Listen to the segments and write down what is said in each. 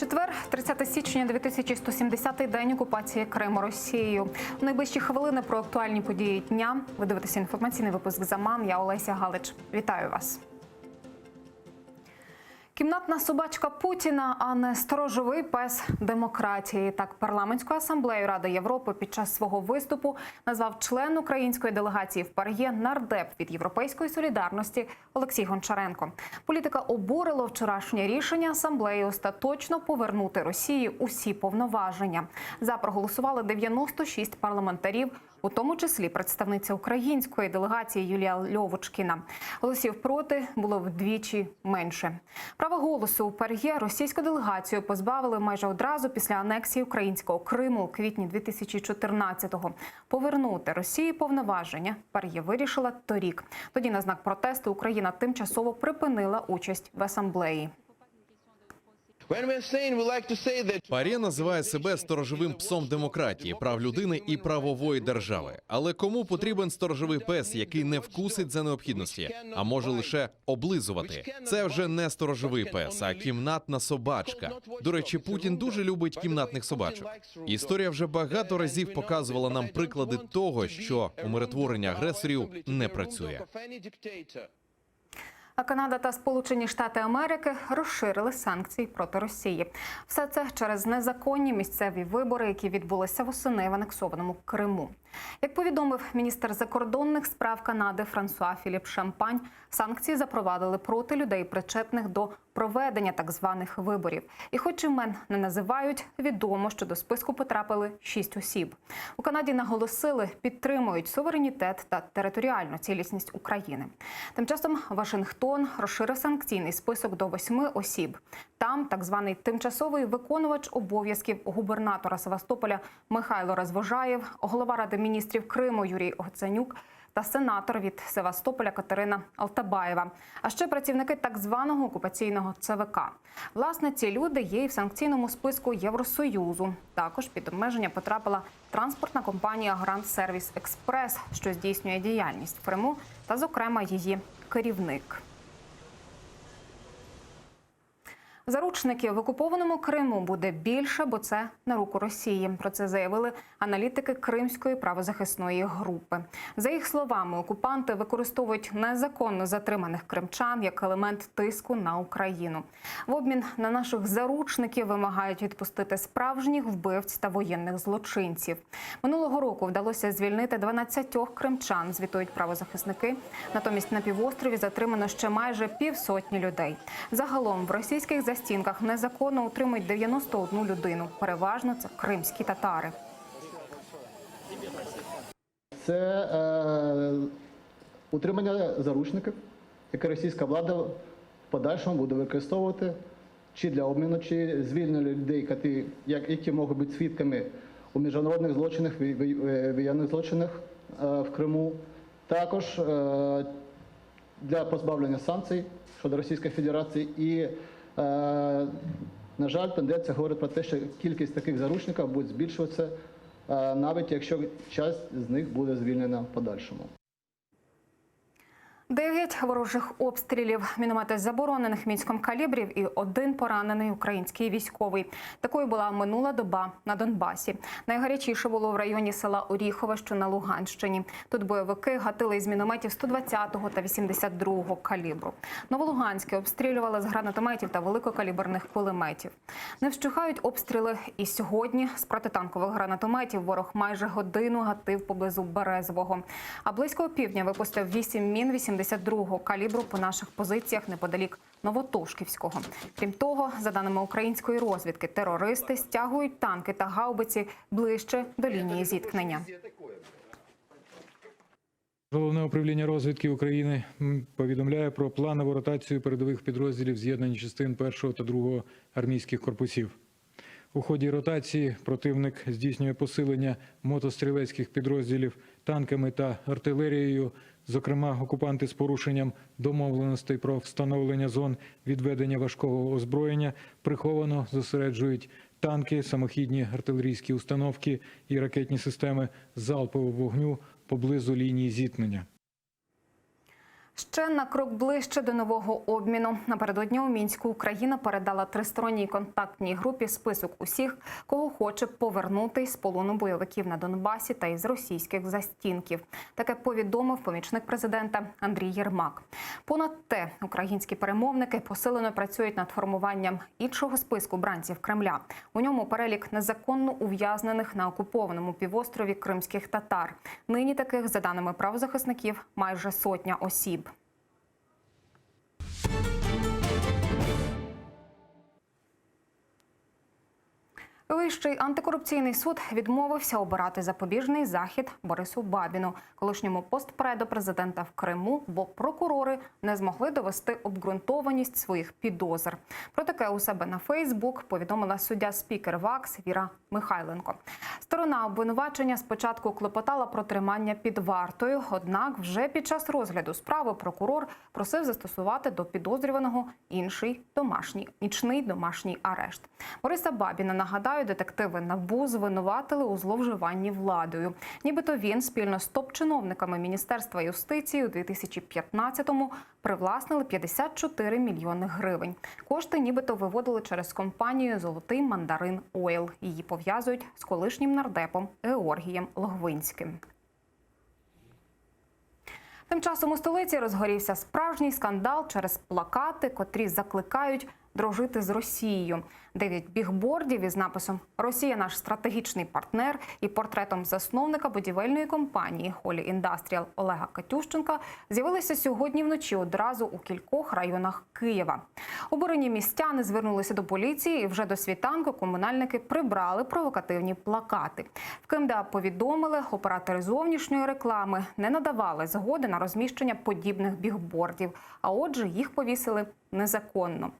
Четвер, 30 січня, 2170-й день окупації Криму Росією. У найближчі хвилини про актуальні події дня. Ви дивитеся інформаційний випуск «Заман». Я Олеся Галич. Вітаю вас. Кімнатна собачка Путіна, а не сторожовий пес демократії. Так парламентську асамблею Ради Європи під час свого виступу назвав член української делегації в ПАРЄ нардеп від «Європейської солідарності» Олексій Гончаренко. Політика обурило вчорашнє рішення асамблеї остаточно повернути Росії усі повноваження. За проголосували 96 парламентарів, у тому числі представниця української делегації Юлія Льовочкіна. Голосів проти було вдвічі менше. Право голосу у ПАРЄ російську делегацію позбавили майже одразу після анексії українського Криму у квітні 2014-го. Повернути Росії повноваження ПАРЄ вирішила торік. Тоді на знак протесту Україна тимчасово припинила участь в асамблеї. ПАРЄ називає себе сторожовим псом демократії, прав людини і правової держави. Але кому потрібен сторожовий пес, який не вкусить за необхідності, а може лише облизувати? Це вже не сторожовий пес, а кімнатна собачка. До речі, Путін дуже любить кімнатних собачок. Історія вже багато разів показувала нам приклади того, що умиротворення агресорів не працює. А Канада та Сполучені Штати Америки розширили санкції проти Росії. Все це через незаконні місцеві вибори, які відбулися восени в анексованому Криму. Як повідомив міністр закордонних справ Канади Франсуа Філіп Шампань, санкції запровадили проти людей, причетних до проведення так званих виборів. І хоч імен не називають, відомо, що до списку потрапили 6 осіб. У Канаді наголосили, підтримують суверенітет та територіальну цілісність України. Тим часом Вашингтон розширив санкційний список до 8 осіб. Там так званий тимчасовий виконувач обов'язків губернатора Севастополя Михайло Розвожаєв, голова Ради міністрів Криму Юрій Оценюк та сенатор від Севастополя Катерина Алтабаєва. А ще працівники так званого окупаційного ЦВК. Власне, ці люди є і в санкційному списку Євросоюзу. Також під обмеження потрапила транспортна компанія «Гранд Сервіс Експрес», що здійснює діяльність в Криму, та, зокрема, її керівник. Заручників в окупованому Криму буде більше, бо це на руку Росії. Про це заявили аналітики Кримської правозахисної групи. За їх словами, окупанти використовують незаконно затриманих кримчан як елемент тиску на Україну. В обмін на наших заручників вимагають відпустити справжніх вбивць та воєнних злочинців. Минулого року вдалося звільнити 12 кримчан, звітують правозахисники. Натомість на півострові затримано ще майже півсотні людей. Загалом в російських застінках незаконно утримують 91 людину. Переважно це кримські татари. Це утримання заручників, яке російська влада в подальшому буде використовувати чи для обміну, чи звільнення людей, які можуть бути свідками у міжнародних злочинах, воєнних злочинах в Криму. Також для позбавлення санкцій щодо Російської Федерації. І, на жаль, тенденція говорить про те, що кількість таких заручників буде збільшуватися, навіть якщо частина з них буде звільнена в подальшому. 9 ворожих обстрілів, міномети заборонених Мінськом калібрів і 1 поранений український військовий. Такою була минула доба на Донбасі. Найгарячіше було в районі села Оріхове, що на Луганщині. Тут бойовики гатили із мінометів 120-го та 82-го калібру. Новолуганське обстрілювали з гранатометів та великокаліберних кулеметів. Не вщухають обстріли і сьогодні. З протитанкових гранатометів ворог майже годину гатив поблизу Березового. А близько опівдня випустив 8 мін 82-го калібру по наших позиціях неподалік Новотошківського. Крім того, за даними української розвідки, терористи стягують танки та гаубиці ближче до лінії зіткнення. Головне управління розвідки України повідомляє про планову ротацію передових підрозділів з'єднань частин 1-го та 2-го армійських корпусів. У ході ротації противник здійснює посилення мотострілецьких підрозділів танками та артилерією. Зокрема, окупанти з порушенням домовленостей про встановлення зон відведення важкого озброєння приховано зосереджують танки, самохідні артилерійські установки і ракетні системи залпового вогню поблизу лінії зіткнення. Ще на крок ближче до нового обміну. Напередодні у Мінську Україна передала тристоронній контактній групі список усіх, кого хоче повернути з полону бойовиків на Донбасі та із російських застінків. Таке повідомив помічник президента Андрій Єрмак. Понад те, українські перемовники посилено працюють над формуванням іншого списку бранців Кремля. У ньому перелік незаконно ув'язнених на окупованому півострові кримських татар. Нині таких, за даними правозахисників, майже 100 осіб. Вищий антикорупційний суд відмовився обирати запобіжний захід Борису Бабіну, колишньому постпреду президента в Криму, бо прокурори не змогли довести обґрунтованість своїх підозр. Про таке у себе на Фейсбук повідомила суддя-спікер ВАКС Віра Михайленко. Сторона обвинувачення спочатку клопотала про тримання під вартою, однак вже під час розгляду справи прокурор просив застосувати до підозрюваного інший нічний домашній арешт. Бориса Бабіна, нагадаю, детективи НАБУ звинуватили у зловживанні владою. Нібито він спільно з топ-чиновниками Міністерства юстиції у 2015-му привласнили 54 мільйони гривень. Кошти нібито виводили через компанію «Золотий мандарин Ойл». Її пов'язують з колишнім нардепом Георгієм Логвинським. Тим часом у столиці розгорівся справжній скандал через плакати, котрі закликають дружити з Росією. 9 бігбордів із написом «Росія – наш стратегічний партнер» і портретом засновника будівельної компанії «Холі Індастріал» Олега Катющенка з'явилися сьогодні вночі одразу у кількох районах Києва. Обурені містяни звернулися до поліції і вже до світанку комунальники прибрали провокативні плакати. В КМДА повідомили, оператори зовнішньої реклами не надавали згоди на розміщення подібних бігбордів, а отже їх повісили незаконно.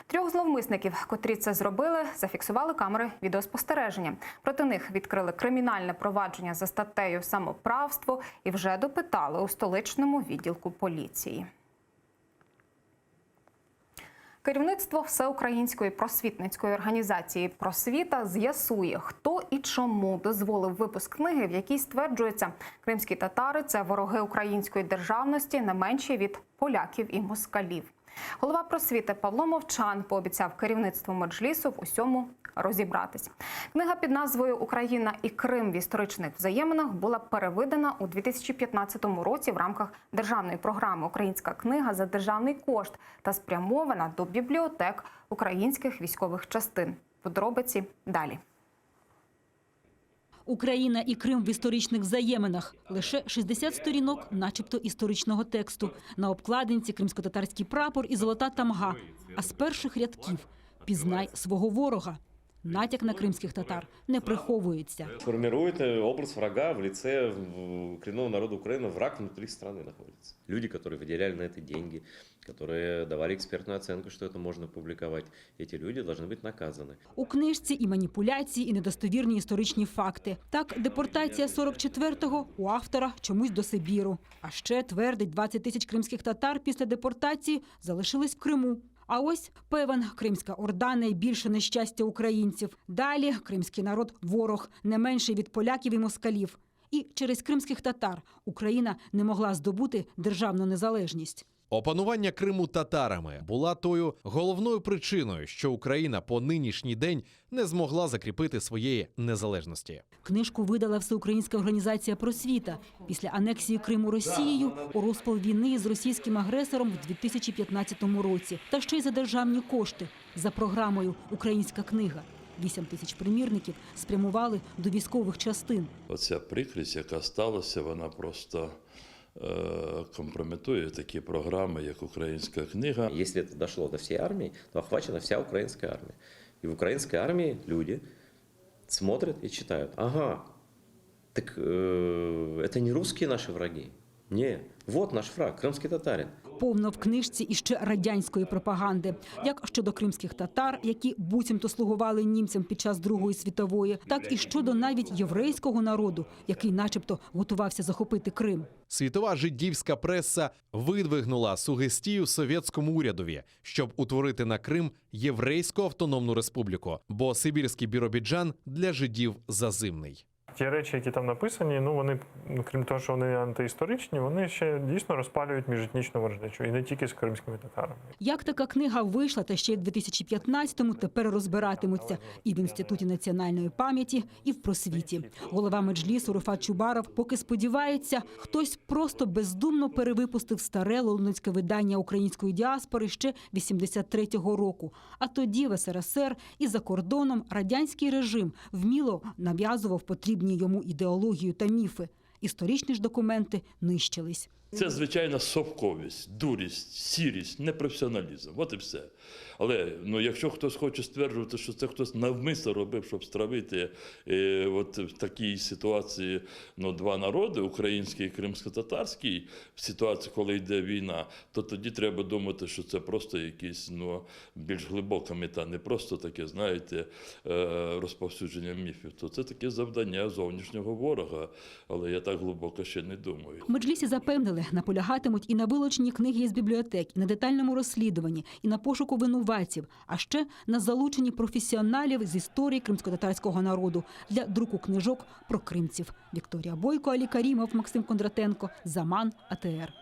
3 зловмисників, котрі це зробили, зафіксували камери відеоспостереження. Проти них відкрили кримінальне провадження за статтею «Самоправство» і вже допитали у столичному відділку поліції. Керівництво Всеукраїнської просвітницької організації «Просвіта» з'ясує, хто і чому дозволив випуск книги, в якій стверджується, кримські татари – це вороги української державності, не менші від поляків і москалів. Голова просвіти Павло Мовчан пообіцяв керівництву Меджлісу в усьому розібратись. Книга під назвою «Україна і Крим в історичних взаєминах» була перевидана у 2015 році в рамках державної програми «Українська книга за державний кошт» та спрямована до бібліотек українських військових частин. Подробиці далі. Україна і Крим в історичних взаєминах. Лише 60 сторінок начебто історичного тексту. На обкладинці кримсько-татарський прапор і золота тамга. А з перших рядків «Пізнай свого ворога». Натяк на кримських татар не приховується. Формирует образ врага в лице коренного народа Украины. Враг внутри страны находится. Люди, которые выделяли на это деньги, которые давали экспертную оценку, что это можно публиковать, эти люди должны быть наказаны. У книжці і маніпуляції, і недостовірні історичні факти. Так, депортація 44-го у автора чомусь до Сибіру. А ще, твердить, 20 тисяч кримських татар після депортації залишились в Криму. А ось, певен, Кримська Орда – найбільше нещастя українців. Далі кримський народ – ворог, не менший від поляків і москалів. І через кримських татар Україна не могла здобути державну незалежність. Опанування Криму татарами була тою головною причиною, що Україна по нинішній день не змогла закріпити своєї незалежності. Книжку видала Всеукраїнська організація «Просвіта» після анексії Криму Росією у розпал війни з російським агресором в 2015 році. Та ще й за державні кошти. За програмою «Українська книга». 8 тисяч примірників спрямували до військових частин. Оця прикрість, яка сталася, вона просто компрометує такі програми, як «Українська книга». Если это дошло до всей армии, то охвачена вся украинская армия. И в украинской армии люди смотрят и читают. Ага, так это не русские наши враги. Не, вот наш враг, кримський татарин. Повно в книжці іще радянської пропаганди. Як щодо кримських татар, які буцімто слугували німцям під час Другої світової, так і щодо навіть єврейського народу, який начебто готувався захопити Крим. Світова жидівська преса видвигнула сугестію совєтському урядові, щоб утворити на Крим єврейську автономну республіку, бо Сибірський Біробіджан для жидів зазимний. ті речі, які там написані, ну вони, крім того, що вони антиісторичні, вони ще дійсно розпалюють міжетнічну ворожнечу. І не тільки з кримськими татарами. Як така книга вийшла, та ще й в 2015-му, тепер розбиратимуться і в Інституті національної пам'яті, і в просвіті. Голова меджлісу Руфат Чубаров поки сподівається, хтось просто бездумно перевипустив старе лондонське видання української діаспори ще 83-го року. А тоді в СРСР і за кордоном радянський режим вміло нав'язував потрібні йому ідеологію та міфи. Історичні ж документи нищились. Це звичайна совковість, дурість, сірість, непрофесіоналізм. От і все. Але якщо хтось хоче стверджувати, що це хтось навмисно робив, щоб стравити от в такій ситуації два народи, український і кримсько-татарський, в ситуації, коли йде війна, то тоді треба думати, що це просто якась більш глибока мета, не просто таке, знаєте, розповсюдження міфів. То це таке завдання зовнішнього ворога, але я так глибоко ще не думаю. В меджлісі запевнили, наполягатимуть і на вилученні книги з бібліотек, і на детальному розслідуванні, і на пошуку винуватців, а ще на залученні професіоналів з історії кримсько-татарського народу для друку книжок про кримців. Вікторія Бойко, Алі Карімов, Максим Кондратенко, Заман, АТР.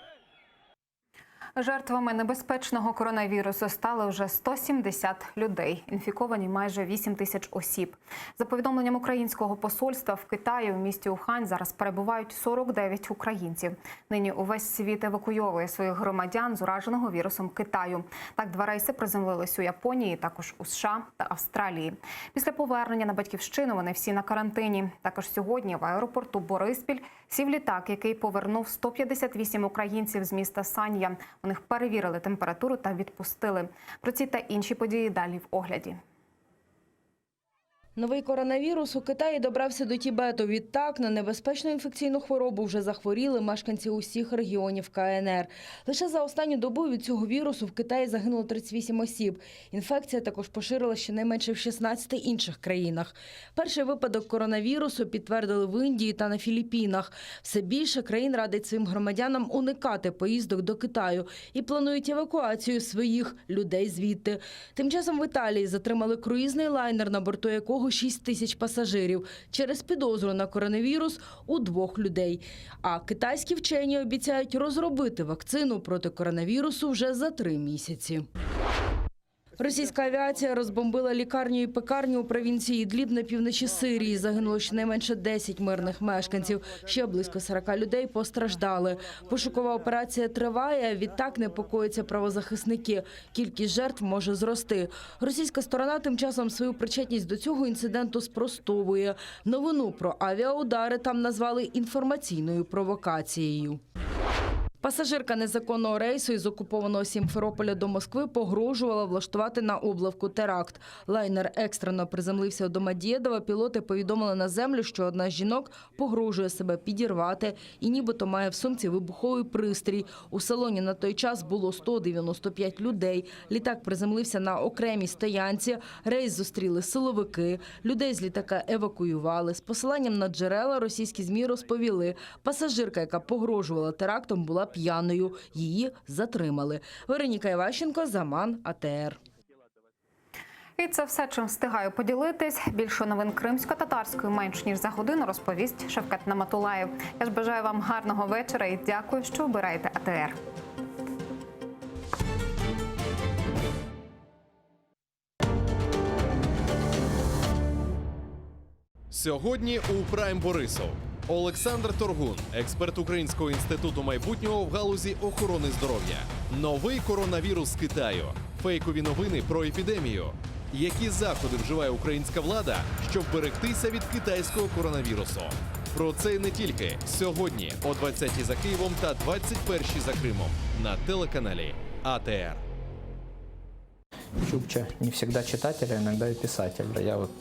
Жертвами небезпечного коронавірусу стали вже 170 людей. Інфіковані майже 8 тисяч осіб. За повідомленням українського посольства в Китаї у місті Ухань зараз перебувають 49 українців. Нині увесь світ евакуйовує своїх громадян з ураженого вірусом Китаю. Так, 2 рейси приземлились у Японії, також у США та Австралії. Після повернення на батьківщину вони всі на карантині. Також сьогодні в аеропорту Бориспіль сів літак, який повернув 158 українців з міста Сан'я. У них перевірили температуру та відпустили. Про ці та інші події далі в огляді. Новий коронавірус у Китаї добрався до Тібету. Відтак, на небезпечну інфекційну хворобу вже захворіли мешканці усіх регіонів КНР. Лише за останню добу від цього вірусу в Китаї загинуло 38 осіб. Інфекція також поширилася щонайменше в 16 інших країнах. Перший випадок коронавірусу підтвердили в Індії та на Філіппінах. Все більше країн радить своїм громадянам уникати поїздок до Китаю і планують евакуацію своїх людей звідти. Тим часом в Італії затримали круїзний лайнер, на борту якого 6 тисяч пасажирів через підозру на коронавірус у 2 людей. А китайські вчені обіцяють розробити вакцину проти коронавірусу вже за 3 місяці. Російська авіація розбомбила лікарню і пекарню у провінції Ідліб на півночі Сирії. Загинуло щонайменше 10 мирних мешканців. Ще близько 40 людей постраждали. Пошукова операція триває, відтак непокоїться правозахисники. Кількість жертв може зрости. Російська сторона тим часом свою причетність до цього інциденту спростовує. Новину про авіаудари там назвали інформаційною провокацією. Пасажирка незаконного рейсу із окупованого Сімферополя до Москви погрожувала влаштувати на Облавку теракт. Лайнер екстрено приземлився у Домодєдово. Пілоти повідомили на землю, що одна з жінок погрожує себе підірвати і нібито має в сумці вибуховий пристрій. У салоні на той час було 195 людей. Літак приземлився на окремій стоянці. Рейс зустріли силовики. Людей з літака евакуювали. З посиланням на джерела російські ЗМІ розповіли, пасажирка, яка погрожувала терактом, була п'яною. Її затримали. Вероніка Іващенко, Заман, АТР. І це все, чим встигаю поділитись. Більше новин кримсько-татарської менш ніж за годину розповість Шевкет Наматулаєв. Я ж бажаю вам гарного вечора і дякую, що обираєте АТР. Сьогодні у Прайм Борисов. Олександр Торгун, експерт Українського інституту майбутнього в галузі охорони здоров'я. Новий коронавірус з Китаю. Фейкові новини про епідемію. Які заходи вживає українська влада, щоб берегтися від китайського коронавірусу? Про це і не тільки. Сьогодні о 20-й за Києвом та 21-й за Кримом на телеканалі АТР. Чукча не всегда читатель, а иногда и писатель. Я вот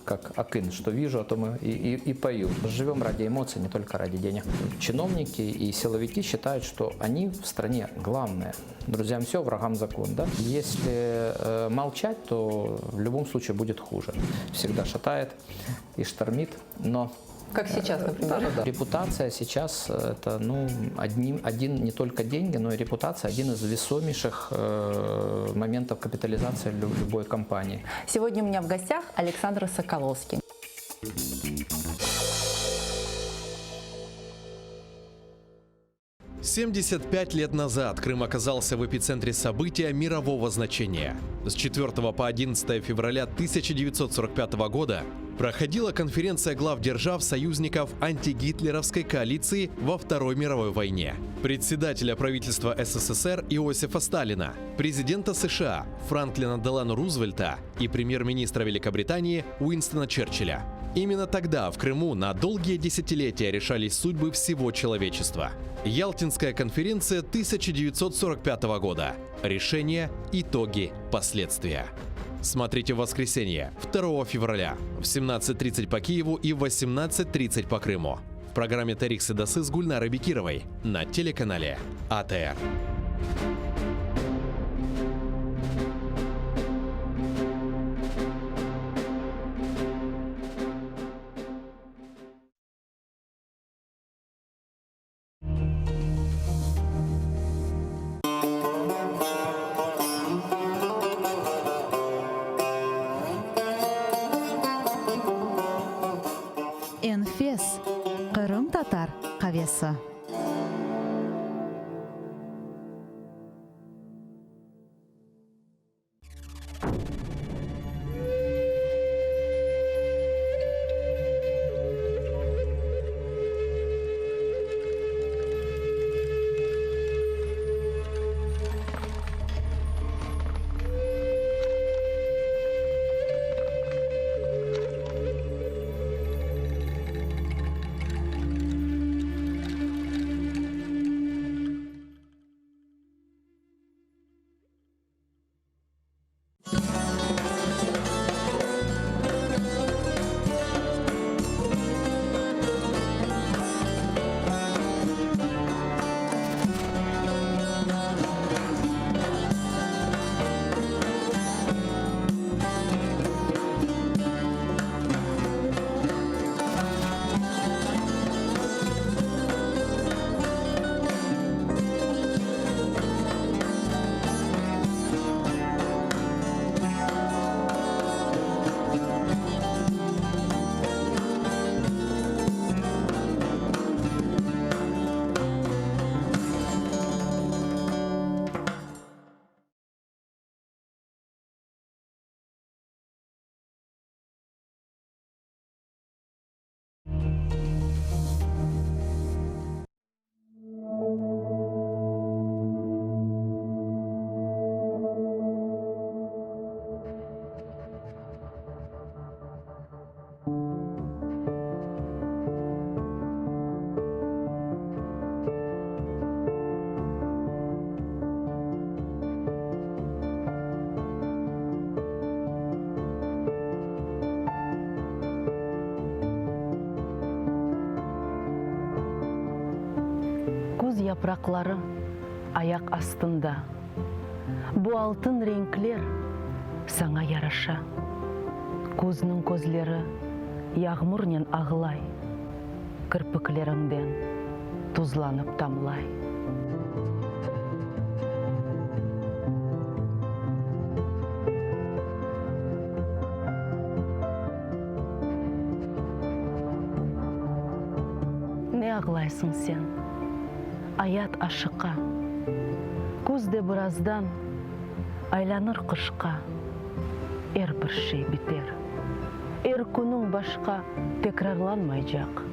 как акын, что вижу, о том и пою. Живем ради эмоций, не только ради денег. Чиновники и силовики считают, что они в стране главные. Друзьям все, врагам закон. Да? Если молчать, то в любом случае будет хуже. Всегда шатает и штормит, но... Как сейчас, например. Да. Репутация сейчас это один не только деньги, но и репутация один из весомейших моментов капитализации любой компании. Сегодня у меня в гостях Александр Соколовский. 75 лет назад Крым оказался в эпицентре события мирового значения. С 4 по 11 февраля 1945 года проходила конференция глав держав союзников антигитлеровской коалиции во Второй мировой войне. Председателя правительства СССР Иосифа Сталина, президента США Франклина Делано Рузвельта и премьер-министра Великобритании Уинстона Черчилля. Именно тогда в Крыму на долгие десятилетия решались судьбы всего человечества. Ялтинская конференция 1945 года. Решения, итоги, последствия. Смотрите в воскресенье, 2 февраля, в 17:30 по Киеву и в 18:30 по Крыму. В программе «Тарикс и Дасы» с Гульнарой Бекировой на телеканале АТР. Энфес. Кырым татар кавесы. Yaprakları ayak astında. Bu altın renkler sana yaraşa. Көзінің көзлері yağmurnen ağlay. Кірпіклеріңден тузланып тамлай. Ne ağlaysın sen? Аят ашыққа, көзде біраздан айланыр қышқа, әр бір шей бітер. Әр күнің башқа текрарланмайжақ.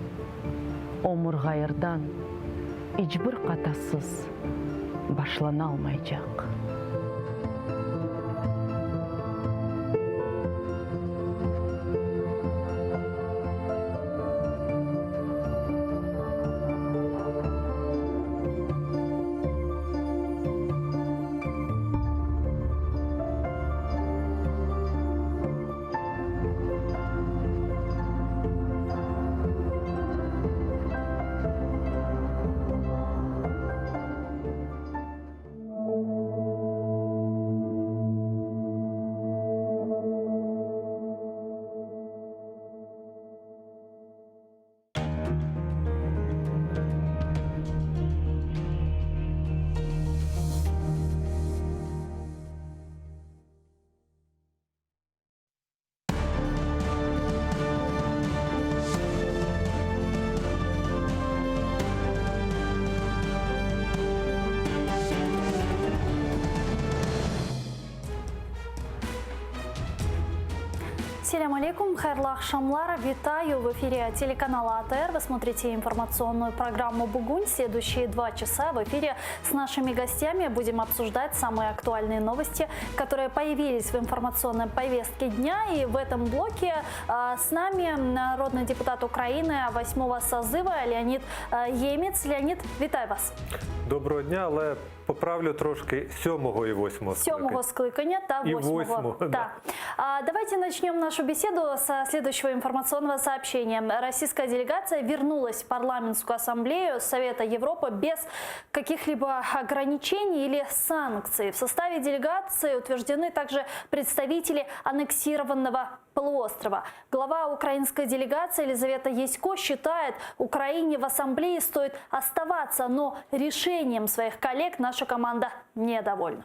Омыр ғайырдан ешбір қатасыз башлана алмайжақ. Селям алейкум, хайрлах шамлар, витаю в эфире телеканала АТР. Вы смотрите информационную программу «Бугунь». Следующие 2 часа в эфире с нашими гостями будем обсуждать самые актуальные новости, которые появились в информационной повестке дня. И в этом блоке с нами народный депутат Украины 8-го созыва Леонід Ємець. Леонід, вітаю вас. Доброго дня, але поправлю трошки 7-го і 8-го скликання. 7-го скликання та 8-го. Да. Давайте начнем нашу беседу со следующего информационного сообщения. Российская делегация вернулась в парламентскую ассамблею Совета Европы без каких-либо ограничений или санкций. В составе делегации утверждены также представители аннексированного полуострова. Глава украинской делегации Елизавета Ясько считает, Украине в ассамблее стоит оставаться, но решением своих коллег наша команда недовольна.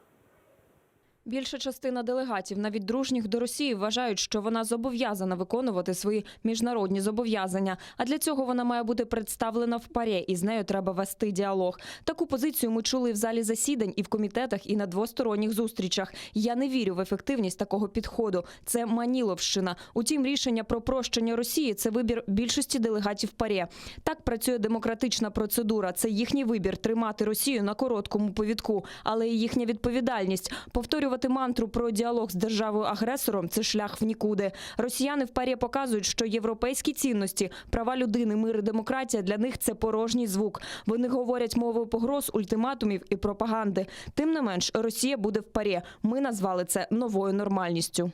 Більша частина делегатів, навіть дружніх до Росії, вважають, що вона зобов'язана виконувати свої міжнародні зобов'язання. А для цього вона має бути представлена в ПАРЄ, і з нею треба вести діалог. Таку позицію ми чули і в залі засідань, і в комітетах, і на двосторонніх зустрічах. Я не вірю в ефективність такого підходу. Це маніловщина. Утім, рішення про прощення Росії – це вибір більшості делегатів ПАРЄ. Так працює демократична процедура. Це їхній вибір – тримати Росію на короткому повідку. Але і їхня відповідальність – повторювати мантру про діалог з державою-агресором – це шлях в нікуди. Росіяни в ПАРЄ показують, що європейські цінності, права людини, мир і демократія для них – це порожній звук. Вони говорять мовою погроз, ультиматумів і пропаганди. Тим не менш, Росія буде в ПАРЄ. Ми назвали це новою нормальністю.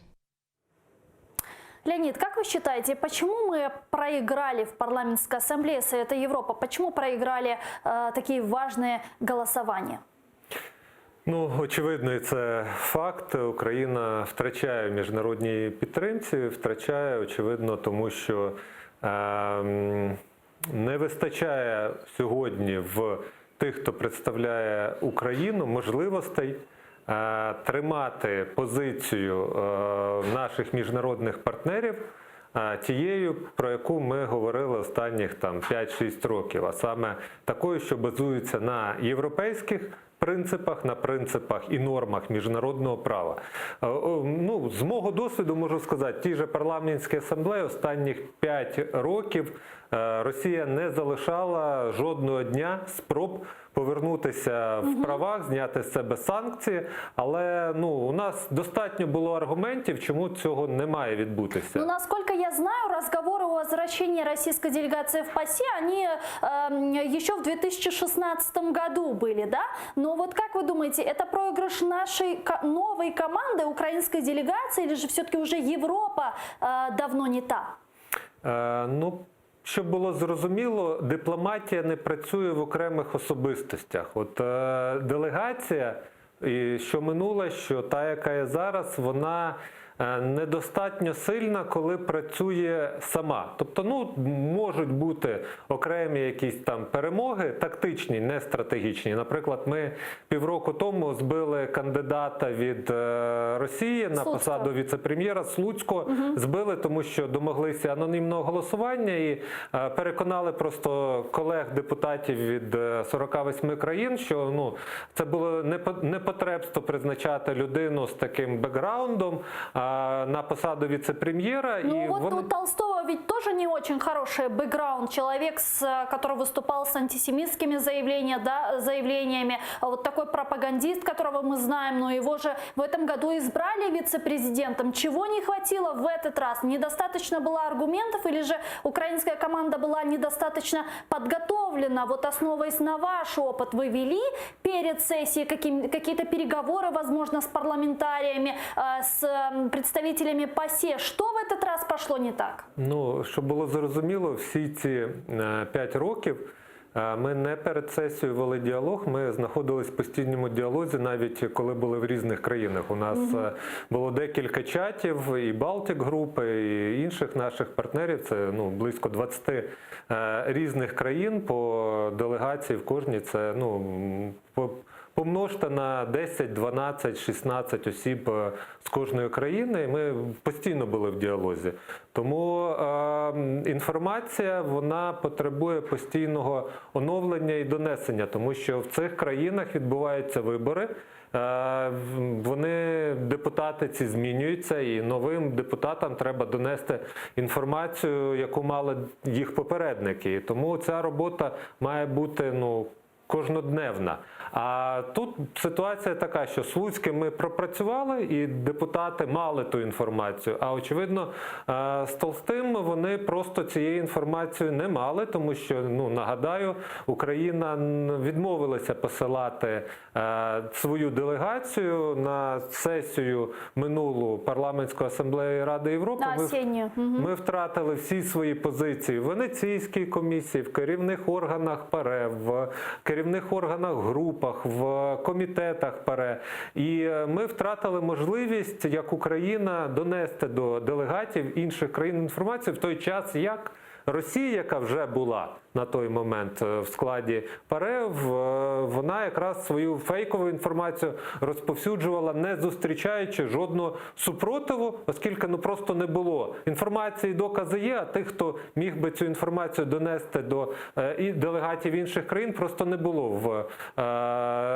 Леонид, как вы считаете, почему мы проиграли в парламентской ассамблее Совета Европы? Почему проиграли такие важные голосования? Ну, очевидний це факт. Україна втрачає в міжнародній підтримці, втрачає, очевидно, тому що не вистачає сьогодні в тих, хто представляє Україну, можливостей тримати позицію наших міжнародних партнерів тією, про яку ми говорили останніх 5-6 років, а саме такою, що базується на європейських принципах, на принципах і нормах міжнародного права. Ну, з мого досвіду можу сказати, ті ж парламентські асамблеї останніх 5 років Росія не залишала жодного дня спроб повернутися в правах, зняти з себе санкції, але у нас достатньо було аргументів, чому цього не має відбутися. Ну, насколько я знаю, разговоры о возвращении российской делегации в ПАСЕ, они еще в 2016 году были, да? Но вот как вы думаете, это проигрыш нашей новой команды, украинской делегации, или же все-таки уже Европа давно не та? Ну, щоб було зрозуміло, дипломатія не працює в окремих особистостях. От делегація, і що минула, що та, яка є зараз, вона недостатньо сильна, коли працює сама. Тобто, можуть бути окремі якісь там перемоги, тактичні, не стратегічні. Наприклад, ми півроку тому збили кандидата від Росії на посаду віце-прем'єра Слуцького. Збили, тому що домоглися анонімного голосування і переконали просто колег-депутатів від 48 країн, що це було непотребство призначати людину з таким бекграундом на посаду вице-премьера. У Толстого ведь тоже не очень хороший бэкграунд. Человек, который выступал с антисемитскими заявлениями. Вот такой пропагандист, которого мы знаем, но его же в этом году избрали вице-президентом. Чего не хватило в этот раз? Недостаточно было аргументов или же украинская команда была недостаточно подготовлена? Вот основываясь на ваш опыт, вы вели перед сессией какие-то переговоры, возможно, с парламентариями, с представителями ПАСЕ. Что в этот раз пошло не так? Ну, щоб було зрозуміло, всі ці 5 років ми не перед сесією вели діалог, ми знаходились в постійному діалозі, навіть коли були в різних країнах. У нас було декілька чатів, і Балтик групи, і інших наших партнерів, це близько 20 різних країн по делегації в кожній, це помножте на 10, 12, 16 осіб з кожної країни, і ми постійно були в діалозі. Тому інформація, вона потребує постійного оновлення і донесення, тому що в цих країнах відбуваються вибори, вони, депутати ці змінюються, і новим депутатам треба донести інформацію, яку мали їх попередники. І тому ця робота має бути, кожнодневна. А тут ситуація така, що з Слуцьким ми пропрацювали, і депутати мали ту інформацію. А очевидно, з Толстим вони просто цієї інформації не мали, тому що, нагадаю, Україна відмовилася посилати свою делегацію на сесію минулу Парламентської асамблеї Ради Європи. Ми втратили всі свої позиції в Венеційській комісії, в керівних органах ПАРЕ, в керівних органах групах, в комітетах ПАРЕ. І ми втратили можливість, як Україна, донести до делегатів інших країн інформацію в той час, як Росія, яка вже була на той момент в складі ПАРЕ, вона якраз свою фейкову інформацію розповсюджувала, не зустрічаючи жодного супротиву, оскільки просто не було. Інформації, докази є, а тих, хто міг би цю інформацію донести до делегатів інших країн, просто не було в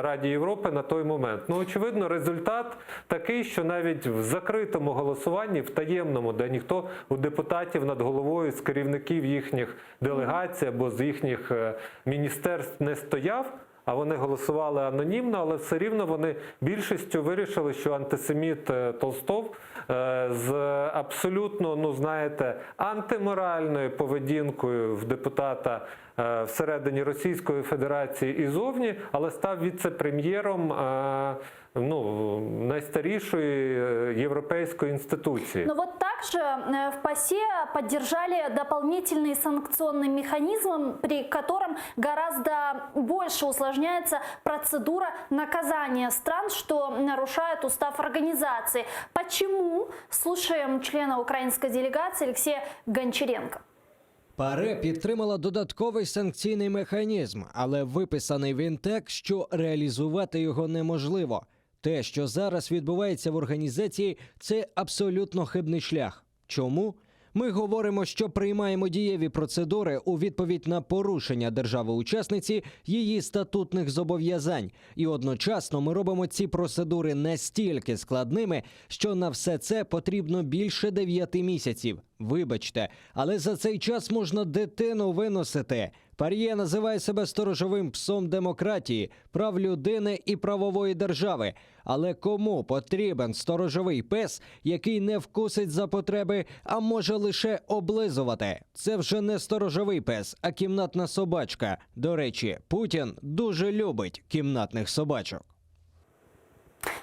Раді Європи на той момент. Очевидно, результат такий, що навіть в закритому голосуванні, в таємному, де ніхто у депутатів над головою з керівників їхніх делегацій або з їхніх міністерств не стояв, а вони голосували анонімно, але все рівно вони більшістю вирішили, що антисеміт Толстов з абсолютно, антиморальною поведінкою в депутата всередині Російської Федерації і зовні, але став віце-прем'єром найстарішої європейської інституції. Но вот также в ПАСЕ поддержали дополнительный санкционный механизм, при котором гораздо больше усложняется процедура наказания стран, что нарушает устав организации. Почему? Слушаем члена украинской делегации Алексея Гончаренко. ПАРЕ підтримала додатковий санкційний механізм, але виписаний він так, що реалізувати його неможливо. Те, що зараз відбувається в організації, це абсолютно хибний шлях. Чому? Ми говоримо, що приймаємо дієві процедури у відповідь на порушення держави-учасниці її статутних зобов'язань. І одночасно ми робимо ці процедури настільки складними, що на все це потрібно більше 9 місяців. Вибачте, але за цей час можна дитину виносити. ПАРЄ називає себе сторожовим псом демократії, прав людини і правової держави. Але кому потрібен сторожовий пес, який не вкусить за потреби, а може лише облизувати? Це вже не сторожовий пес, а кімнатна собачка. До речі, Путін дуже любить кімнатних собачок.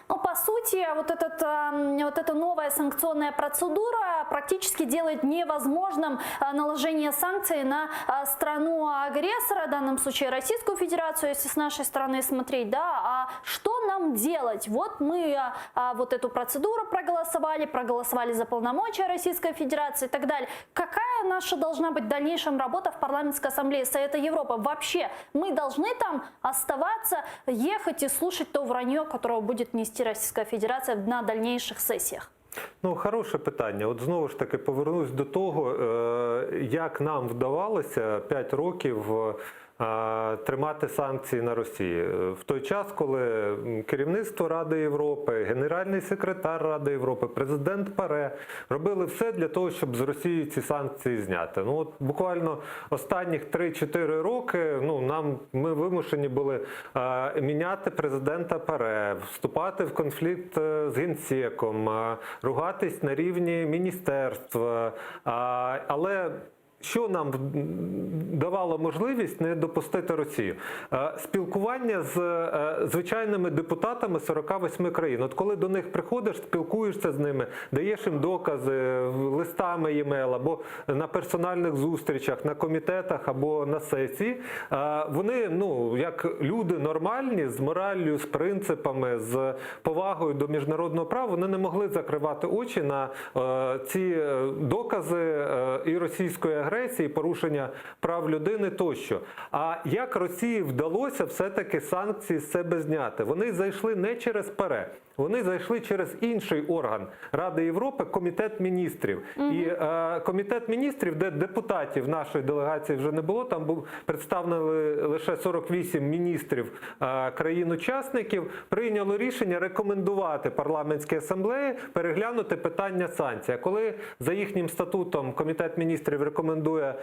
По сути, вот эта новая санкционная процедура практически делает невозможным наложение санкций на страну-агрессора, в данном случае Российскую Федерацию, если с нашей стороны смотреть, да, а что нам делать? Вот мы вот эту процедуру проголосовали за полномочия Российской Федерации и так далее. Какая наша должна быть в дальнейшем работа в парламентской ассамблее Совета Европы? Вообще, мы должны там оставаться, ехать и слушать то вранье, которое будет нести Российская Федерация на дальнейших сесіях? Хороше питання. От знову ж таки повернусь до того, як нам вдавалося 5 років тримати санкції на Росії. В той час, коли керівництво Ради Європи, генеральний секретар Ради Європи, президент ПАРЕ робили все для того, щоб з Росії ці санкції зняти. Буквально останніх 3-4 роки ми вимушені були міняти президента ПАРЕ, вступати в конфлікт з Генсеком, ругатись на рівні міністерств. Але що нам давало можливість не допустити Росію? Спілкування з звичайними депутатами 48 країн. От коли до них приходиш, спілкуєшся з ними, даєш їм докази листами e-mail або на персональних зустрічах, на комітетах або на сесії, вони, як люди нормальні, з мораллю, з принципами, з повагою до міжнародного права, вони не могли закривати очі на ці докази і російської агресії, порушення прав людини тощо. А як Росії вдалося все-таки санкції з себе зняти? Вони зайшли не через ПАРЕ. вони зайшли через інший орган Ради Європи – Комітет міністрів. І Комітет міністрів, де депутатів нашої делегації вже не було, там був представлені лише 48 міністрів країн-учасників, прийняло рішення рекомендувати парламентській асамблеї переглянути питання санкцій. А коли за їхнім статутом Комітет міністрів рекомендує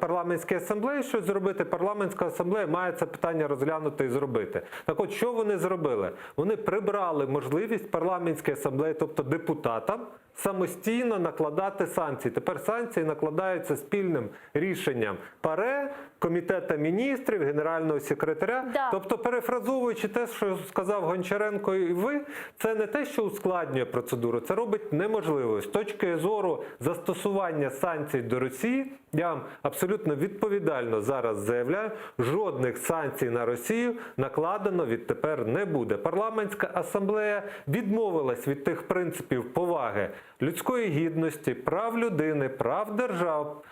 парламентській асамблеї щось зробити, парламентська асамблея має це питання розглянути і зробити. Так от, що вони зробили? Вони прибрали можливість парламентській асамблеї, тобто депутатам, самостійно накладати санкції. Тепер санкції накладаються спільним рішенням ПАРЕ, Комітету міністрів, Генерального секретаря. Да. Тобто, перефразовуючи те, що сказав Гончаренко і ви, це не те, що ускладнює процедуру, це робить неможливою. З точки зору застосування санкцій до Росії, я вам абсолютно відповідально зараз заявляю, жодних санкцій на Росію накладено відтепер не буде. Парламентська асамблея відмовилась від тих принципів поваги людської гідності, прав людини, прав держав,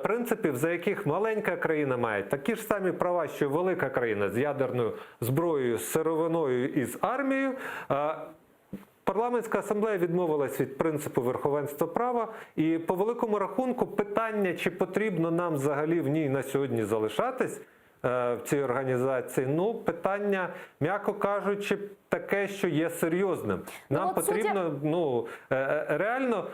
принципів, за яких маленька країна має такі ж самі права, що велика країна з ядерною зброєю, з сировиною і з армією. Парламентська асамблея відмовилась від принципу верховенства права, і по великому рахунку питання, чи потрібно нам взагалі в ній на сьогодні залишатись, в цій організації, ну, питання, м'яко кажучи, таке, що є серйозним. Нам потрібно реально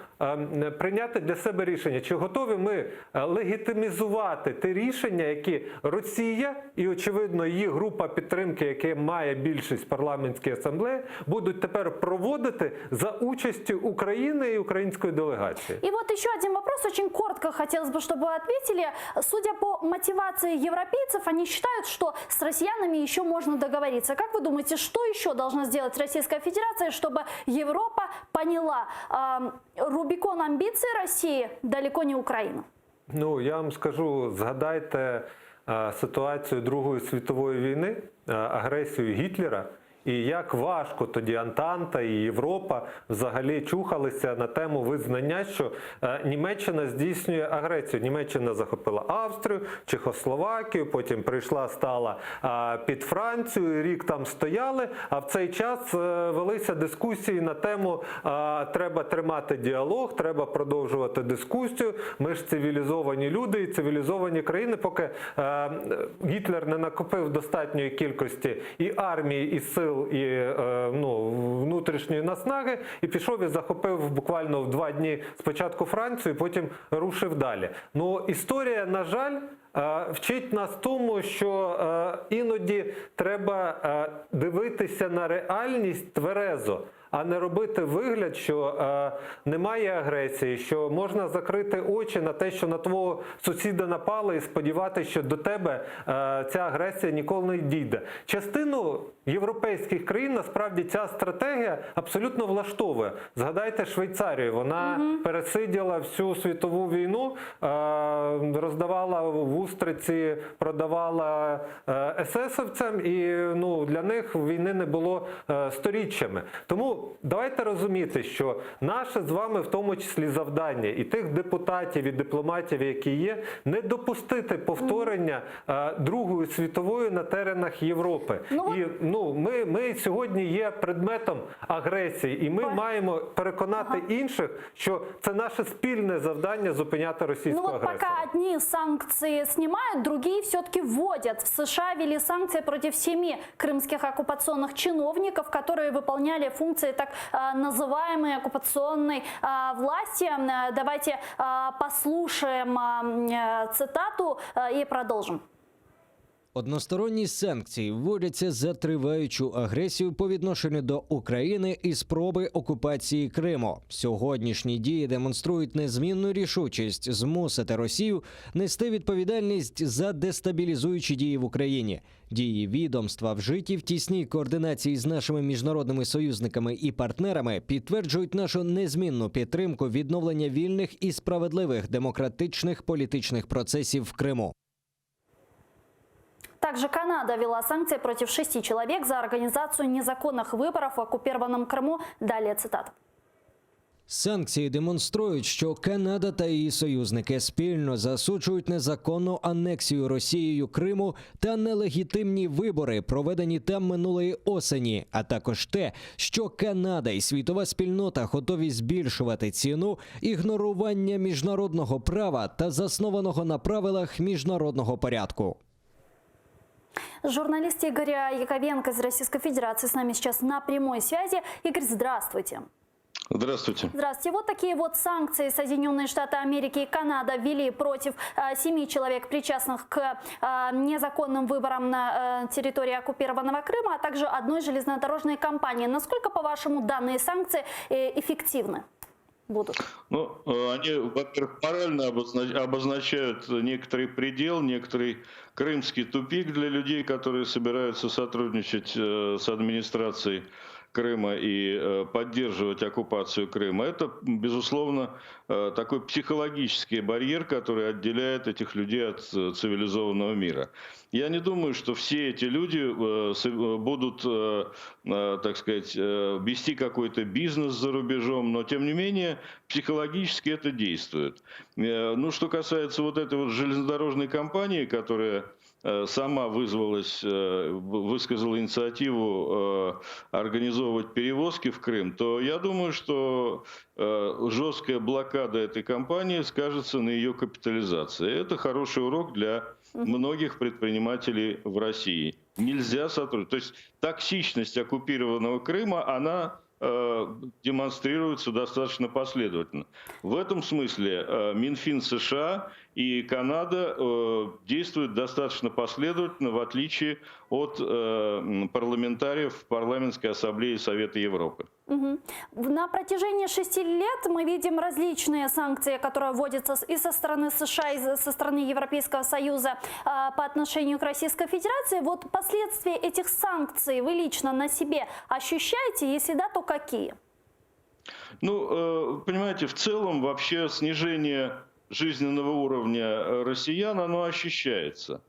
прийняти для себе рішення, чи готові ми легітимізувати ті рішення, які Росія і, очевидно, її група підтримки, яка має більшість в парламентській асамблеї, будуть тепер проводити за участю України і української делегації. И вот еще один вопрос, очень коротко хотелось бы, чтобы вы ответили. Судя по мотивации европейцев, они считают, что с россиянами еще можно договориться. Как вы думаете, что еще должна сделать Российская Федерация, чтобы Европа поняла, Рубикон амбиций России далеко не Украина? Ну, я вам скажу, згадайте ситуацію Другої світової війни, агресію Гітлера, і як важко тоді Антанта і Європа взагалі чухалися на тему визнання, що Німеччина здійснює агресію. Німеччина захопила Австрію, Чехословакію, потім прийшла, стала під Францію, рік там стояли, а в цей час велися дискусії на тему треба тримати діалог, треба продовжувати дискусію, ми ж цивілізовані люди і цивілізовані країни, поки Гітлер не накопив достатньої кількості і армії, і сил, і внутрішньої наснаги, і пішов і захопив буквально в 2 дні спочатку Францію, потім рушив далі. Ну, історія, на жаль, вчить нас тому, що іноді треба дивитися на реальність тверезо, а не робити вигляд, що немає агресії, що можна закрити очі на те, що на твого сусіда напали, і сподіватися, що до тебе ця агресія ніколи не дійде. Частину європейських країн, насправді, ця стратегія абсолютно влаштовує. Згадайте Швейцарію. Вона пересиділа всю світову війну, роздавала в устриці, продавала есесовцям, і для них війни не було сторіччями. Тому давайте розуміти, що наше з вами в тому числі завдання і тих депутатів, і дипломатів, які є, не допустити повторення Другої світової на теренах Європи. Ми сьогодні є предметом агресії, і ми маємо переконати інших, що це наше спільне завдання зупиняти російську агресію. Пока одни санкции снимают, другие все-таки вводят. В США ввели санкции против 7 крымских оккупационных чиновников, которые выполняли функции так называемой оккупационной власти. Давайте послушаем цитату и продолжим. Односторонні санкції вводяться за триваючу агресію по відношенню до України і спроби окупації Криму. Сьогоднішні дії демонструють незмінну рішучість змусити Росію нести відповідальність за дестабілізуючі дії в Україні. Дії відомства, вжиті в тісній координації з нашими міжнародними союзниками і партнерами, підтверджують нашу незмінну підтримку відновлення вільних і справедливих демократичних політичних процесів в Криму. Также Канада ввела санкции против 6 человек за организацию незаконных выборов в оккупированном Крыму. Далее цитата. Санкції демонструють, що Канада та її союзники спільно засуджують незаконну анексію Росією Криму та нелегітимні вибори, проведені там минулої осені, а також те, що Канада і світова спільнота готові збільшувати ціну ігнорування міжнародного права та заснованого на правилах міжнародного порядку. Журналист Игорь Яковенко из Российской Федерации с нами сейчас на прямой связи. Игорь, здравствуйте. Здравствуйте. Здравствуйте. Вот такие вот санкции Соединенные Штаты Америки и Канада ввели против 7 человек, причастных к незаконным выборам на территории оккупированного Крыма, а также одной железнодорожной компании. Насколько, по-вашему, данные санкции эффективны будут? Ну, они, во-первых, морально обозначают некоторый предел, некоторый крымский тупик для людей, которые собираются сотрудничать с администрацией Крыма и поддерживать оккупацию Крыма. Это, безусловно, такой психологический барьер, который отделяет этих людей от цивилизованного мира. Я не думаю, что все эти люди будут, так сказать, вести какой-то бизнес за рубежом, но, тем не менее, психологически это действует. Ну, что касается вот этой вот железнодорожной компании, которая сама высказала инициативу организовывать перевозки в Крым, то я думаю, что жесткая блокада этой компании скажется на ее капитализации. Это хороший урок для многих предпринимателей в России. Нельзя сотрудничать. То есть токсичность оккупированного Крыма, она демонстрируется достаточно последовательно. В этом смысле Минфин США и Канада действуют достаточно последовательно, в отличие от парламентариев Парламентской ассамблеи Совета Европы. На протяжении 6 лет мы видим различные санкции, которые вводятся и со стороны США, и со стороны Европейского Союза по отношению к Российской Федерации. Вот последствия этих санкций вы лично на себе ощущаете? Если да, то какие? Ну, понимаете, в целом вообще снижение жизненного уровня россиян, оно ощущается.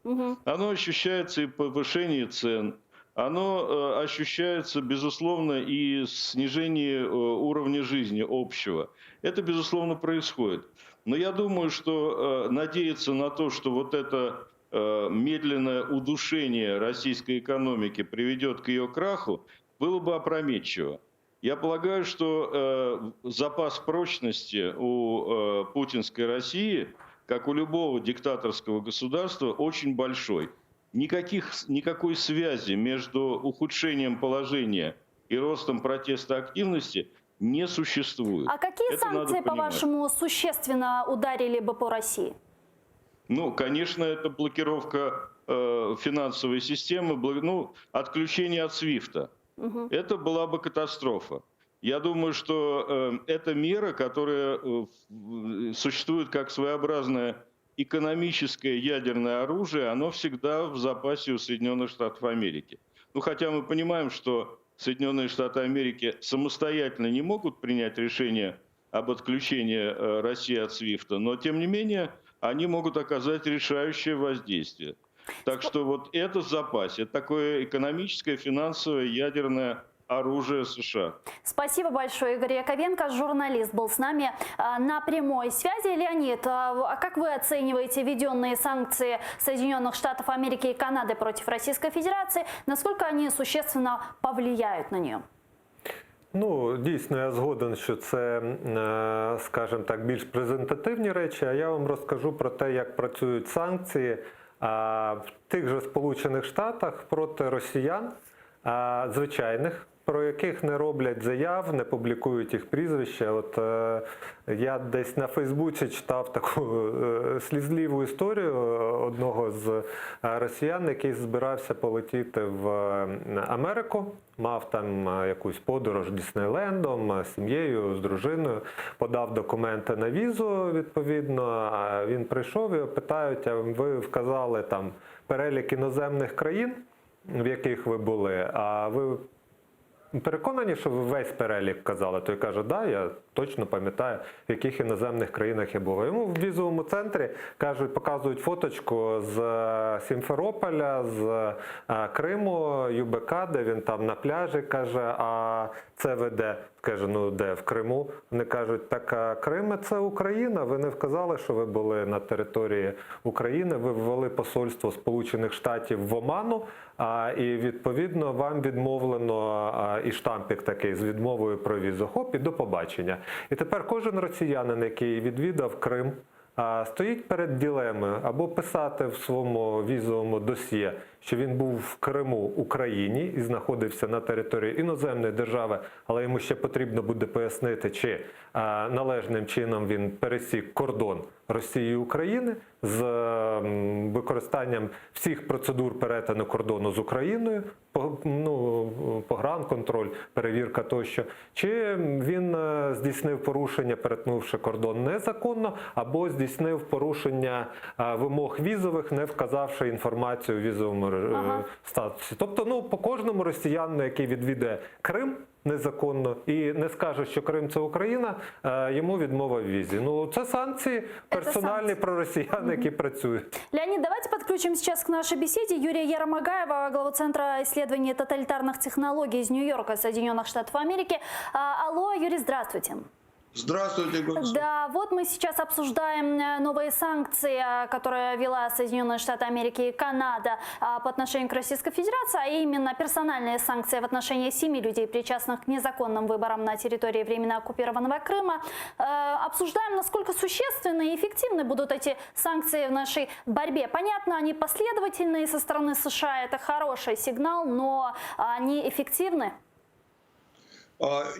Оно ощущается и повышение цен. Оно ощущается, безусловно, и снижение уровня жизни общего. Это, безусловно, происходит. Но я думаю, что надеяться на то, что вот это медленное удушение российской экономики приведет к ее краху, было бы опрометчиво. Я полагаю, что запас прочности у путинской России, как у любого диктаторского государства, очень большой. Никакой связи между ухудшением положения и ростом протеста активности не существует. А какие санкции, по-вашему, существенно ударили бы по России? Ну, конечно, это блокировка финансовой системы, отключение от SWIFT. Это была бы катастрофа. Я думаю, что эта мера, которая существует как своеобразное экономическое ядерное оружие, оно всегда в запасе у Соединенных Штатов Америки. Ну, хотя мы понимаем, что Соединенные Штаты Америки самостоятельно не могут принять решение об отключении России от SWIFT, но, тем не менее, они могут оказать решающее воздействие. Так что вот это в запасе, это такое экономическое, финансовое, ядерное оружие США. Спасибо большое, Игорь Яковенко. Журналист был с нами на прямой связи. Леонид, а как вы оцениваете введенные санкции Соединенных Штатов Америки и Канады против Российской Федерации? Насколько они существенно повлияют на нее? Ну, дійсно, я згоден, що це, скажімо так, більш презентативні речі, а я вам розкажу про те, як працюють санкції в тих же Сполучених Штатах проти росіян, звичайних, про яких не роблять заяв, не публікують їх прізвища. От я десь на Фейсбуці читав таку слізливу історію одного з росіян, який збирався полетіти в Америку, мав там якусь подорож Діснейлендом, з сім'єю, з дружиною, подав документи на візу, відповідно, а він прийшов і питають, а ви вказали там перелік іноземних країн, в яких ви були, а ви переконані, що ви весь перелік казали? Той каже, да, я точно пам'ятаю, в яких іноземних країнах я був. Йому в візовому центрі показують фоточку з Сімферополя, з Криму, ЮБК, де він там на пляжі, каже, а це ви де? Каже, ну де, в Криму? Вони кажуть, так а Крим – це Україна, ви не вказали, що ви були на території України, ви ввели посольство Сполучених Штатів в Оману, і відповідно вам відмовлено і штампік такий з відмовою про візу. Хоп, і до побачення. І тепер кожен росіянин, який відвідав Крим, стоїть перед дилемою або писати в своєму візовому досьє, що він був в Криму, Україні і знаходився на території іноземної держави, але йому ще потрібно буде пояснити, чи належним чином він пересік кордон Росії і України з використанням всіх процедур перетину кордону з Україною, погранконтроль, перевірка тощо, чи він здійснив порушення, перетнувши кордон незаконно, або здійснив порушення вимог візових, не вказавши інформацію у візовому статусі. Тобто, по кожному росіянину, який відвідає Крим незаконно і не скаже, що Крим – це Україна, йому відмова в візі. Це санкції персональні про росіян, які працюють. Леонид, давайте подключим сейчас к нашей беседе Юрия Яромагаева, главу Центра исследований тоталитарных технологий из Нью-Йорка, Соединенных Штатов Америки. Алло, Юрий, здравствуйте. Здравствуйте, Гульсу. Да, вот мы сейчас обсуждаем новые санкции, которые ввела Соединенные Штаты Америки и Канада по отношению к Российской Федерации, а именно персональные санкции в отношении 7 людей, причастных к незаконным выборам на территории временно оккупированного Крыма. Обсуждаем, насколько существенны и эффективны будут эти санкции в нашей борьбе. Понятно, они последовательные со стороны США, это хороший сигнал, но они эффективны?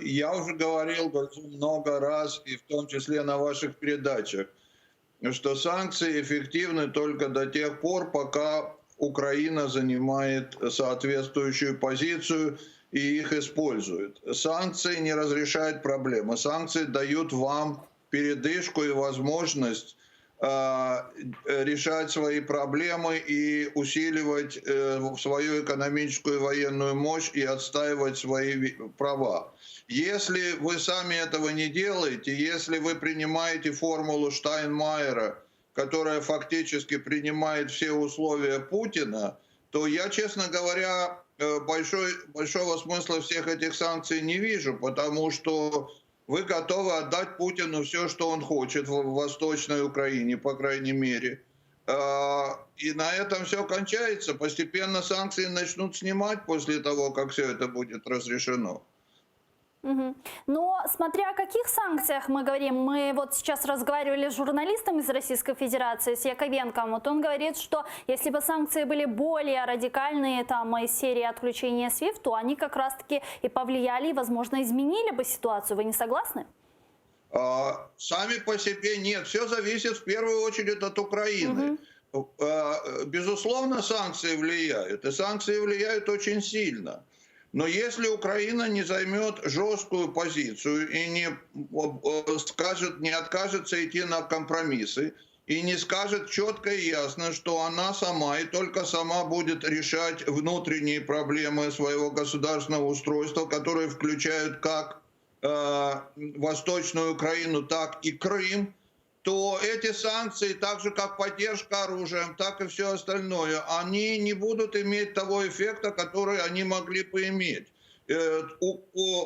Я уже говорил много раз, и в том числе на ваших передачах, что санкции эффективны только до тех пор, пока Украина занимает соответствующую позицию и их использует. Санкции не разрешают проблемы. Санкции дают вам передышку и возможность решать свои проблемы и усиливать свою экономическую и военную мощь и отстаивать свои права. Если вы сами этого не делаете, если вы принимаете формулу Штайнмайера, которая фактически принимает все условия Путина, то я, честно говоря, большого смысла всех этих санкций не вижу, потому что вы готовы отдать Путину все, что он хочет в Восточной Украине, по крайней мере. И на этом все кончается. Постепенно санкции начнут снимать после того, как все это будет разрешено. Но смотря о каких санкциях мы говорим, мы вот сейчас разговаривали с журналистом из Российской Федерации, с Яковенком, вот он говорит, что если бы санкции были более радикальные, там, из серии отключения SWIFT, то они как раз-таки и повлияли, и, возможно, изменили бы ситуацию. Вы не согласны? Сами по себе нет. Все зависит в первую очередь от Украины. Безусловно, санкции влияют, и санкции влияют очень сильно. Но если Украина не займет жесткую позицию и не откажется идти на компромиссы, и не скажет четко и ясно, что она сама и только сама будет решать внутренние проблемы своего государственного устройства, которые включают как Восточную Украину, так и Крым, то эти санкции, так же как поддержка оружием, так и все остальное, они не будут иметь того эффекта, который они могли бы иметь.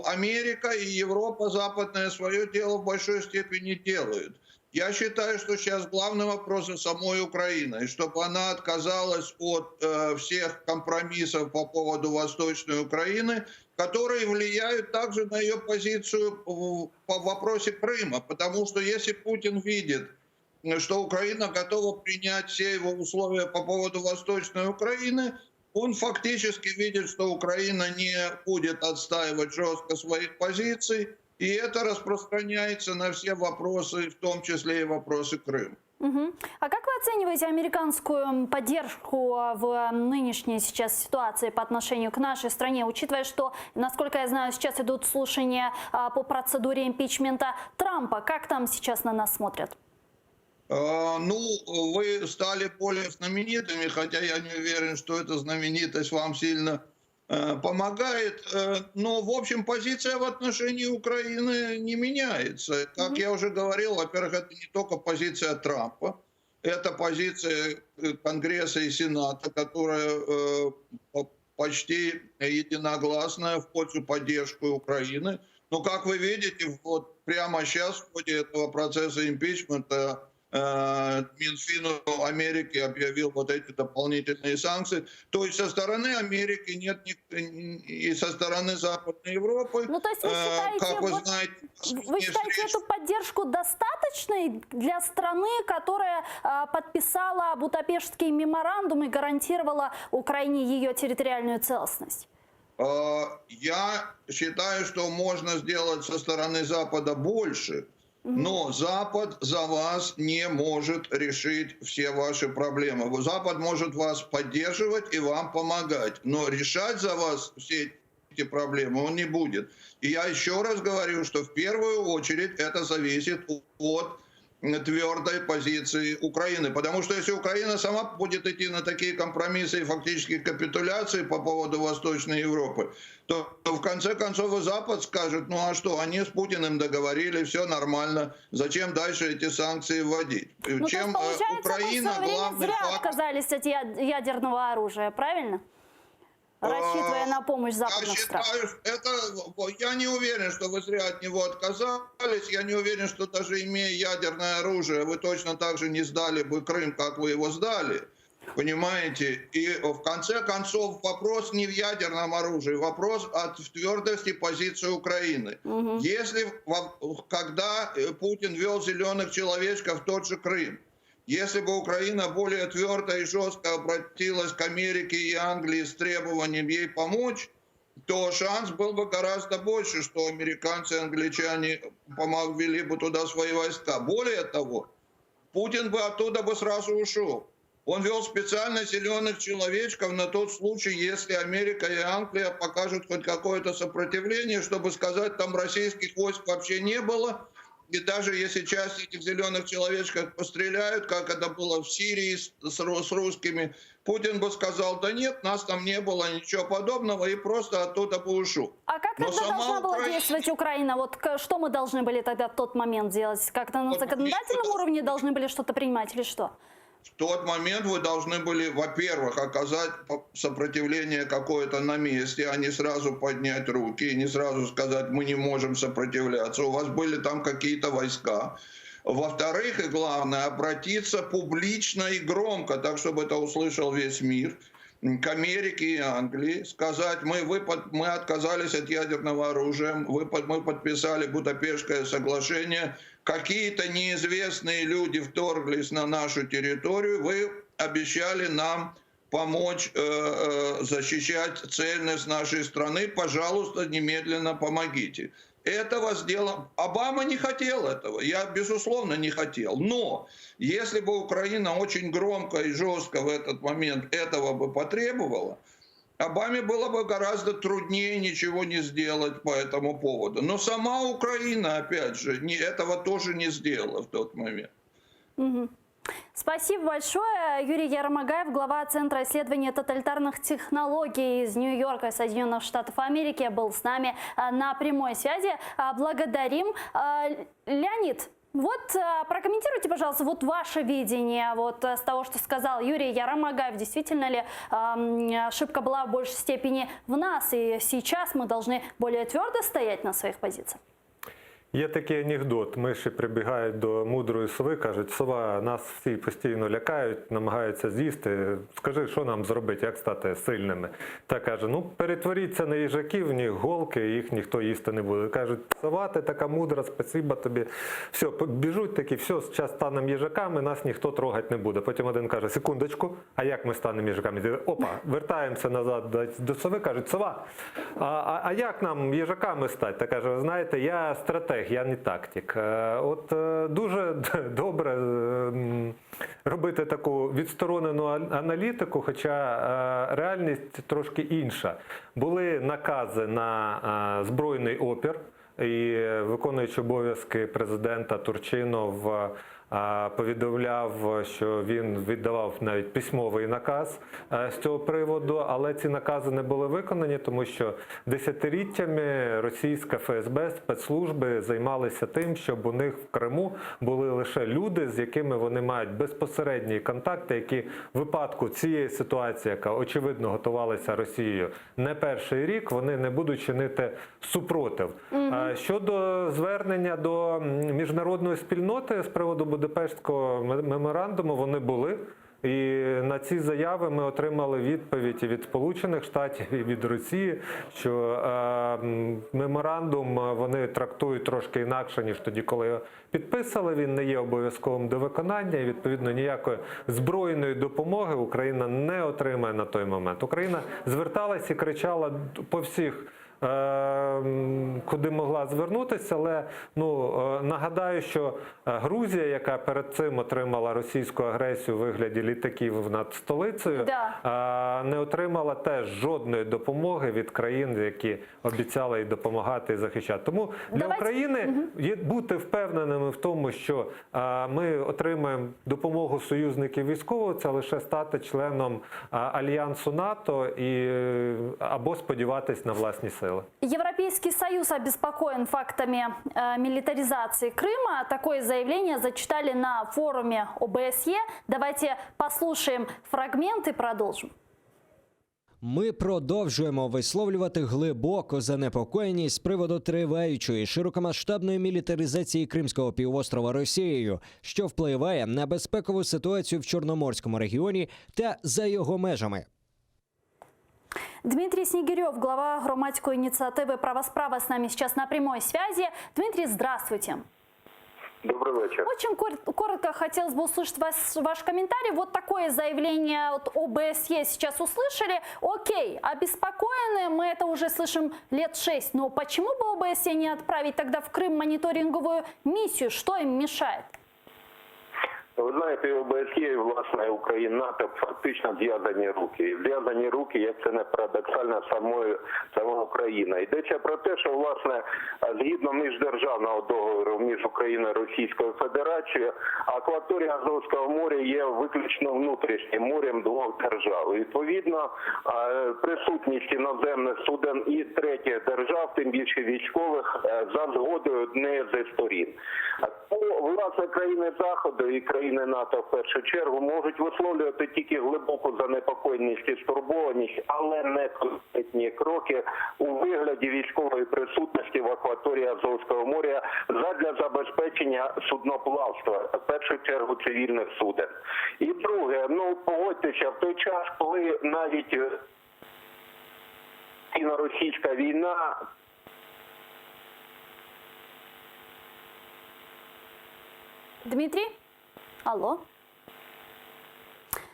Америка и Европа западная свое дело в большой степени делают. Я считаю, что сейчас главный вопрос о самой Украине, и чтобы она отказалась от всех компромиссов по поводу Восточной Украины, которые влияют также на ее позицию по вопросе Крыма. Потому что если Путин видит, что Украина готова принять все его условия по поводу Восточной Украины, он фактически видит, что Украина не будет отстаивать жестко своих позиций, и это распространяется на все вопросы, в том числе и вопросы Крыма. А как вы оцениваете американскую поддержку в нынешней сейчас ситуации по отношению к нашей стране, учитывая, что, насколько я знаю, сейчас идут слушания по процедуре импичмента Трампа? Как там сейчас на нас смотрят? Вы стали более знаменитыми, хотя я не уверен, что эта знаменитость вам сильно помогает, но, в общем, позиция в отношении Украины не меняется. Как я уже говорил, во-первых, это не только позиция Трампа, это позиция Конгресса и Сената, которая почти единогласная в пользу поддержки Украины. Но, как вы видите, вот прямо сейчас в ходе этого процесса импичмента Минфин Америки объявил вот эти дополнительные санкции. То есть со стороны Америки нет и со стороны Западной Европы. Ну, то есть вы считаете, как вы знаете, вы считаете эту поддержку достаточной для страны, которая подписала Будапештский меморандум и гарантировала Украине ее территориальную целостность? Я считаю, что можно сделать со стороны Запада больше. Но Запад за вас не может решить все ваши проблемы. Запад может вас поддерживать и вам помогать, но решать за вас все эти проблемы он не будет. И я еще раз говорю, что в первую очередь это зависит от твердой позиции Украины. Потому что если Украина сама будет идти на такие компромиссы и фактически капитуляции по поводу Восточной Европы, то в конце концов и Запад скажет, ну а что, они с Путиным договорились, все нормально, зачем дальше эти санкции вводить? Ну, Чем то есть, получается, Украина мы в свое время главный зря фактор... отказались от ядерного оружия, правильно? Рассчитывая на помощь западных стран. Я не уверен, что вы зря от него отказались. Я не уверен, что даже имея ядерное оружие, вы точно так же не сдали бы Крым, как вы его сдали. Понимаете? И в конце концов вопрос не в ядерном оружии, вопрос в твердости позиции Украины. Если, когда Путин вел зеленых человечков в тот же Крым, если бы Украина более твердо и жестко обратилась к Америке и Англии с требованием ей помочь, то шанс был бы гораздо больше, что американцы и англичане ввели бы туда свои войска. Более того, Путин бы оттуда бы сразу ушел. Он вел специально зеленых человечков на тот случай, если Америка и Англия покажут хоть какое-то сопротивление, чтобы сказать, там российских войск вообще не было. И даже если часть этих зеленых человечков постреляют, как это было в Сирии с русскими, Путин бы сказал, да нет, нас там не было, ничего подобного, и просто оттуда бы ушел. А как тогда должна была действовать Украина? Вот что мы должны были тогда в тот момент делать? Как-то на законодательном уровне должны были что-то принимать или что? В тот момент вы должны были, во-первых, оказать сопротивление какое-то на месте, а не сразу поднять руки, и не сразу сказать, мы не можем сопротивляться. У вас были там какие-то войска. Во-вторых, и главное, обратиться публично и громко, так, чтобы это услышал весь мир, к Америке и Англии, сказать, мы отказались от ядерного оружия, мы подписали Будапештское соглашение, какие-то неизвестные люди вторглись на нашу территорию, вы обещали нам помочь защищать цельность нашей страны, пожалуйста, немедленно помогите. Этого сделал. Обама не хотел этого. Я, безусловно, не хотел. Но если бы Украина очень громко и жестко в этот момент этого бы потребовала, Обаме было бы гораздо труднее ничего не сделать по этому поводу. Но сама Украина, опять же, этого тоже не сделала в тот момент. Спасибо большое. Юрий Ярмагаев, глава Центра исследования тоталитарных технологий из Нью-Йорка, Соединенных Штатов Америки, был с нами на прямой связи. Благодарим. Леонид, вот прокомментируйте, пожалуйста, вот ваше видение вот с того, что сказал Юрий Ярмагаев. Действительно ли ошибка была в большей степени в нас, и сейчас мы должны более твердо стоять на своих позициях? Є такий анекдот. Миші прибігають до мудрої сови, кажуть, сова, нас всі постійно лякають, намагаються з'їсти. Скажи, що нам зробити, як стати сильними? Та каже, ну перетворіться на їжаків, в них голки, їх ніхто їсти не буде. Кажуть, сова, ти така мудра, спасибо тобі. Все, біжуть такі, все, зараз станемо їжаками, нас ніхто трогати не буде. Потім один каже, секундочку, а як ми станемо їжаками? Опа, вертаємося назад до сови, кажуть, сова, а як нам їжаками стати? Та каже, ви знаєте, я стратег. Я не тактик. От дуже добре робити таку відсторонену аналітику, хоча реальність трошки інша. Були накази на збройний опір, і виконуючи обов'язки президента Турчинов повідомляв, що він віддавав навіть письмовий наказ з цього приводу, але ці накази не були виконані, тому що десятиліттями російська ФСБ, спецслужби займалися тим, щоб у них в Криму були лише люди, з якими вони мають безпосередні контакти, які в випадку цієї ситуації, яка очевидно готувалася Росією не перший рік, вони не будуть чинити супротив. Щодо звернення до міжнародної спільноти з приводу Будапештського меморандуму, вони були. І на ці заяви ми отримали відповідь і від Сполучених Штатів, і від Росії, що меморандум вони трактують трошки інакше, ніж тоді, коли його підписали. Він не є обов'язковим до виконання, і, відповідно, ніякої збройної допомоги Україна не отримає на той момент. Україна зверталась і кричала по всіх, куди могла звернутися, але нагадаю, що Грузія, яка перед цим отримала російську агресію у вигляді літаків над столицею, не отримала теж жодної допомоги від країн, які обіцяли їй допомагати і захищати. Тому для України є бути впевненими в тому, що ми отримаємо допомогу союзників військового, це лише стати членом Альянсу НАТО або сподіватись на власні сили. Европейский Союз обеспокоен фактами милитаризации Крыма. Такое заявление зачитали на форуме ОБСЕ. Давайте послушаем фрагмент и продолжим. Ми продовжуємо висловлювати глибоку занепокоєність з приводу триваючої широкомасштабної мілітаризації Кримського півострова Росією, що впливає на безпекову ситуацію в Чорноморському регіоні та за його межами. Дмитрий Снегирев, глава громадской инициативы «Право-справа» с нами сейчас на прямой связи. Дмитрий, здравствуйте. Добрый вечер. Очень коротко хотелось бы услышать ваш комментарий. Вот такое заявление от ОБСЕ сейчас услышали. Окей, обеспокоены, мы это уже слышим лет 6. Но почему бы ОБСЕ не отправить тогда в Крым мониторинговую миссию? Что им мешает? Ви знаєте, ОБСЄ і, власне, Україна, НАТО фактично зв'язані руки. І зв'язані руки, як це не парадоксально, сама Україна. Йдеться про те, що, власне, згідно міждержавного договору між Україною і Російською Федерацією, акваторія Азовського моря є виключно внутрішнім морем двох держав. Відповідно, присутність іноземних суден і третіх держав, тим більше військових, за згодою однієї зі сторін. Власне, країни Заходу і країни НАТО в першу чергу можуть висловлювати тільки глибоку занепокоєність і стурбованість, але не конкретні кроки у вигляді військової присутності в акваторії Азовського моря задля забезпечення судноплавства, в першу чергу цивільних суден. І друге, погодьтеся, в той час, коли навіть російська війна Дмитрий? Алло?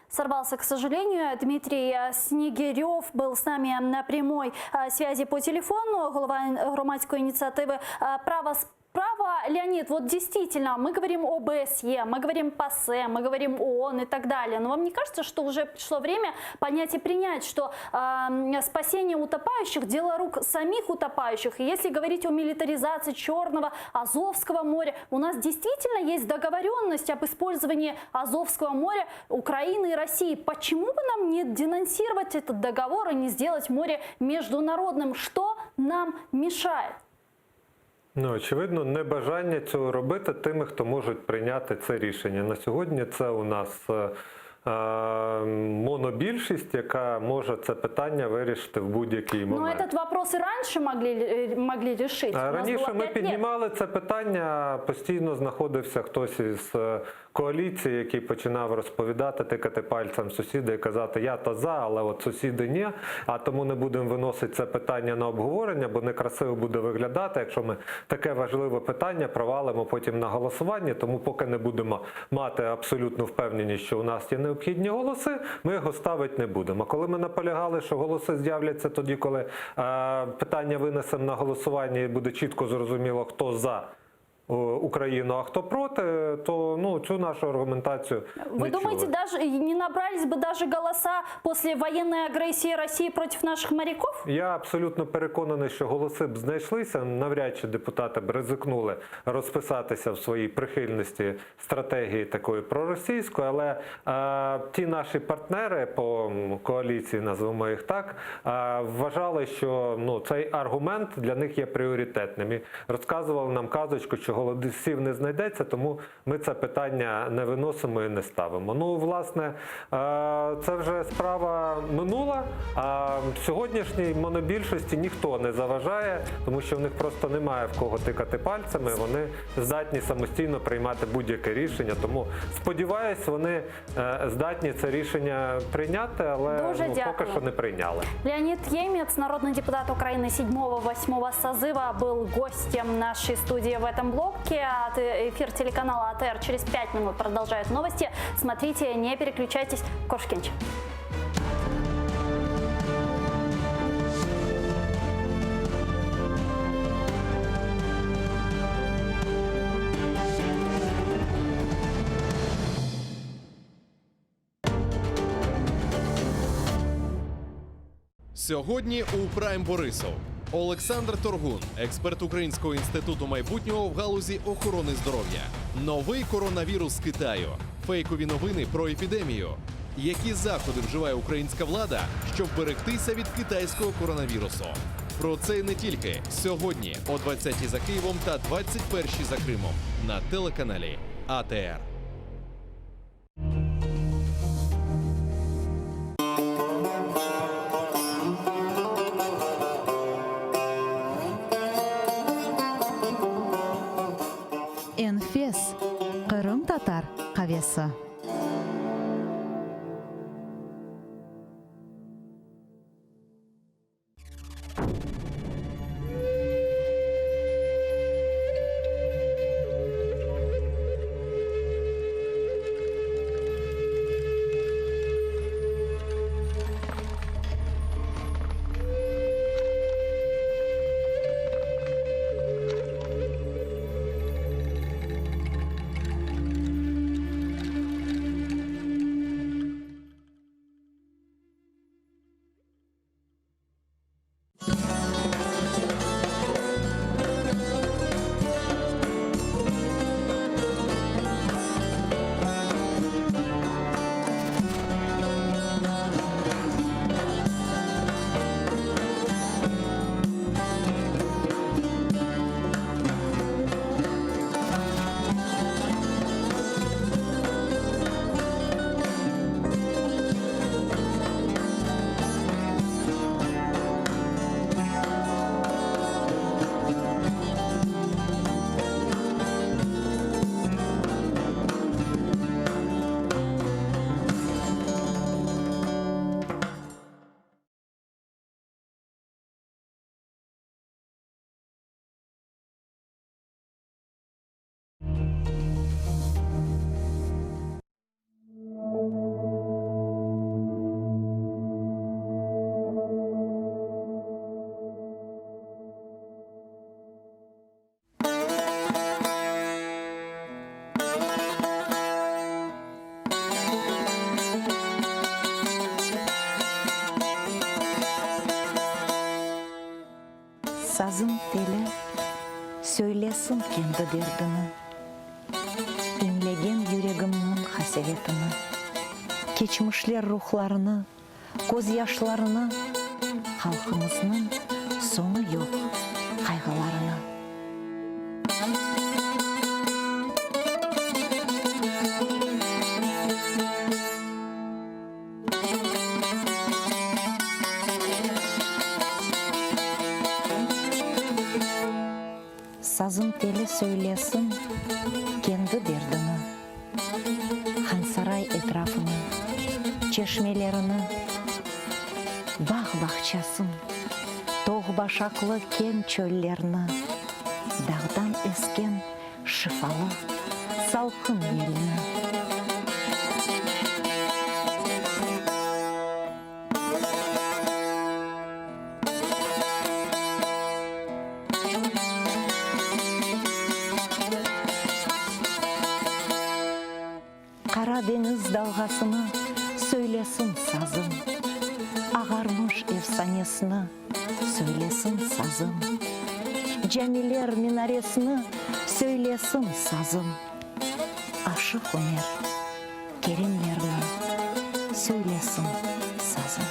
Сорвался, к сожалению. Дмитрий Снегирев был с нами на прямой связи по телефону, глава громадской инициативы «Право-справа». Леонид, вот действительно, мы говорим о ОБСЕ, мы говорим ПАСЕ, мы говорим ООН и так далее. Но вам не кажется, что уже пришло время понять и принять, что спасение утопающих – дело рук самих утопающих? И если говорить о милитаризации Черного, Азовского моря, у нас действительно есть договоренность об использовании Азовского моря Украины и России. Почему бы нам не денонсировать этот договор и не сделать море международным? Что нам мешает? Очевидно, небажання цього робити тими, хто можуть прийняти це рішення. На сьогодні це у нас монобільшість, яка може це питання вирішити в будь-який момент. Но этот вопрос и раньше могли решить. Раніше ми піднімали це питання, постійно знаходився хтось із коаліції, який починав розповідати, тикати пальцем сусіда і казати, я та за, але от сусіди ні, а тому не будемо виносити це питання на обговорення, бо некрасиво буде виглядати, якщо ми таке важливе питання провалимо потім на голосуванні, тому поки не будемо мати абсолютну впевненість, що у нас є необхідні голоси, ми його ставити не будемо. А коли ми наполягали, що голоси з'являться тоді, коли питання винесемо на голосування і буде чітко зрозуміло, хто за Україну, а хто проти, то цю нашу аргументацію Вы не думаете, чули. даже не набрались бы даже голоса после военной агрессии России против наших моряков? Я абсолютно переконаний, що голоси б знайшлися. Навряд чи депутати б ризикнули розписатися в своїй прихильності стратегії такої проросійської, але ті наші партнери по коаліції, назвемо їх так, вважали, що цей аргумент для них є пріоритетним. І розказували нам казочку, що голосів не знайдеться, тому ми це питання не виносимо і не ставимо. Власне, це вже справа минула, а сьогоднішній монобільшості ніхто не заважає, тому що в них просто немає в кого тикати пальцями, вони здатні самостійно приймати будь-яке рішення, тому сподіваюсь, вони здатні це рішення прийняти, але поки що не прийняли. Леонид Ємець, народный депутат Украины 7-8 созыва, был гостем нашей студии в этом блоке. Эфир телеканала АТР через 5 минут продолжает новости. Смотрите, не переключайтесь. Кошкинч. Сьогодні у Прайм Борисов Олександр Торгун, експерт Українського інституту майбутнього в галузі охорони здоров'я. Новий коронавірус з Китаю, фейкові новини про епідемію. Які заходи вживає українська влада, щоб берегтися від китайського коронавірусу? Про це й не тільки сьогодні о 20-й за Києвом та 21-й за Кримом на телеканалі АТР. Энфес – Кырым-татар кавесы. Сазым теле сөйлесін кенді дердіні, имлеген жүрегімнің хасеветіні, кечмішлер рухларыны, көз яшларыны, халқымыздың соңы yok қайғыларыны. Сазым теле сөйлесін кенді дердіні, хансарай этрafını, чешмелеріні, бақ-бақчасын, тоғ-башақлы кен чөллеріні, дағдан ескен шифалы, салқын еліні. Karadeniz dalgasını söylesin sazım. Ağarmış efsanesini söylesin sazım. Cemiler minaresini söylesin sazım. Aşık Ömer Kerimlerle söylesin sazım.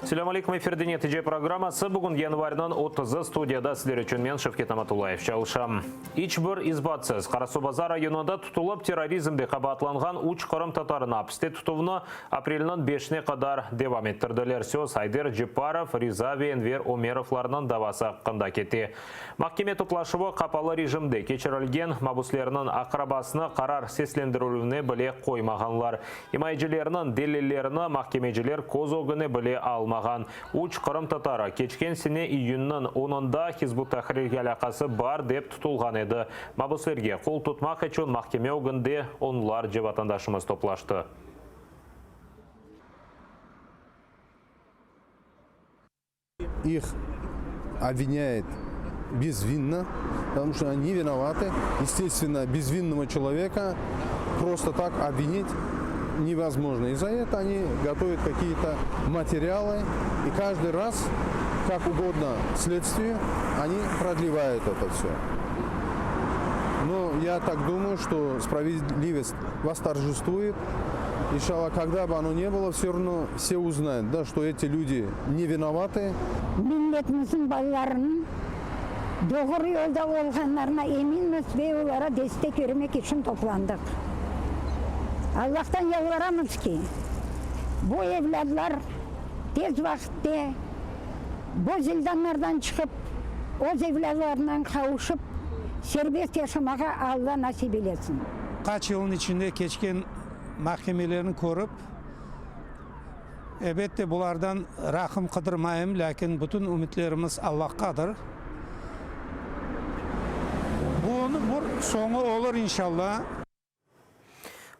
Assalamu alaikum, эфирде нәтиже программасы. Бүгін январьдан 30 студияда сіздер үшін мен Шевкет Аматуллаев чалышам. Ичбір избатсыз Қарасу-Базар районында тұтылып терроризмде қабатланған уч қырым татарына апсте тұтуыны апрелінен 5-не қадар девам еттірділер. Сөз Айдер Джипаров, Ризави, Энвер Омеровларынан давасы қында кетті. Махкеме тұплашывы қапалы режимде кечірілген мабуслерінің ақырабасыны қарар сеслендірілуіне біле қоймағанлар. Имайджілерінің делелеріні махкемеджілер козогыны біле алмаған. Уч қырым татары кечкен сене июннің 10-ында Хизбут Тахрир алақасы бар деп тұтылған еді. Мабуслерге қол тұтмақ үшін махкеме өгінде онлар же ватандашымыз топлашты. Их обвиняет безвинно, потому что они виноваты. Естественно, безвинного человека просто так обвинить невозможно. И за это они готовят какие-то материалы, и каждый раз, как угодно следствию, они продлевают это все. Но я так думаю, что справедливость восторжествует. Иншалла, когда бы оно ни было, все равно все узнают, да, что эти люди не виноваты. Milletimizin ballarının doğru yolda olganlarına eminiz ve onlara destek vermek için toplandık. Allah'tan yalvarırız ki bu evlatlar tez vakitte bu zindanlardan çıkıp o evlatlarından kavuşup serbest yaşamaya Allah nasip eylesin. Kaç yılın içinde keçken mahkemelerini korup elbette bulardan rahım kıdırmayım, lakin bütün ümitlerimiz Allah'kadır. Bu sonu olur inşallah.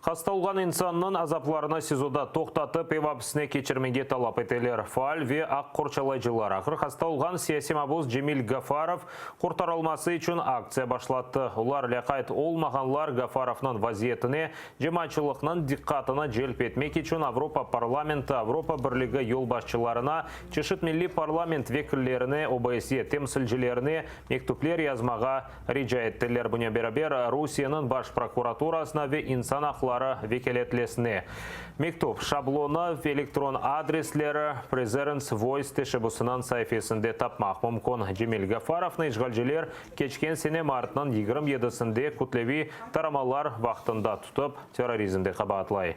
Хасталған инсанның азапларына СИЗОда тоқтатып, евапсіне кечірмеге талап етелер. Фаал ве ақ қорчалайжылар. Ақыр хасталған сияси мабуз Джемил Гафаров құртарылмасы үшін акция башлатты. Олар ләқайт олмағанлар Гафаровның вазиетіне, жемачылықның диққатына желп етмек үшін Авропа парламенті, Авропа бірлігі елбасшыларына, чешіт милли парламент векілеріне, ОБСЕ темсілжілеріне мектуплер язмаға риджа еттілер. Бұне берабер Русияның баш прокуратурасына ве инсан ақлары векелетлесіне. Мектуп шаблоны в электрон адреслері Presence Voice тешібісінің сайфесінде тапмақ мүмкін. Джемил Гафаровны işgalciler кечкен сене мартының 27-сінде күтлеви тарамалар вақтында тұтып терроризмде қабатлай.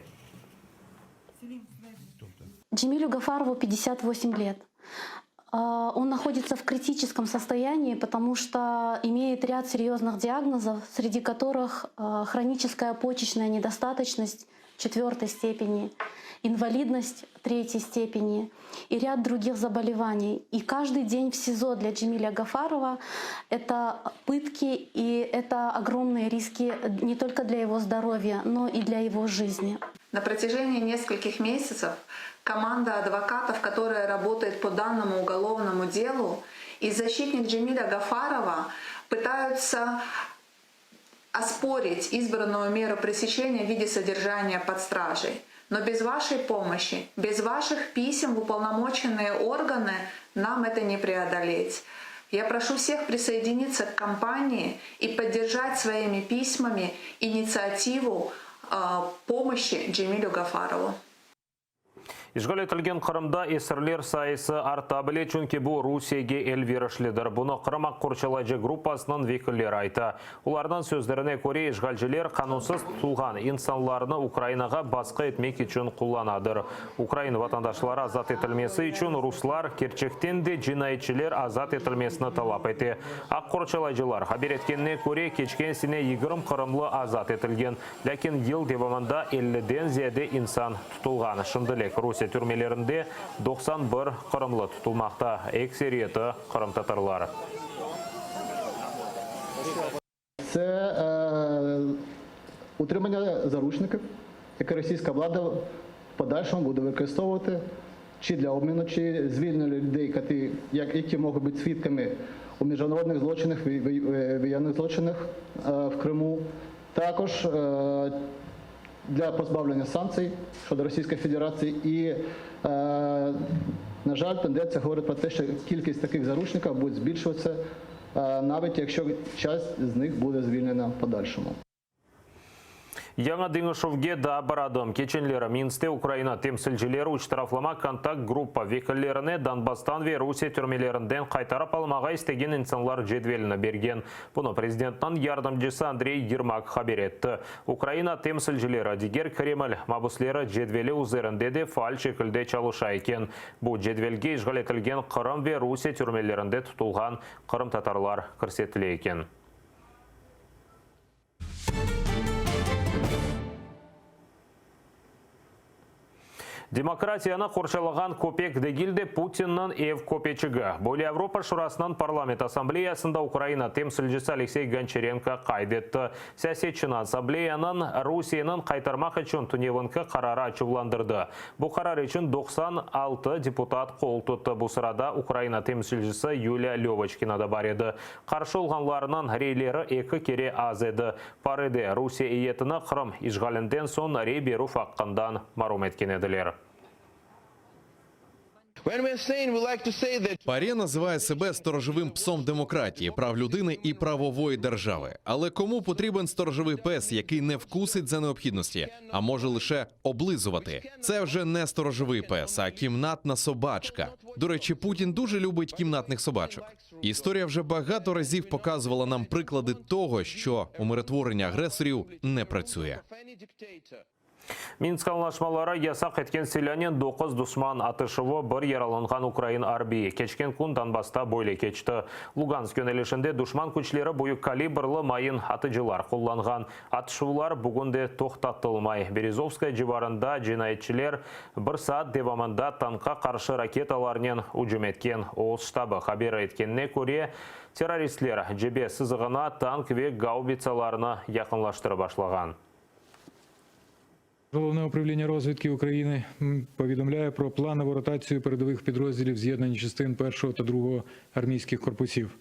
Джемилю Гафарову 58 лет. Он находится в критическом состоянии, потому что имеет ряд серьезных диагнозов, среди которых хроническая почечная недостаточность 4-й степени, инвалидность 3-й степени и ряд других заболеваний. И каждый день в СИЗО для Джемиля Гафарова — это пытки и это огромные риски не только для его здоровья, но и для его жизни. На протяжении нескольких месяцев команда адвокатов, которая работает по данному уголовному делу, и защитник Джемиля Гафарова пытаются оспорить избранную меру пресечения в виде содержания под стражей. Но без вашей помощи, без ваших писем в уполномоченные органы нам это не преодолеть. Я прошу всех присоединиться к кампании и поддержать своими письмами инициативу помощи Джемилю Гафарову. Işgal etilgen Kırımda esirler sayısı arta bile çünkü bu Rusiyaga el verişlidir. Bunu Kırım Akkurçalaycı gruppasının vekilleri aytı. Ulardan sözlerine göre işgalciler kanunsuz tutulgan insanlarını Ukraynaga baskı etmek için kullanadır. Ukrayna vatandaşları azat etilmesi için Ruslar Kerçekten de cinayetçiler azat etilmesini talep etti. Akkurçalaycılar haber etkenine göre geçen sene 20 Kırımlı azat etilgen. Lakin yıl devamında 50'den ziyade insan tutulgan. Şimdilik Rusya türmelerinde 91 Kırımlı tutulmakta. Ekseriyeti Kırım Tatarları. Це утримання заручників, яке російська влада в подальшому буде використовувати чи для обміну, чи звільнення людей, які можуть бути свідками у міжнародних злочинах, воєнних злочинах в Криму. Також для позбавлення санкцій щодо Російської Федерації. І, на жаль, тенденція говорить про те, що кількість таких заручників буде збільшуватися, навіть якщо часть з них буде звільнена в подальшому. Яңа Деңішевге да барадым. Кеченлері Минсте Украина темсілчілері ұштарафлама контакт группа векілеріне Донбастан ве Русия түрмелерінден қайтарып алмаға істеген инсанлар жедвеліні берген. Бұны президенттің ярдымчысы Андрей Ермак хабар етті. Украина темсілчілері дегер Кремль мабуслері жедвелі üzerinde де фаал шекілде чалыша екен. Бұл жедвелге işgal етілген Қырым ве Русия түрмелерінде тұтылған Қырым татарлар көрсетіле екен. Демократияны қоршалаған көпек дегілде Путиннің ев көпечігі. Бұл Европа Шурасының парламент ассамблеясында Украина темсілжісі Алексей Гончаренко қайдетті. Сәсетшіні ассамблеяның Русияның қайтармақ үшін түневінкі қарары ачуландырды. Бұл қарар үшін 96 депутат қол тұтты. Бұл сырада Украина темсілжісі Юлия Левочкина да бар еді. Қаршы олғанларының рейлері екі кере аз еді. Пареде Русия иетіні Қырым işгалінден сон рей беру фаққандан марум еткен еділер. ПАРЄ називає себе сторожовим псом демократії, прав людини і правової держави. Але кому потрібен сторожовий пес, який не вкусить за необхідності, а може лише облизувати? Це вже не сторожовий пес, а кімнатна собачка. До речі, Путін дуже любить кімнатних собачок. Історія вже багато разів показувала нам приклади того, що умиротворення агресорів не працює. Минск анlaşmalары ясақ еткен селянен 9 дұшман атышывы бір яраланған Украин арбии. Кечкен күн Донбаста бойлы кечті. Луганск yönelişінде дұшман күчлері бойы калибрлы майын атыжылар қолланған. Атышывылар бүгінде тоқтатылмай. Березовская жибарында жинайетчілер бір саат девамында танқа қаршы ракеталарнен ұжым еткен. Оғыз штабы хабер еткеніне көре террористлер жебе сызығына танк ве гаубицаларына яқынлаштыры башлаған. Головне управління розвідки України повідомляє про планову ротацію передових підрозділів з'єднань частин 1 та 2 армійських корпусів.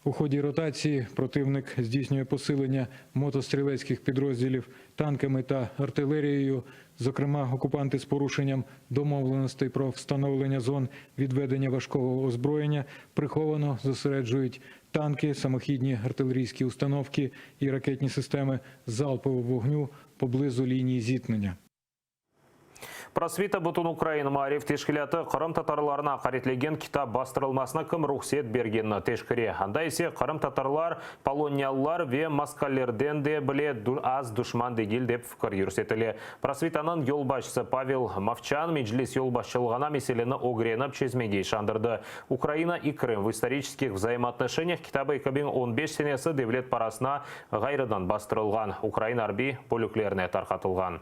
У ході ротації противник здійснює посилення мотострілецьких підрозділів танками та артилерією. Зокрема, окупанти з порушенням домовленостей про встановлення зон відведення важкого озброєння приховано зосереджують танки, самохідні артилерійські установки і ракетні системи залпового вогню поблизу лінії зіткнення. Просвита бұтын Украина Марив тешкілеті Қырым татарларына қаретлеген китап бастырылмасына кім рұқсет бергені тешкіре. Анда есе Қырым татарлар, полониялылар ве маскалерден де біле аз дұшман дегел деп фікір үрсетілі. Просвитаның елбашысы Павел Мовчан меджлис елбашчылығына меселені огреніп чезмегей шандырды. Украина и Крым в исторических взаимоотношениях китабы 2015 сенесі девлет парасына ғайрыдан бастырылған. Украина арби полюклеріне тарқатылған.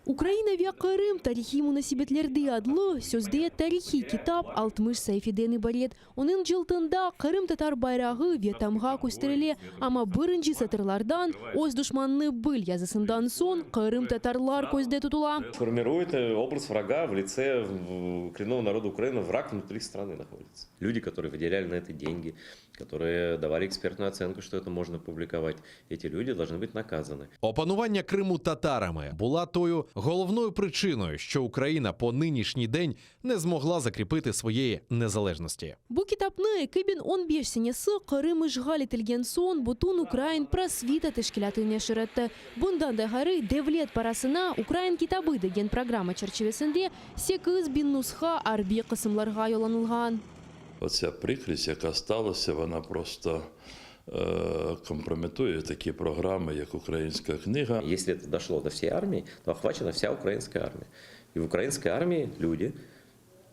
Украина ве Кырым тарихи мунасибетлерди адлы сөзде тарихи китап алтмыш сайфидени барет. Onun жылтында Кырым татар байрағы ве тамға көстереле, ама бірінші сатырлардан өз душманны был язысындан сон Кырым татарлар көзде тутула. Формирует образ врага в лице коренного народа Украины, враг внутри страны находится. Люди, которые выделяли на это деньги, которые давали экспертную оценку, что это можно публиковать, эти люди должны быть наказаны. Опанування Криму татарами була тою головною причиною, що Україна по нинішній день не змогла закріпити своєї незалежності. Бу китапны 2015 сенесі Кырым işgal etilgen son butun Ukrayn просвита тешкилаты шыратты. Bundan da gары devlet parasına Ukrayn kitabı деген программа çerçevesinde 8.000 nusxa arbi kısımlarga yolanılgan. Оця прикрість, яка сталася, вона просто компрометує такі програми, як «Українська книга». Если это дошло до всей армии, то охвачена вся украинская армия. И в украинской армии люди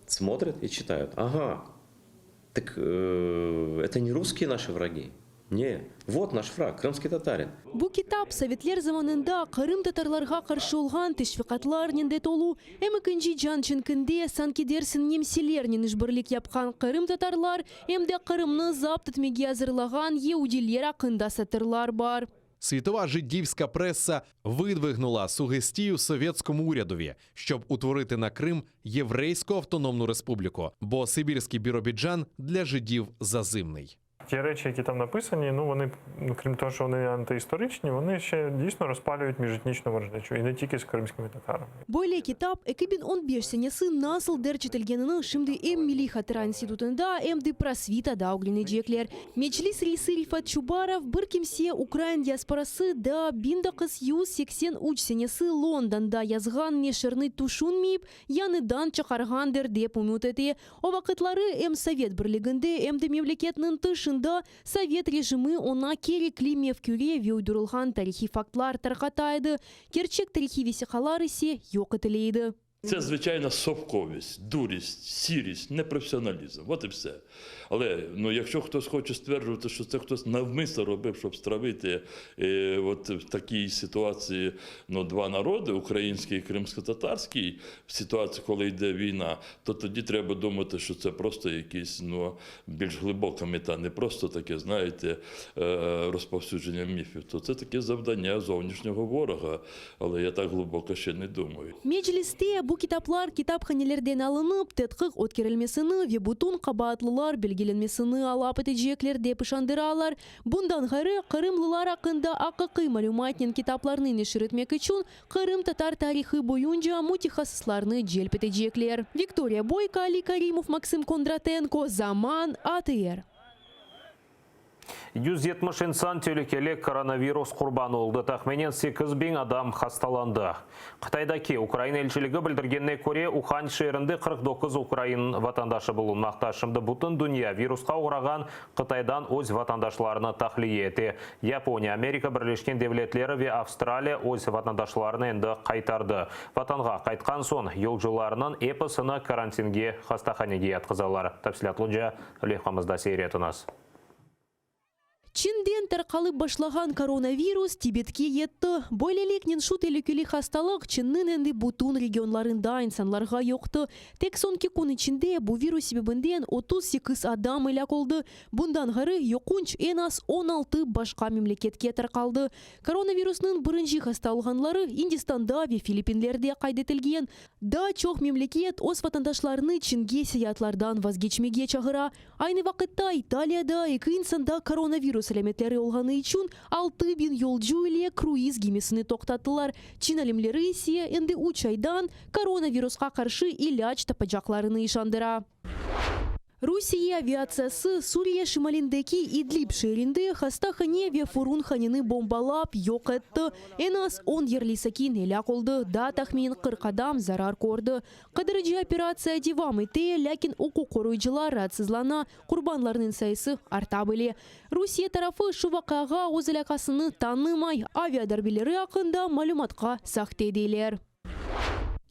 смотрят и читают. Ага, так это не русские наши враги. Не, вот наш враг, крымский татарин. Бу китап Советлер zamanında Kırım Tatarlarga karşı olgan teşvikatlar nende tolu, hem ikinci Janченкінде sanki dersin немселернен işbirlik yapkan Kırım Tatarlar, hem de Kırımны zapt etmege hazırlagan Yehudiler hakkında satırlar бар. Світова жидівська преса видвигнула сугестію совєтському урядові, щоб утворити на Крим Єврейську автономну республіку, бо Сибірський Біробіджан для жидів зазимний. Ті речі, які там написані, вони, крім того, що вони антиісторичні, вони ще дійсно розпалюють міжетнічну ворожнечу, і не тільки з кримськими татарами. Böyle kitap 2015 senesi nasıl derçetilgenini şimdi hem Milli Hatıra İnstitutu'nda hem de Prasvita'da öğrenecekler. Meclis reisi Rifat Çubarov bir kimse Ukrayn diasporası da 1983 senesi London'da yazgan neşrini tuşunmayıp yanıdan çıkargandır dep umut etti. O vakitları hem Sovet Birliği'nde hem de memleketinin dışında Sovet rejimi ona gerekli mevküre ve uydurulgan tarihi faktlar tarqataydı. Gerçek tarihi vesikalar ise yok edileydi. Це звичайна совковість, дурість, сірість, непрофесіоналізм. От і все. Але якщо хтось хоче стверджувати, що це хтось навмисно робив, щоб стравити от в такій ситуації два народи, український і кримсько-татарський, в ситуації, коли йде війна, то тоді треба думати, що це просто якась більш глибока мета, не просто таке, знаєте, розповсюдження міфів. То це таке завдання зовнішнього ворога, але я так глибоко ще не думаю. Bu kitaplar kitaphanelerden alınıp tetkik ötkerilmesini ve bütün kabahatlılar belgelenmesini alap edecekler dep ışandıralar. Bundan gari Kırımlılar hakkında hakkı malumatnin kitaplarını neşir etmek için Kırım Tatar tarihi boyunca mütehassıslarını celp edecekler. Viktoria Boyka, Ali Karimov, Maksim Kondratenko, Zaman, ATR. 170 insan tehlikeli koronavirus kurbanı oldu. Tahminen 8.000 adam hastalandı. Қытайдaki Ukrayna elçiligi bildirgenine göre Uhan şehrinde 49 Ukrayn vatandaşı bulunmakta. Şimdi bütün dünya virusqa uğragan Қытайдан öz vatandaşlarını tahliye etti. Yaponiya, Amerika Birleşken Devletleri ve Avstraliya öz vatandaşlarını endi qaytardı. Vatanga qaytkan son yolcularının epasını karantinge hastahanege yatkızalar. Tafsilatlıca lehqamızda seyretiniz. Çin'den tarqalып başlagan koronavirus Tibet'e yetti. Böylelikle şu tehlikeli hastalık Çin'nin endi bütün regionlarında insanlarga yoktu. Tek sonki gün içinde bu virus sebebinden 38 adam helak oldu. Bundan gari yokunç en az 16 başka memleketke tarqaldı. Koronavirus'nın birinci hastalığanları Hindistan'da ve Filipinler'de kaydetilgen. Daha çok memleket öz vatandaşlarını Çin'ge seyahatlardan vazgeçmege çağıra. Aynı vakitte İtalya'da 2 insanda koronavirus elementleri olğanı için 6.000 yolcu ile kruiz gemisini toxtattılar. Çin alimleri ise endi 3 aydan koronavirus'a karşı ilaç tapacaklarını işandıra. Rusiya aviatsiyası Suriye şimalindeki İdlib şehrinde hastahane ve fırınhaneni bombalap yok etti. En az 10 yerli sakin helak oldu. Da tahmin 40 adam zarar gördü. Kadarıcı operatsiya devam etti, lakin oku koruyucular rahatsızlana, kurbanlarının sayısı artabili. Rusiya tarafı şu vakağa öz alakasını tanımay, aviadarbeleri hakkında malumatqa sahte deyler.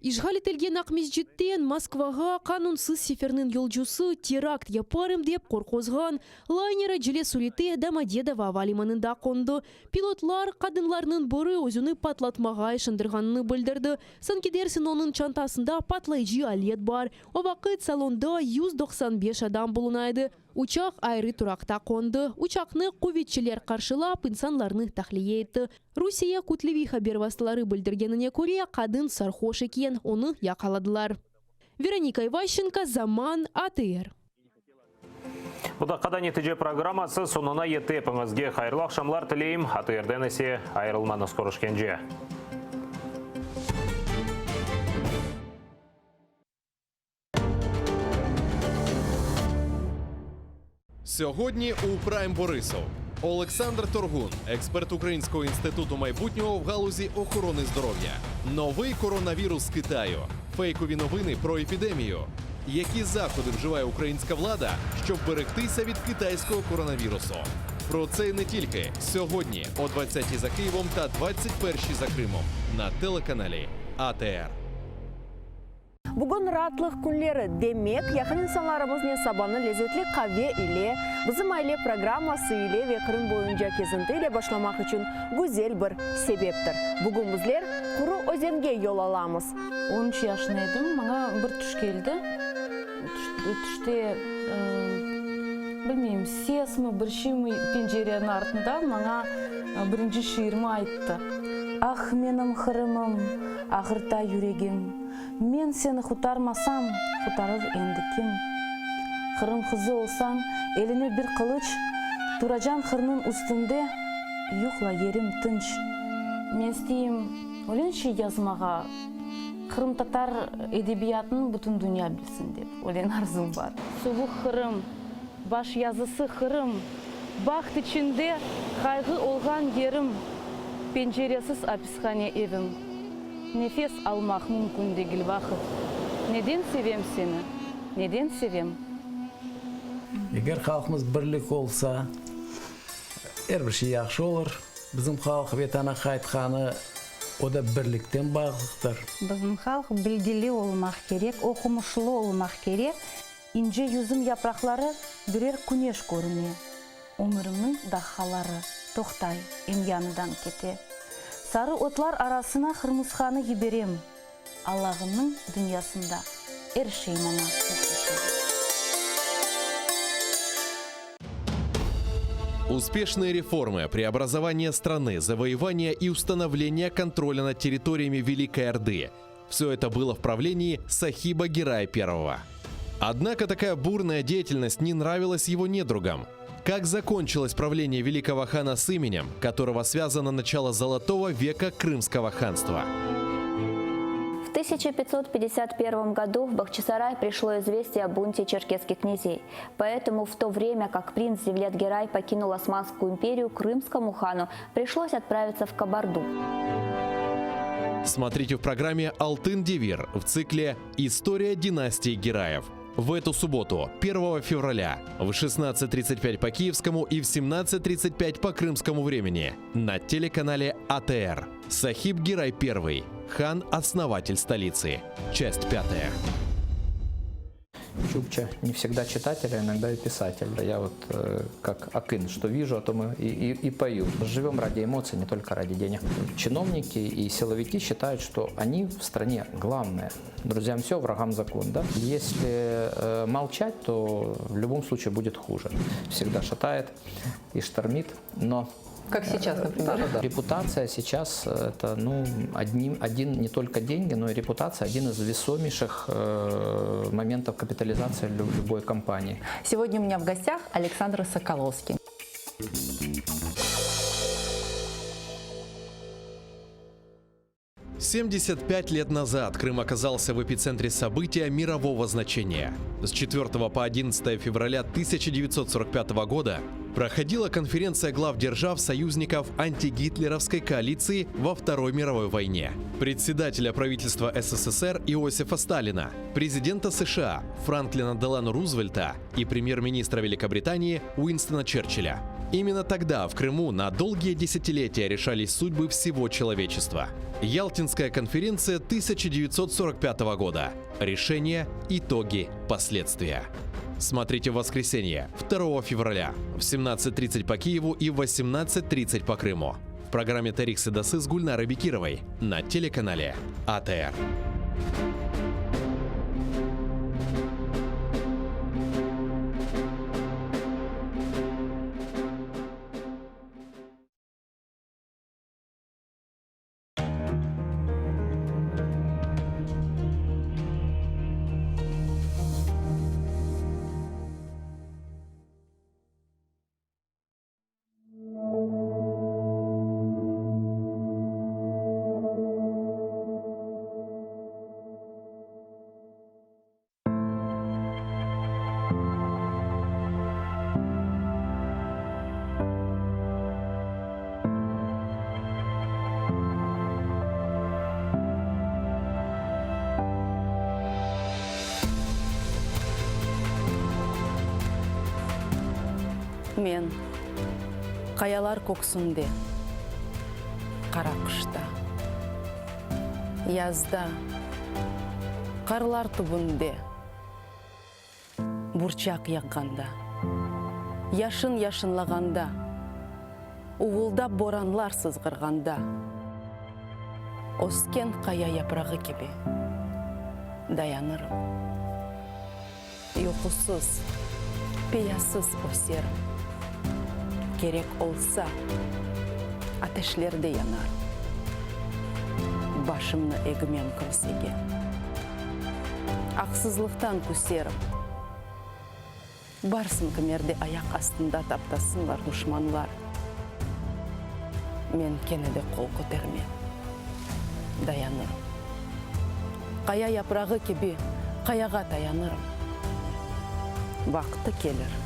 İşgal etilgen Akmesjidten Moskvaga kanunsuz seferinin yolcusu terakt yaparım dep korkuzgan. Laynera jile sureti Domodedovo limanında kondu. Pilotlar kadınlarının biri özünü patlatmağa işindırganını bildirdi. Sanki dersin onun çantasında patlayıcı alet var. O vakit salonda 195 adam bulunaydı. Uçak ayrı turakta kondu. Uçakны kuvvetçiler karşılap insanlarını tahliye etti. Rusiya kütlevi haber vasıtaları bildirgenine göre kadın sarhoş eken, onu yakaladılar. Veronika Ivashchenko, Zaman, ATR. Бұда қада нетеже программасы сонына етепіңізге қайырлы ақшамлар тілейім. Атырден есе айырылмаңыз көрішкенже. Сьогодні у Прайм Борисов Олександр Торгун, експерт Українського інституту майбутнього в галузі охорони здоров'я. Новий коронавірус з Китаю. Фейкові новини про епідемію. Які заходи вживає українська влада, щоб берегтися від китайського коронавірусу? Про це і не тільки. Сьогодні о 20-й за Києвом та 21-й за Кримом на телеканалі АТР. Бүгін ратлық күнлері демек, яқын инсанларымыз не сабаны лезетлі қаве иле, бізім айле программасы иле ве Қырым бойынша кезінті иле башламақ үшін güzel бір себептір. Бүгін біздер Құры өзенге yol аламыз. 13 yaşındaydım, bana bir tuş geldi. Tuşte, bilmeyeyim, ses mi, bir şey mi pencerenin ardında bana birinci şiirimi ayttı. Ah menim Kırımım, ağırta yüreğim. Men seni xutarmasam, xutarır endi kim? Kırım kızı olsam, eline bir kılıç, duracağım kırının üstünde, yuhla yerim tınç. Men isteyim, ölen şey yazmağa, Kırım Tatar edebiyatını bütün dünya bilsin dep, ölen arzum var. Soğuk Kırım, baş yazısı Kırım, baxt içinde kaygı olgan yerim, penceresiz hapishane evim. Nefes almak mümkün değil vakit. Neden sevem seni? Neden sevem? Eğer halkımız birlik olsa, her bir şey yaxşı olur. Bizim halk vatana qaytqаны o da birlikten bağlıdır. Bizim halk bilgili olmak gerek, okumuşlu olmak gerek. İnce yüzüm yaprakları birer güneş görünüyor. Ömrümün dahaları toktay, en yanıdan kete. Sarı otlar arasına Kırmızıhan'ı yiberem. Allah'ımın dünyasında her şey bana muhteşem. Успешные реформы, преобразование страны, завоевание и установление контроля над территориями Великой Орды – все это было в правлении Сахиба Гирая I. Однако такая бурная деятельность не нравилась его недругам. Как закончилось правление великого хана с именем, которого связано начало Золотого века Крымского ханства? В 1551 году в Бахчисарай пришло известие о бунте черкесских князей. Поэтому в то время, как принц Девлет-Гирай покинул Османскую империю, крымскому хану пришлось отправиться в Кабарду. Смотрите в программе «Алтын-Девир» в цикле «История династии Гираев». В эту субботу, 1 февраля, в 16:35 по киевскому и в 17:35 по крымскому времени на телеканале АТР. Сахиб Гирай I, хан-основатель столицы. Часть 5. Чукча не всегда читатель, а иногда и писатель. Я вот как акын, что вижу, о том и пою. Живем ради эмоций, не только ради денег. Чиновники и силовики считают, что они в стране главное. Друзьям все, врагам закон. Да? Если молчать, то в любом случае будет хуже. Всегда шатает и штормит, но... Как сейчас, например. Да. Репутация сейчас это один не только деньги, но и репутация один из весомейших моментов капитализации любой компании. Сегодня у меня в гостях Александр Соколовский. — 75 лет назад Крым оказался в эпицентре события мирового значения. С 4 по 11 февраля 1945 года проходила конференция глав держав союзников антигитлеровской коалиции во Второй мировой войне. Председателя правительства СССР Иосифа Сталина, президента США Франклина Делано Рузвельта и премьер-министра Великобритании Уинстона Черчилля. Именно тогда в Крыму на долгие десятилетия решались судьбы всего человечества. Ялтинская конференция 1945 года. Решения, итоги, последствия. Смотрите в воскресенье, 2 февраля, в 17:30 по Киеву и в 18:30 по Крыму. В программе «Тарих Седасы» с Гульнарой Бекировой на телеканале АТР. Мен қаялар көксінде, қара қышта, язда, қарлар түбінде, бұрчақ яққанда, яшын-яшынлағанда, уылдап боранлар сызғырғанда, оскен қая япрағы кебе, даянырым. Ұйқысыз, пиясыз осерім. Керек олса, атешлерде янар. Башымны егімен күмсеге. Ақсызлықтан күсерім. Барсын кімерде аяқ астында таптасынлар дұшманлар. Мен кенеде қол көтерме. Даянырым. Қая япрағы кебе, қаяға таянырым. Вақты келір.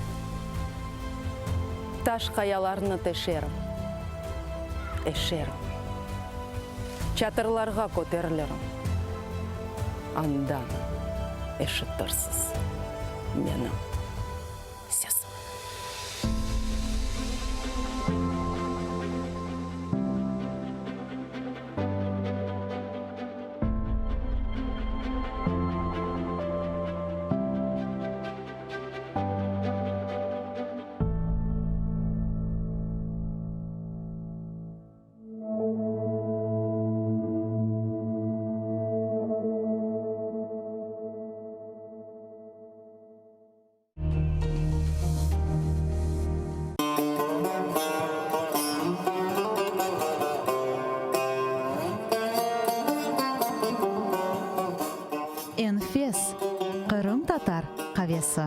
Таш қаяларыны тешерім. Эшерім. Чатырларға көтерілерім. Андан эшіттірсіз. Менің сесім. Энфес. Қырым татар қавесі.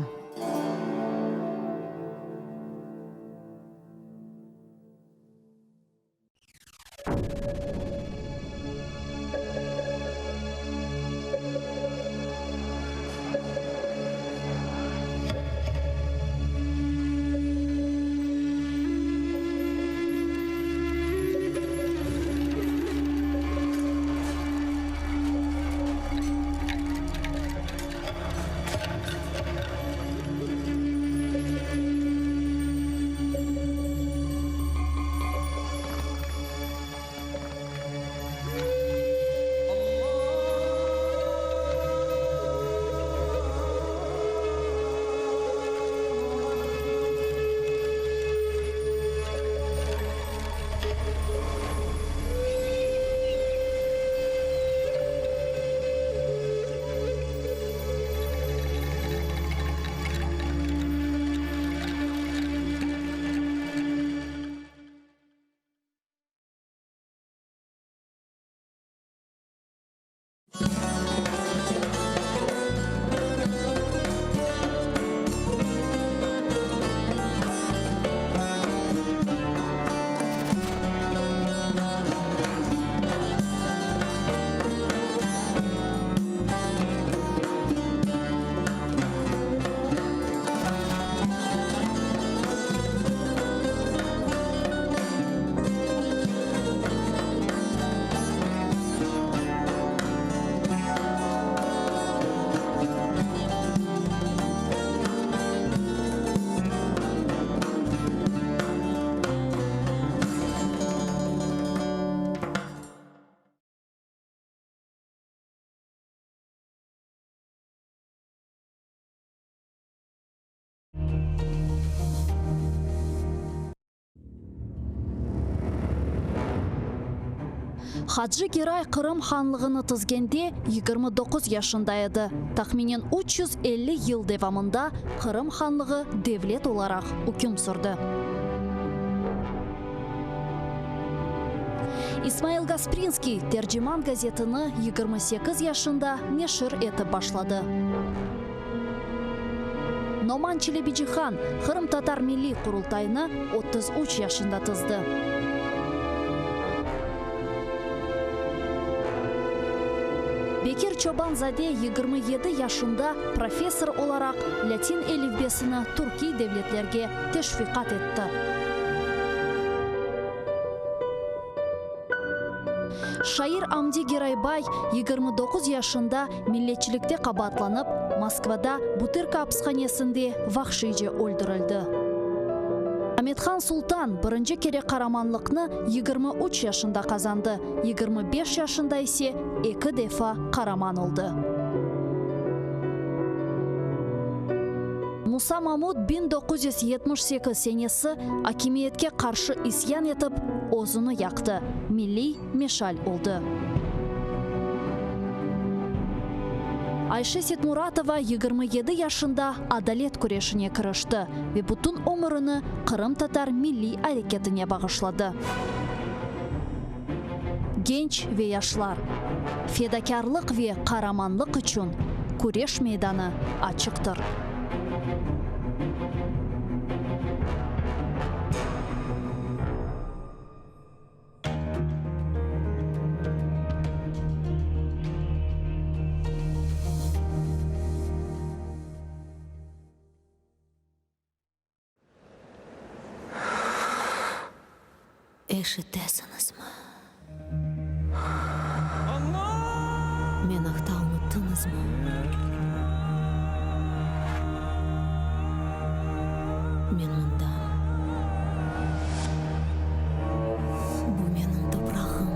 Хаджи Герай Қырым ханлығыны тізгенде 29 yaşında еді. Тахминен 350 ел девамында Қырым ханлығы девлет оларақ үкім сүрді. Исмаил Гаспринский Терджиман газетіні 28 yaşında нешір етіп башлады. Номан Челебиджихан Қырым татар милли құрылтайны 33 yaşında тізді. Бекир Чобанзаде 27 yaşında профессор olarak Латин әліпбесini Түрки devletlerге teşviqat etті. Шайыр Амди Герайбай 29 yaşında milletçilikte qabatlanıp, Moskvada Butyrka hapisxanesinde vahşice öldürüldü. Аметхан Султан бірінші кере қараманлықны 23 yaşында қазанды, 25 yaşында есе 2 дефа қараман oldu. Муса Мамуд 1978 senesi hakimiyetке қаршы isyan етіп, озыны яқты, milli meşal oldu. Айше Сетмуратова 27 yaşında adalet күрешіне кірішті ve bütün ömrünü Kırım Tatar milli hareketine bağışladı. Genç ve yaşlar, fedakarlık ve kahramanlık için kureş meydanı açıktır. Eşitesiniz mi? Meni hata unuttunuz mu? Men bundan. Bu mening toprağım.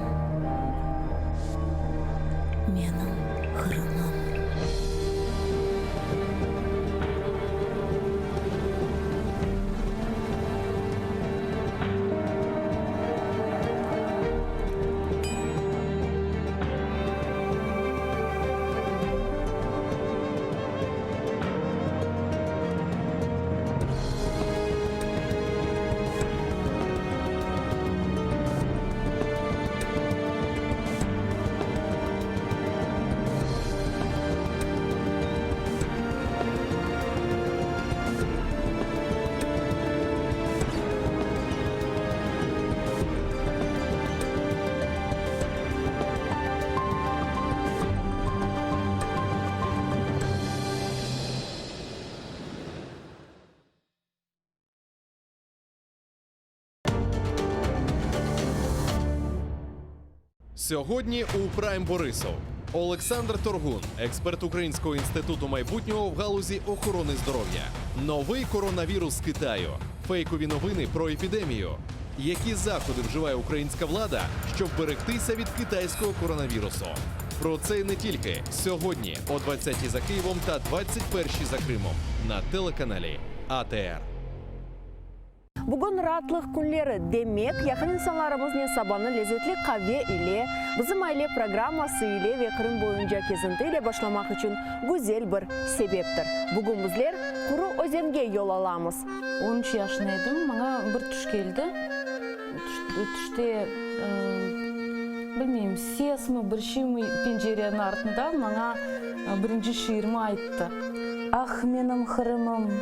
Mening Kırımım. Сьогодні у Прайм Борисов Олександр Торгун, експерт Українського інституту майбутнього в галузі охорони здоров'я. Новий коронавірус з Китаю, фейкові новини про епідемію. Які заходи вживає українська влада, щоб берегтися від китайського коронавірусу? Про це й не тільки сьогодні о 20-й за Києвом та 21-й за Кримом на телеканалі АТР. Бүгін ратлық күнлері демек, яқын инсанларымыз не сабаны лезетлі қаве иле, бізім айле программасы иле ве Қырым бойынша кезінті иле башламақ үшін güzel бір себептір. Бүгін біздер құру өзенге yol аламыз. 13 yaşındaydım, bana bir tuş geldi. Tuşte, bilmeyeyim, ses mi, bir şey mi pencerenin ardında bana birinci şiirimi ayttı. Ah menim Kırımım,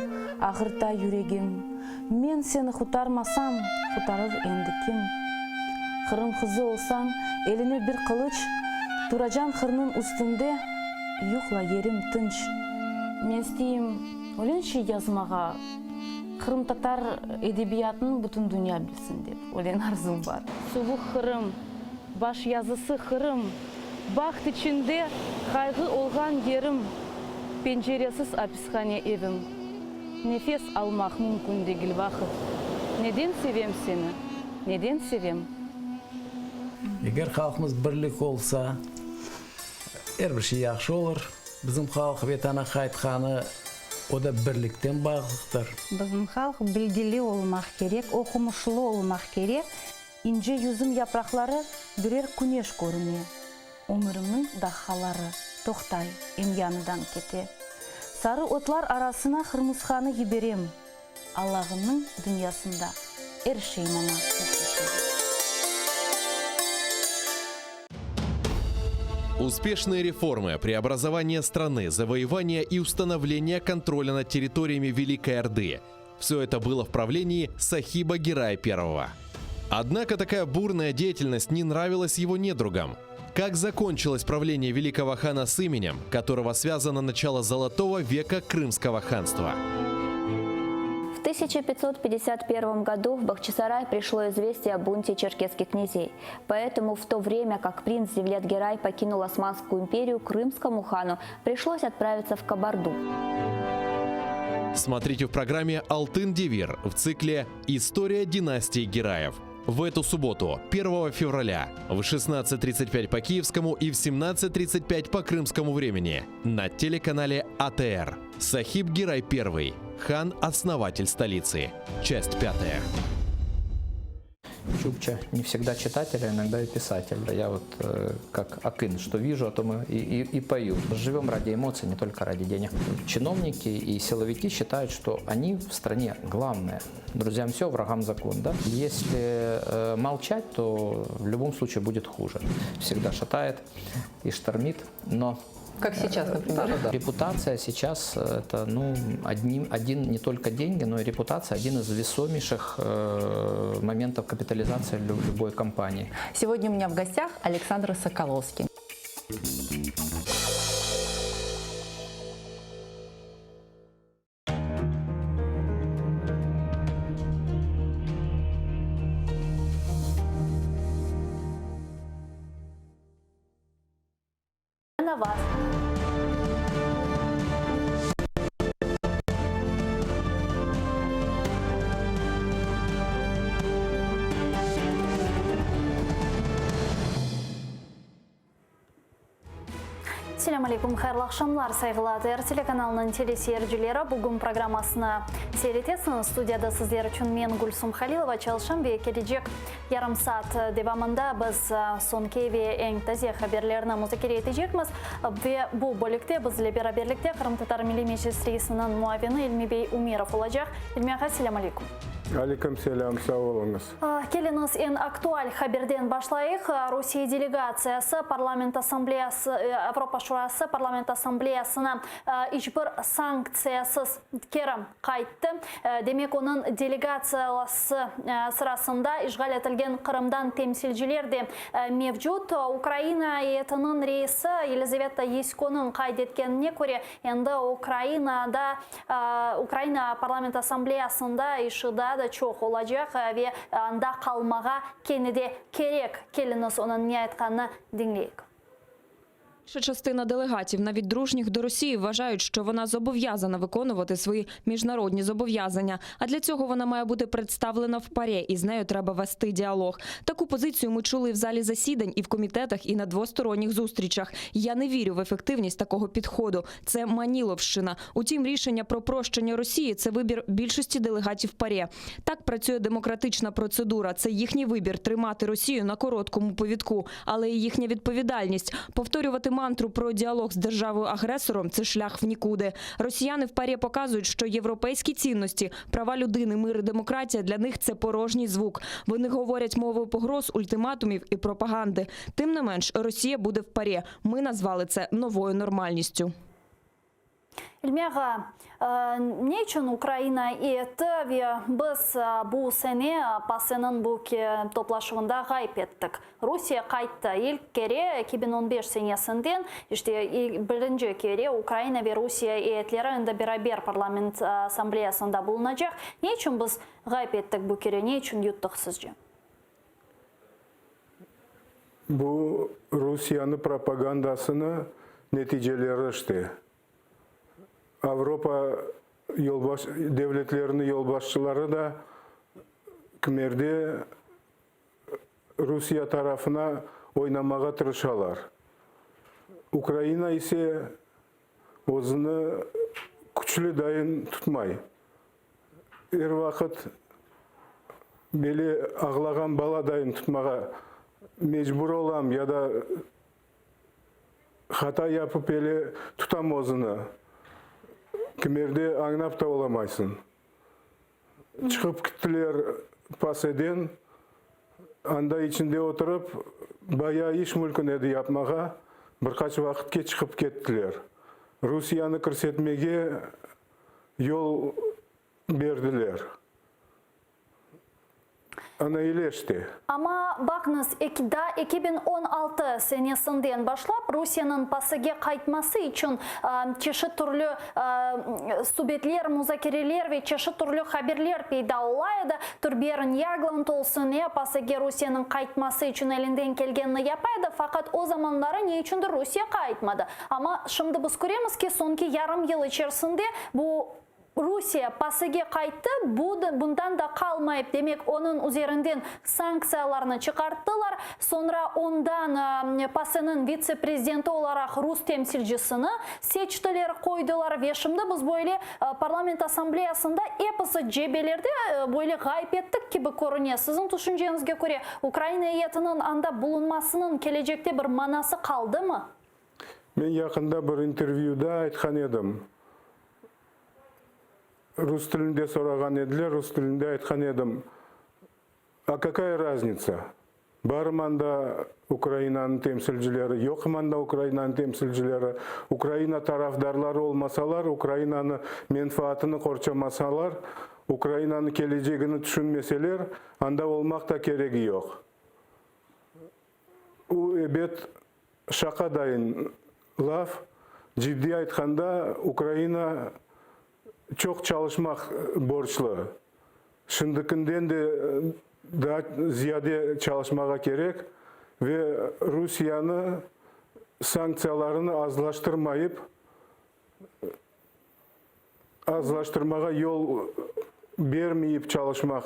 ağırta yüregim. Men seni xutarmasam, xutarır endi kim? Kırım kızı olsam, eline bir kılıç, duracan kırının üstünde, yuhla yerim tınç. Men isteyim, ölen şey yazmağa, Kırım Tatar edebiyatını bütün dünya bilsin dep, ölen arzum var. Soğuk Kırım, baş yazısı Kırım, baxt içinde kaygı olgan yerim, penceresiz hapishane evim. Nefes almak mümkün değil vakit. Neden sevem seni? Neden sevem? Eğer halkımız birlik olsa, her bir şey yaxşı olur. Bizim halk vatana qaytqаны o da birlikten bağlıdır. Bizim halk bilgili olmak gerek, okumuşlu olmak gerek. İnce yüzüm yaprakları birer güneş görünüyor. Ömrümün dahaları toktay, yanıdan kete. Sarı otlar arasına Hırmızxanı giberem. Allah'ımın dünyasında her şey bana Успешные реформы, преобразование страны, завоевание и установление контроля над территориями Великой Орды – все это было в правлении Сахиба Гирая I. Однако такая бурная деятельность не нравилась его недругам. Как закончилось правление великого хана с именем, которого связано начало Золотого века Крымского ханства? В 1551 году в Бахчисарай пришло известие о бунте черкесских князей. Поэтому в то время, как принц Девлет-Герай покинул Османскую империю, крымскому хану пришлось отправиться в Кабарду. Смотрите в программе «Алтын Девир» в цикле «История династии Гераев». В эту субботу, 1 февраля, в 16:35 по киевскому и в 17:35 по крымскому времени на телеканале АТР. Сахиб Герай I, хан-основатель столицы. Часть 5. Чукча не всегда читатель, а иногда и писатель. Я вот как акын, что вижу, о том и пою. Живем ради эмоций, не только ради денег. Чиновники и силовики считают, что они в стране главные. Друзьям все, врагам закон. Да? Если молчать, то в любом случае будет хуже. Всегда шатает и штормит, но... Как сейчас, например. Да. Репутация сейчас это один не только деньги, но и репутация один из весомейших моментов капитализации любой компании. Сегодня у меня в гостях Александр Соколовский. На вас. Assalamu alaikum, xayrlı akşamlar saygılar. Телеканалының телесерджілері бүгін программасына сейретесін. Студияда сіздер үшін мен Гүлсум Халилова çalışам ve кележек yarım saat devamında biz sonki ve en taze haberlerini müzakere edecekmiz. Ve bu bölükte bizle beraberlikte Kırım Tatar Milli Meclis Reisinin muavini İlmi Bey Umirov olacak. İlmi ağa, assalamu alaikum. Алейкум селям, сау болыңыз. Келіңіз en aktual haberden başlayıq. Rusiya delegasiyası Parlament Asambleyası, Avropa Şurası Parlament Asambleyasına hiçbir sanksiyasız kerim qaytdı. Demek onun delegasiyası sırasında işgal etilgen Kırım'dan temsilciler de mevcut. Ukrayna heyetinin reisi Yelizaveta Yesko'nun kaydetkenine göre endi Ukrayna Parlament Asambleyasında işi da çok olacak ve anda kalmağa kendine gerek. Келіңіз onun ne айтқанını dinleyik. Більша частина делегатів, навіть дружніх до Росії, вважають, що вона зобов'язана виконувати свої міжнародні зобов'язання. А для цього вона має бути представлена в ПАРЄ, і з нею треба вести діалог. Таку позицію ми чули і в залі засідань, і в комітетах, і на двосторонніх зустрічах. Я не вірю в ефективність такого підходу. Це маніловщина. Утім, рішення про прощення Росії – це вибір більшості делегатів ПАРЄ. Так працює демократична процедура. Це їхній вибір – тримати Росію на короткому повідку. Але і їхня відповідальність – повторювати мантру про діалог з державою-агресором – це шлях в нікуди. Росіяни в ПАРЄ показують, що європейські цінності, права людини, мир і демократія для них – це порожній звук. Вони говорять мовою погроз, ультиматумів і пропаганди. Тим не менш, Росія буде в ПАРЄ. Ми назвали це новою нормальністю. Ilmiağa, ne için Ukrayna etti ve biz bu sene PASE'nin bu toplaşımında gayb ettik. Rusya kayıttı. İlk kere 2015 senesinden birinci kere Ukrayna ve Rusya heyetleri beraber Parlament Asambleyasında bulunacak. Ne için biz gayb ettik bu kere? Ne için yuttuk sizce? Bu Rusya'nın propagandasını neticeleri işte. Avropa devletlerinin yolbaşçıları da Kümerde Rusya tarafına oynamağa tırışalar. Ukrayna ise özünü güçlü dayın tutmay. Her vakit böyle ağlagan bala dayın tutmağa mecbur olam ya da hata yapıp böyle tutam özünü. Kümerde anlap da olamaysın. Çıkıp gittiler PASE'den, anda içinde oturup bayağı iş mülkünedi yapmağa birkaç vakitke çıkıp kettiler. Rusya'nı kırsetmege yol verdiler. Ana iyileşti. Ama bakınız 2016 senesinden başlap Rusya'nın PASE'ge kayıtması için çeşit türlü subetler, müzakereler ve çeşit türlü haberler peyda olaydı. Türberin Yaglant olsun PASE'ge Rusya'nın kayıtması için elinden gelgenini yapaydı. Fakat o zamanları ne içindir Rusya kayıtmadı. Ama şimdi biz görüyoruz ki sonki yarım yıl içerisinde bu Rusya pasıge kayıttı, bundan da kalmayıp demek onun üzerinden sanksiyalarını çıkarttılar. Sonra ondan pasının vice-prezidenti olarak Rus temsilcisini seçtiler, koydular ve şimdi biz böyle parlament asambleyasında epası cebelerde böyle gayip ettik gibi görünüyor. Sizin düşüncenizge göre Ukrayna heyetinin anda bulunmasının gelecekte bir manası kaldı mı? Ben yakında bir intervyuda aytkan edim. Rus tilinde soragan ediler, Rus tilinde aytkan edim. А какая разница? Бар манда Украинанын темсилчилери, yok манда Украинанын темсилчилери, Украина тарафдарлары olmasalar, Ukrainаны menfaatini korçamasalar, Ukrainanın geleceğini düşünmeseler, anda olmak da gereği yok. O ebet şaka dayın laf, ciddi aytkanda Ukraina çok çalışmak borçlu. Şındıkından de daha ziyade çalışmağa gerek ve Rusya'nı sanksiyalarını azlaştırmağa yol vermeyip çalışmak,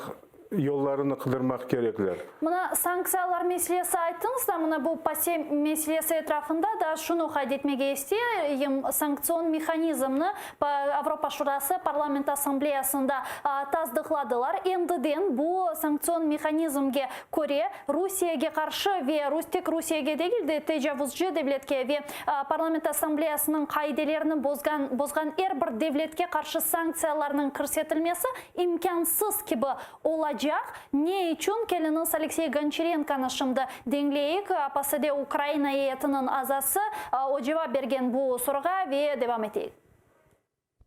yollarını kıdırmak gerekler. Buna sanksiyalar meselesi ayttınız da, buna bu pase meselesi etrafında da şunu kaydetmeye isteyeyim. Sanksiyon mexanizmini Avrupa Şurası Parlament Asambleyasında tasdikladılar. Endiden bu sanksiyon mexanizmge göre Rusya'ya karşı ve Rusya'ya değil de tecavüzcü devletke ve Parlament Asambleyasının kaidelerini bozgan her bir devletke karşı sanksiyalarının körsetilmesi imkansız gibi olacak. Ne için? Keliniz Alexey Goncharenko'nu şimdi dinleyik. Pasada Ukrayna heyetinin azası o cevap bergen bu soruga ve devam eteyik.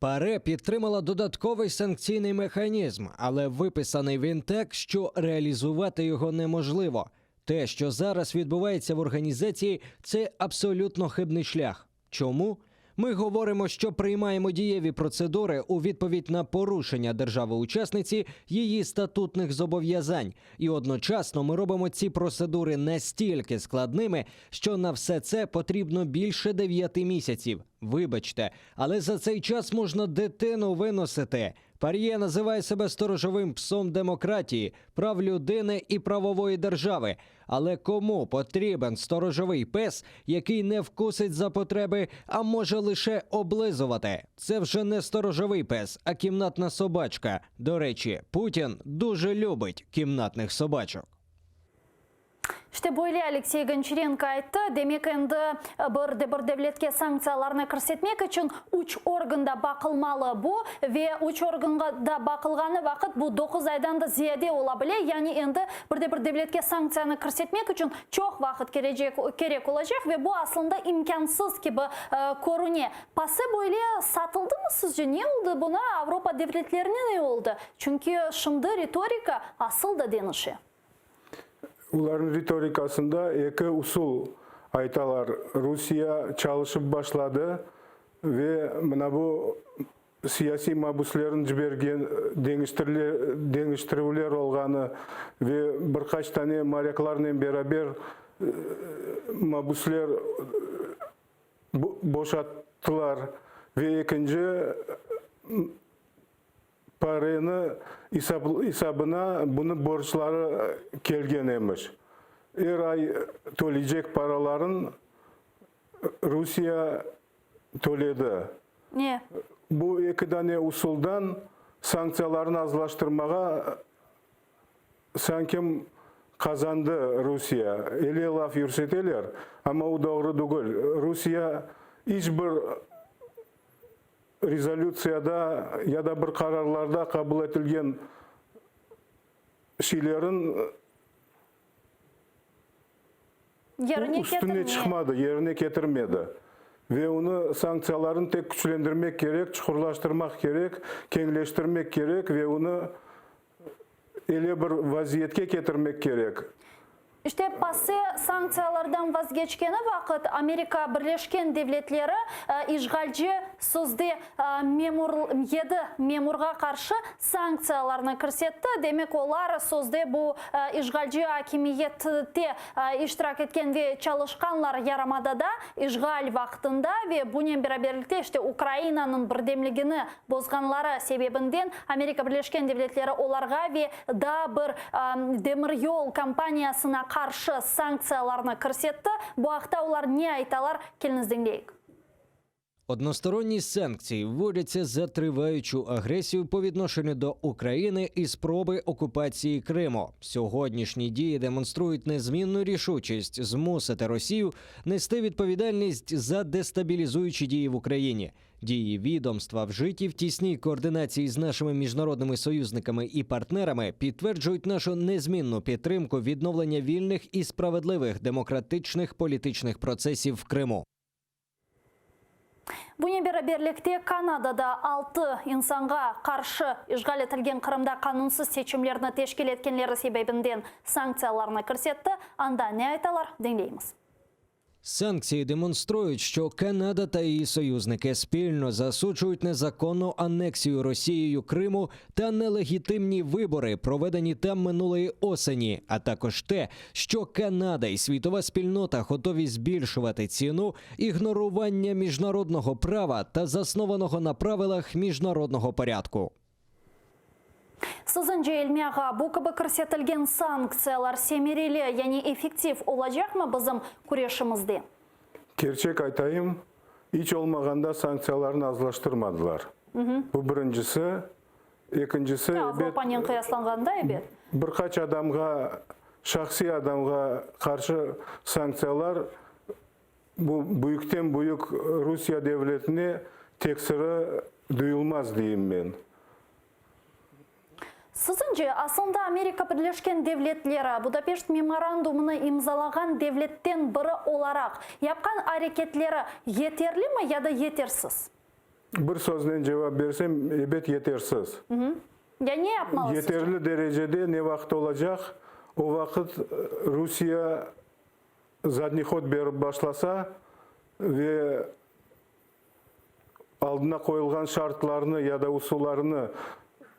ПАРЕ підтримала додатковий санкційний механізм, але виписаний він так, що реалізувати його неможливо. Те, що зараз відбувається в організації, це абсолютно хибний шлях. Чому? Ми говоримо, що приймаємо дієві процедури у відповідь на порушення держави-учасниці її статутних зобов'язань. І одночасно ми робимо ці процедури настільки складними, що на все це потрібно більше 9 місяців. Вибачте, але за цей час можна дитину виносити. ПАРЄ називає себе сторожовим псом демократії, прав людини і правової держави. Але кому потрібен сторожовий пес, який не вкусить за потреби, а може лише облизувати? Це вже не сторожовий пес, а кімнатна собачка. До речі, Путін дуже любить кімнатних собачок. İşte böyle Alexey Goncharenko aytdı. Demek endi bir devletke sanksiyalarını körsetmek için 3 organda bakılmalı bu ve 3 organda bakılgаны vakit bu 9 aydan da ziyade olabilir. Yani endi bir devletke sanksiyаны körsetmek için çok vakit gerek olacak ve bu aslında imkansız gibi görünüyor. Pası böyle satıldı mı sizce? Ne oldu buna? Avrupa devletlerine ne oldu? Çünkü şimdi retorika asıl da denişi. Uların ritorikasında iki usul aytalar. Rusya çalışıp başladı ve bu siyasi mabuslerin jibergen dengiştiruvler olganı ve birkaç tane maryaklarla beraber mabusler boşattılar ve ikinci parayını hesabına bunu borçları kelgen emiş. Her ay tölecek paraların Rusya töledi. Ne? Bu iki tane usuldan sanksiyalarını azlaştırmağa sanki kazandı Rusya. Ele laf yürseteler ama o doğru değil. Rusya hiçbir rezolüsiyada ya da bir kararlarda kabul edilen şeylerin üstüne çıkmadı, yerine getirmedi. Ve onu sanksiyaların tek güçlendirmek gerek, çukurlaştırmak gerek, kengleştirmek gerek ve onu ele bir vaziyetke getirmek gerek. İşte passe sanksiyalardan vazgeçkeni vakit Amerika Birleşken Devletleri işgalci sözde memurga karşı sanksiyalarını kırsetti. Demek olar sözde bu işgalci hakimiyette iştirak etken ve çalışkanlar yaramada da işgal vaktinde ve bunun beraberlikte işte Ukrayna'nın birdemligini bozganları sebebinden Amerika Birleşken Devletleri olarga ve da bir demir yol kampaniyasına karşı sanksiyalarını kırsetti. Bu haqda ular ne aytalar? Келіңіз dinleyik. Односторонні санкції вводяться за триваючу агресію по відношенню до України і спроби окупації Криму. Сьогоднішні дії демонструють незмінну рішучість змусити Росію нести відповідальність за дестабілізуючі дії в Україні. Дії відомства, вжиті в тісній координації з нашими міжнародними союзниками і партнерами, підтверджують нашу незмінну підтримку відновлення вільних і справедливих демократичних політичних процесів в Криму. Bunun beraberlikte Kanada'da 6 insanga karşı işgal etilgen Kırım'da kanunsuz seçimlerini teşkil etkenleri sebebinden sanksiyalarını kırsetti. Anda ne aytalar? Dinleyimiz. Санкції демонструють, що Канада та її союзники спільно засуджують незаконну анексію Росією Криму та нелегітимні вибори, проведені там минулої осені, а також те, що Канада і світова спільнота готові збільшувати ціну ігнорування міжнародного права та заснованого на правилах міжнародного порядку. Sizin elmega bu gibi kırsetilgen sanksiyalar semereli, yani efektif olacak mı bizim kurešimizde? Gerçek aytayım, hiç olmaganda sanksiyalarını azlaştırmadılar. Bu birincisi. Ikincisi, Avropaның kıyaslanganda evet. Birkaç adamga, şahsi adamga karşı sanksiyalar bu büyükten büyük Rusya devletine teksiri duyulmaz diyeyim ben. Sizce aslında Amerika Birleşken Devletleri Budapest memorandumunu imzalagan devletten biri olarak yapkan hareketleri yeterli mi ya da yetersiz? Bir sözle cevap versem evet yetersiz. Ya ne yapmalı Yeterli derecede ne vakit olacak? O vakit Rusya zadni hod berip başlasa ve aldına koyulgan şartlarını ya da usullarını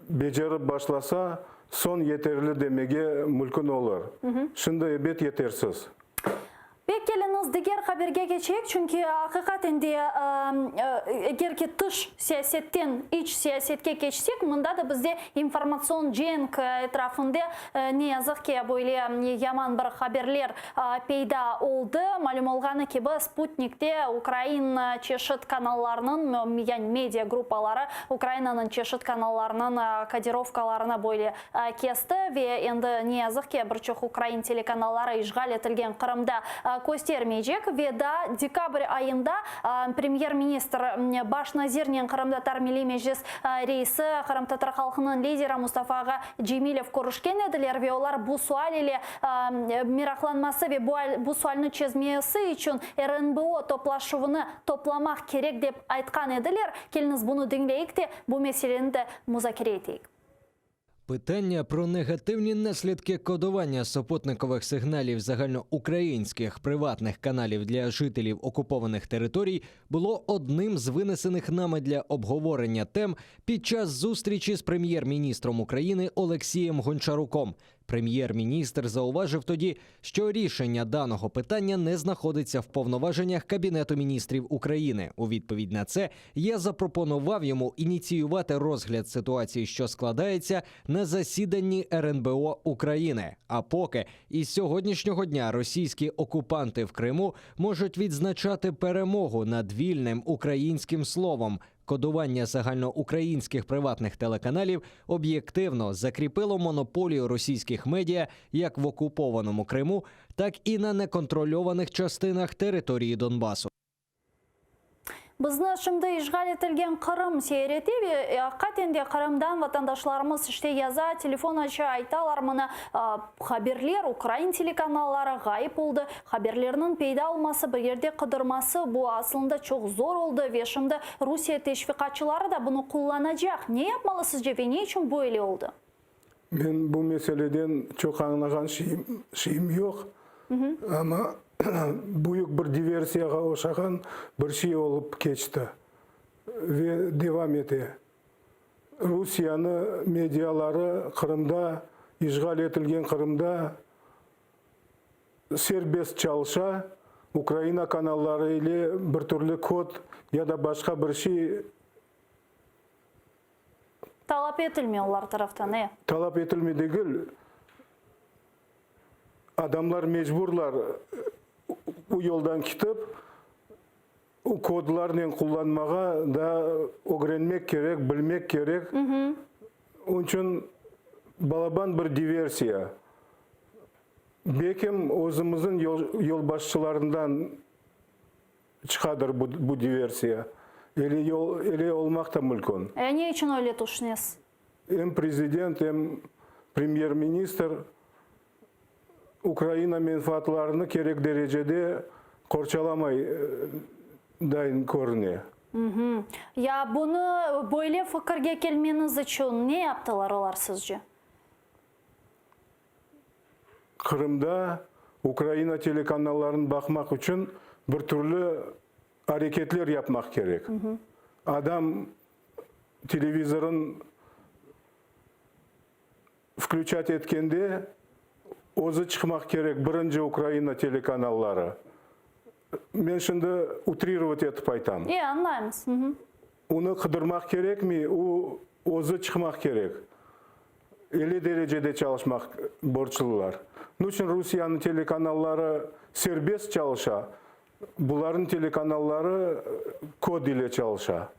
becerip başlasa son yeterli demege mümkün olur. Şimdi evet yetersiz. Geliniz diğer haberge geçecek çünkü hakikaten de eğer ki dış siyasetten iç siyasete geçsek, bunda da bizde informasyon cenk etrafında ne yazık ki böyle yaman bir haberler peyda oldu. Malum olganı gibi Sputnik'te Ukrayna çeşit kanallarının yani medya grupları Ukrayna'nın çeşit kanallarının kodirovkalarına böyle kesti ve endi ne yazık ki birçok Ukrayna telekanalları işgal etilgen Kırım'da göstermeyecek ve da dekabr ayında Premier-Ministr Başnazir'nin Kırım'da Tarmili Meclis reisi Kırım Tatar halkının lideri Mustafa Cemilov görüşken ediler ve onlar bu sual ile meraklanması ve bu sualını çözmesi için RNBO toplaşıvını toplamak gerek dep aytkan ediler. Keliniz bunu dinleyik de bu meseleni de muzakere eteyik. Питання про негативні наслідки кодування супутникових сигналів загальноукраїнських приватних каналів для жителів окупованих територій було одним з винесених нами для обговорення тем під час зустрічі з прем'єр-міністром України Олексієм Гончаруком. Прем'єр-міністр зауважив тоді, що рішення даного питання не знаходиться в повноваженнях Кабінету міністрів України. У відповідь на це я запропонував йому ініціювати розгляд ситуації, що складається, на засіданні РНБО України. А поки із сьогоднішнього дня російські окупанти в Криму можуть відзначати перемогу над вільним українським словом. Кодування загальноукраїнських приватних телеканалів об'єктивно закріпило монополію російських медіа як в окупованому Криму, так і на неконтрольованих частинах території Донбасу. Bizni şimdi işgal etilgen Kırım seyreti ve hakikaten de Kırım'dan vatandaşlarımız işte yaza, telefon açı aytalar mına haberler, Ukrayna telekanalları gayip oldu. Haberlerinin peyda olması, bir yerde kıdırması bu aslında çok zor oldu ve şimdi Rusya teşvikatçıları da bunu kullanacak. Ne yapmalı sizce ve ne için böyle oldu? Мен бұл meseleden çok аңлаған şeyim yok. Ama büyük bir diversiyaga oşagan bir şey olup geçti. Ve devam ete. Rusya'nın medyaları Kırım'da, işgal etilgen Kırım'da serbest çalışa, Ukrayna kanalları ile bir türlü kod ya da başka bir şey Talap etilmiyor onlar taraftan, ne? talap etilmediği adamlar mecburlar bu yoldan gidip o kodlarını kullanmağa da öğrenmek gerek, bilmek gerek. Onun için balaban bir diversiya. Bekim özümüzün yol başçılarından çıkadır bu diversiya. Eli olmak da mümkün. Ne için öyle düşünüyorsunuz? Hem prezident hem premier-ministr Ukrayna menfaatlarını gerek derecede korçalamay dayın görünüyor. Ya bunu böyle fikirge gelmeniz için ne yaptılar onlar sizce? Kırım'da Ukrayna telekanallarını bakmak için bir türlü hareketler yapmak gerek. Adam televizorun включать etkende ozu çıkmak gerek birinci Ukrayna telekanalları. Ben şimdi utrировать etip aytam. Anlayımız. Onu kıdırmak gerek mi? Ozu çıkmak gerek. 50 derecede çalışmak borçlular. Bunun için Rusya'nın telekanalları serbest çalışa, bunların telekanalları kod ile çalışa.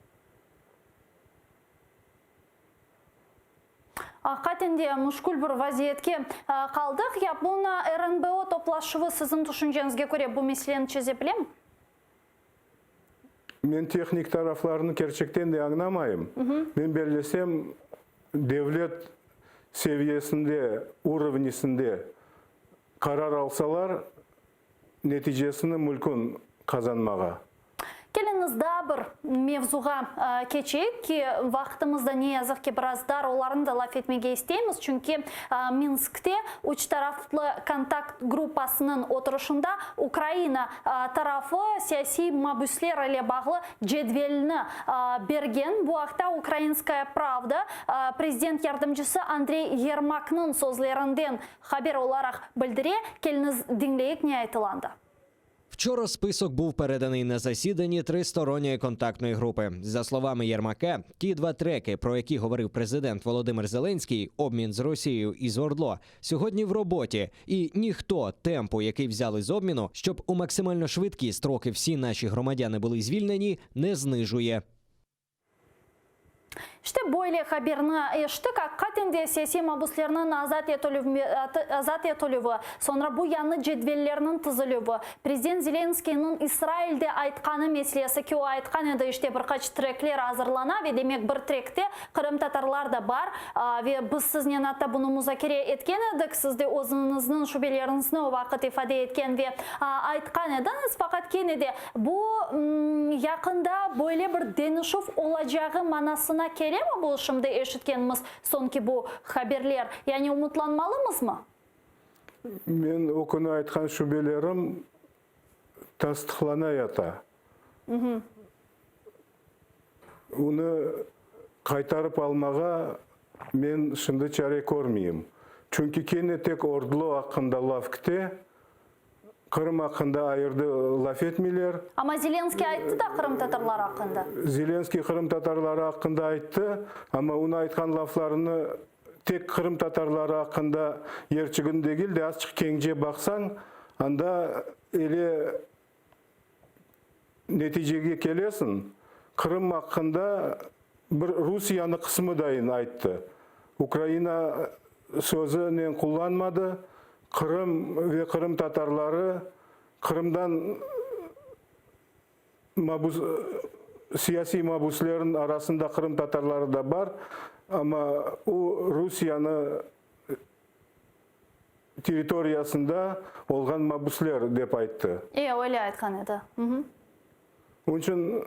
Hakikaten muşkul bir vaziyetke kaldık. Ya buna РНБО toplaşığı sizin düşüncenize göre bu meseleni çözebilir mi? Ben teknik taraflarını gerçekten de anlamayım. Ben belirlesem devlet seviyesinde, uğruvnisinde karar alsalar neticesini mülkün kazanmağa. Geliniz daha bir mevzuğa geçeyik ki vaxtımızda ne yazık ki biraz dar, onların da laf etmeye isteyemiz. Çünkü Minsk'te üç taraflı kontakt grupasının oturuşunda Ukrayna tarafı siyasi mabüsler ile bağlı cedvelini bergen. Bu hafta Ukrayinskaya Pravda prezident yardımcısı Andrey Yermak'nın sözlerinden haber olarak bildiriyor. Geliniz dinleyik ne aytılandı. Вчора список був переданий на засіданні тристоронньої контактної групи. За словами Єрмака, ті два треки, про які говорив президент Володимир Зеленський, обмін з Росією і з ОРДЛО, сьогодні в роботі. І ніхто темпу, який взяли з обміну, щоб у максимально швидкі строки всі наші громадяни були звільнені, не знижує. İşte böyle haberini eşittik. Hakikaten de siyasi mabuslarının azat etülüvü, sonra bu yanı cedvellerinin tızılüvü, Prezident Zelenskiy'nin İsrail'de aytkanı meselesi ki o aytkan edi işte birkaç trekler hazırlana ve demek bir trekte Kırım Tatarlar da var ve biz sizinle hatta bunu müzakere etken edik. Siz de özünüzün şübelerinizini o vakit ifade etken ve aytkan ediniz. Fakat kenedi bu yakında böyle bir denişif olacağı manasına mi bu şimdi eşitkenimiz sonki bu haberler? Yani umutlanmalımız mı? Ben o konu aytkan şübelerim tasdiqlana yata. Onu kaytarıp almağa men şimdi çare görmeyeyim. Çünkü kene tek ordulo hakkında laf kite, Kırım hakkında ayırdı laf etmeler. Ama Zelenskiy aytты da Kırım Tatarlar hakkında. Zelenskiy Kırım Tatarları hakkında aytты, ama onu aytkan laflarını tek Kırım Tatarları hakkında yerçigin değil de açık kengce baksan, anda ele neticeye gelesin. Kırım hakkında bir Rusya'nın kısmı dayın aytты. Ukrayna sözünü kullanmadı. Kırım ve Kırım Tatarları Kırım'dan siyasi mabusların arasında Kırım Tatarları da var, ama o Rusya'nın teritoriyasında olgan mabuslar dep aytты. Öyle aytkan edi. Onun için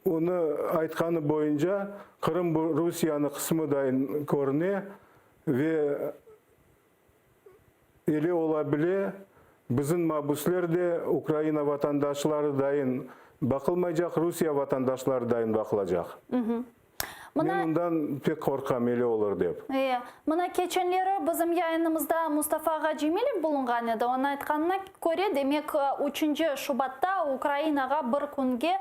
onu aytkanı boyunca Kırım bu Rusya'nın kısmı dayın görüne ve ele olabilir bizim mabuslar da Ukrayna vatandaşları dayın bakılmayacak, Rusya vatandaşları dayın bakılacak. Ben ondan pek korkam ele olur dep. Мына кеченлері біздің yayınımızda Mustafa Gajimilov bulunған еді. Оның айтқанына көре, демек 3 Шубатта Украинаға бір күнге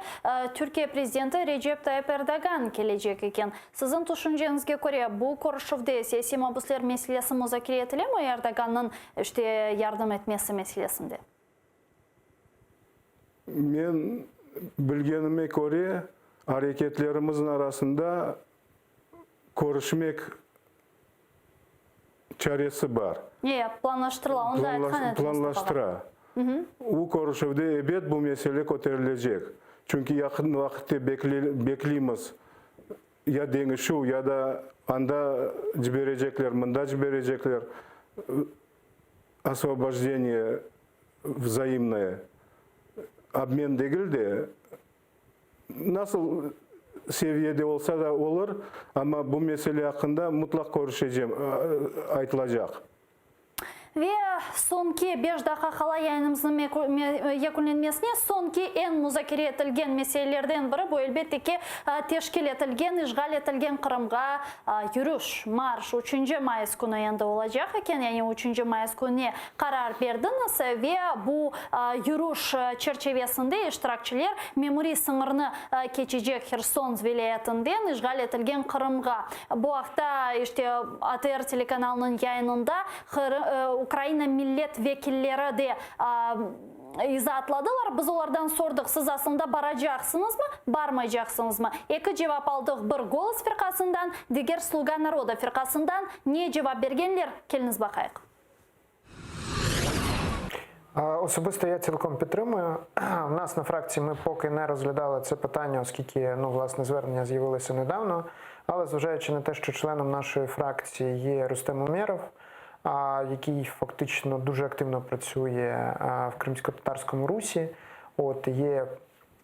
Түркия президенті Реджеп Тайып Эрдоган келecek екен. Сіздің түшінжеңізге көре, бұл көрішівде саяси мабуслер мәселесі музакире етіле ме Эрдоганның ярдым етмесі мәселесінде? Мен bilgenime göre hareketlerimizin arasında görüşmek çaresi var. Planlaştırıla, onu da aytkan edi. Planlaştıra. O görüşevde ebed bu mesele koterilecek. Çünkü yakın vakitte bekleyimiz. Ya denişu ya da anda ciberecekler, mında ciberecekler. Освобождение взаимное. Обмен değil de nasıl seviyede olsa da olur ama bu mesele hakkında mutlak görüşeceğim, айтылacak. Ve sonki 5 dakika kala yayınımızın yakınlanmasına sonki en müzakere etilgen meselelerden biri bu elbette ki teşkil etilgen, işgal etilgen Kırım'a yürüyüş, marş 3. Mayıs günü yanında olacak iken, yani 3. Mayıs günü karar verdiniz ve bu yürüyüş çerçevesinde iştirakçılar memuri sınırını geçecek Kherson vilayetinden işgal etilgen Kırım'a. Bu hafta işte ATR telekanalının yayınında Ukrayna millet vekilleri de izatladılar. Biz onlardan sorduk, siz aslında baracaksınız mı, barmayacaksınız mı? İki cevap aldık, bir Голос firkasından, diğer Sluga Народа firkasından. Ne cevap bergenler? Келiniz bakayıq. Особисто я цілком підтримую. У нас на фракції ми поки не розглядали це питання, оскільки власне звернення з'явилося недавно. Але зважаючи на те, що членом нашої фракції є Рустем Умєров, який фактично дуже активно працює в Кримсько-татарському русі, є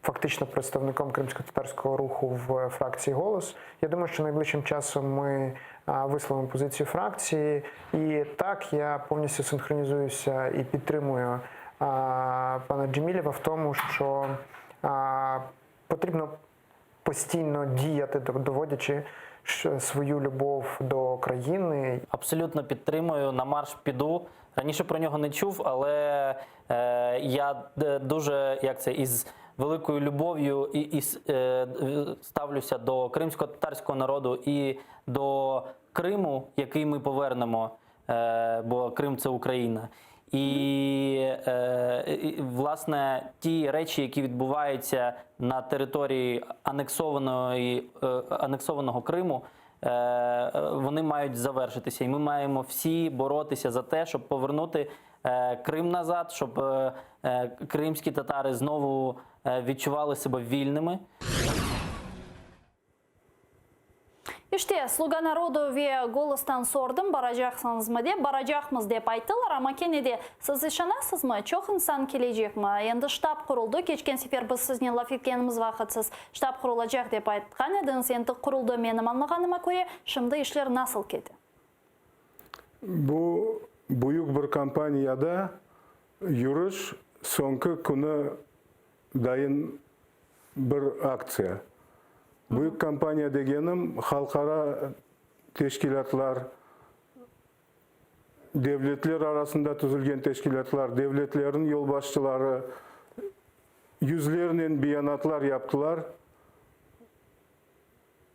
фактично представником кримсько-татарського руху в фракції «Голос». Я думаю, що найближчим часом ми висловимо позицію фракції. І так, я повністю синхронізуюся і підтримую пана Джемілєва в тому, що потрібно постійно діяти, доводячи свою любов до країни. Абсолютно підтримую, на марш піду. Раніше про нього не чув, але я дуже, із великою любов'ю ставлюся до кримсько-татарського народу і до Криму, який ми повернемо, бо Крим – це Україна. І, власне, ті речі, які відбуваються на території анексованого Криму, вони мають завершитися. І ми маємо всі боротися за те, щоб повернути Крим назад, щоб кримські татари знову відчували себе вільними. İşte Sluga Народу ve Голостан sordum, baracaksınız mı diye. Baracakmız deyip ayttılar ama kenede siz işanasız mı? Çok insan gelecek mi? Endi штаб kuruldu. Geçken sefer biz sizinle laf etkenimiz vakitsiz штаб kurulacak deyip aytқан ediniz. Endi kuruldu benim anlағаныма göre. Şimdi işler nasıl kedi? Bu büyük bir kampaniyada yürüyüş sonki günü dayın bir aksiya. Büyük kampanya degenim halkara teşkilatlar, devletler arasında tüzülgen teşkilatlar, devletlerin yol başçıları yüzlerinin beyanatlar yaptılar.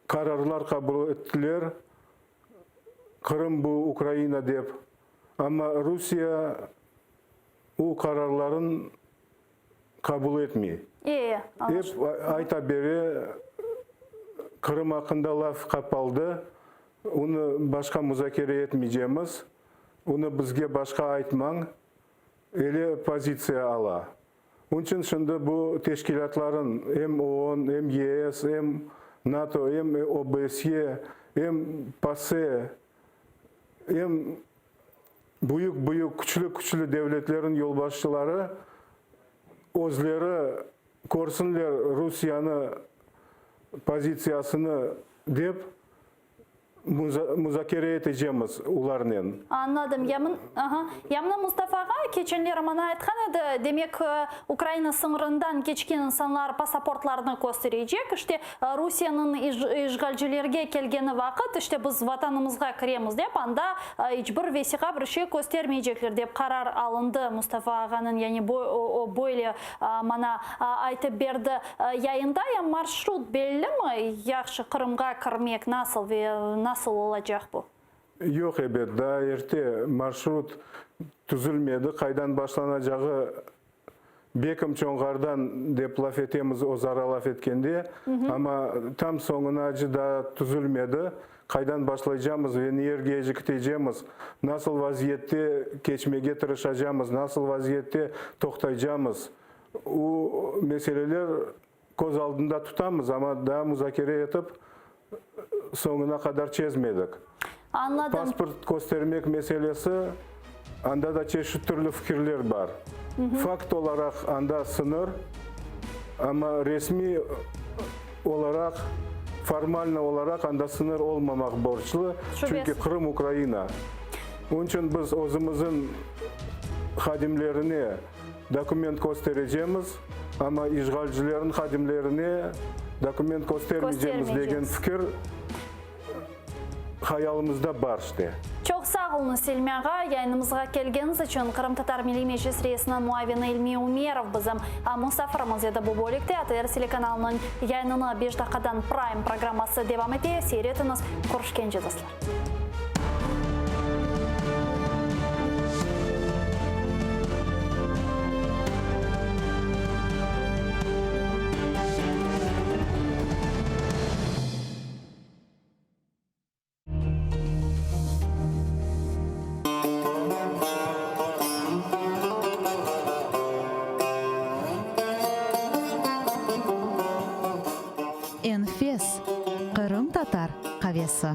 Kararlar kabul ettiler. Kırım bu Ukrayna deyip. Ama Rusya o kararların kabul etmiyor. Hep ayta beri Kırım hakkında laf kapaldı. Onu başka müzakere etmeyeceğimiz. Onu bizge başka aytmang. Öyle pozitsiya ala. Onun için şimdi bu teşkilatların hem OON, hem ES, hem NATO, hem OBSE, hem PASE, hem büyük küçülü devletlerin yolbaşçıları özleri görsünler Rusya'nın pozisiyasını deyip музакире этежеміз уларнен. Anladım. Ямна Мустафаға кеченлер мана айтқан еді, демек Украина сыңырындан кечкен insanlar паспортларını көстерейдек. İşte Rusiyanın işgalcilerге келгені вақыт, işte біз ватанымызға кіреміз деп, анда ешбір весиға бір şey көстермейдеклер деп қарар алынды Мустафа ағаның, яғни бойлы мана айтып берді. Яйында маршрут белі ме? Яқшы Қырымға кірмек nasıl olacak bu? Yok evet, daha erте marşrut түзілмеді. Қайдан башланacağı Бекім чоңғардан деп лаф етеміз, озара лаф еткенде, ama tam соңына да түзілмеді. Қайдан башлайжамыз, Венерге жіктейжеміз, nasıl vaziyette keçmege tırışacağımız, nasıl vaziyette toқтайжамыз. O meseleler көз алдында tutamız ama daha müzakere etip soňuna kadar çözmedik. Anladım. Pasport göstermek meselesi, anda da çeşitli türlü fikirler var. Fakt olarak anda sınır ama resmi olarak, formalna olarak anda sınır olmamak borçlu. Çünkü Kırım Ukrayna. Onun için biz özümüzün hadimlerine dokument göstereceğimiz ama işgalcilerin hadimlerine dokument göstermeyeceğimiz degen fikir hayalımızda var işte. Çok sağ olun Selmi ağa, yayınımızға келгеніңіз үшін Қырым Татар Милли Мечлис рейсінің muavini Ilmi Umerov bizim мұсафырымыз еді бұл бөлікте. АТР телеканалының yayınını 5 dakikadan Prime programması devam ете. Seyretiniz, көрішкенше достар. Enfes Qırım Tatar qavesi.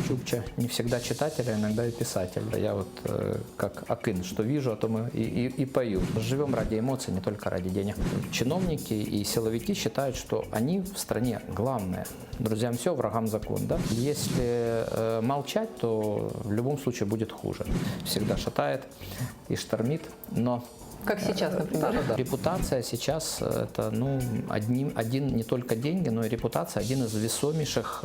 Чукча не всегда читатель, а иногда и писатель. Я вот как Акын, что вижу, о том и пою. Живем ради эмоций, не только ради денег. Чиновники и силовики считают, что они в стране главное. Друзьям все, врагам закон. Да? Если молчать, то в любом случае будет хуже. Всегда шатает и штормит, но... Как сейчас, например. Да. Репутация сейчас это один не только деньги, но и репутация один из весомейших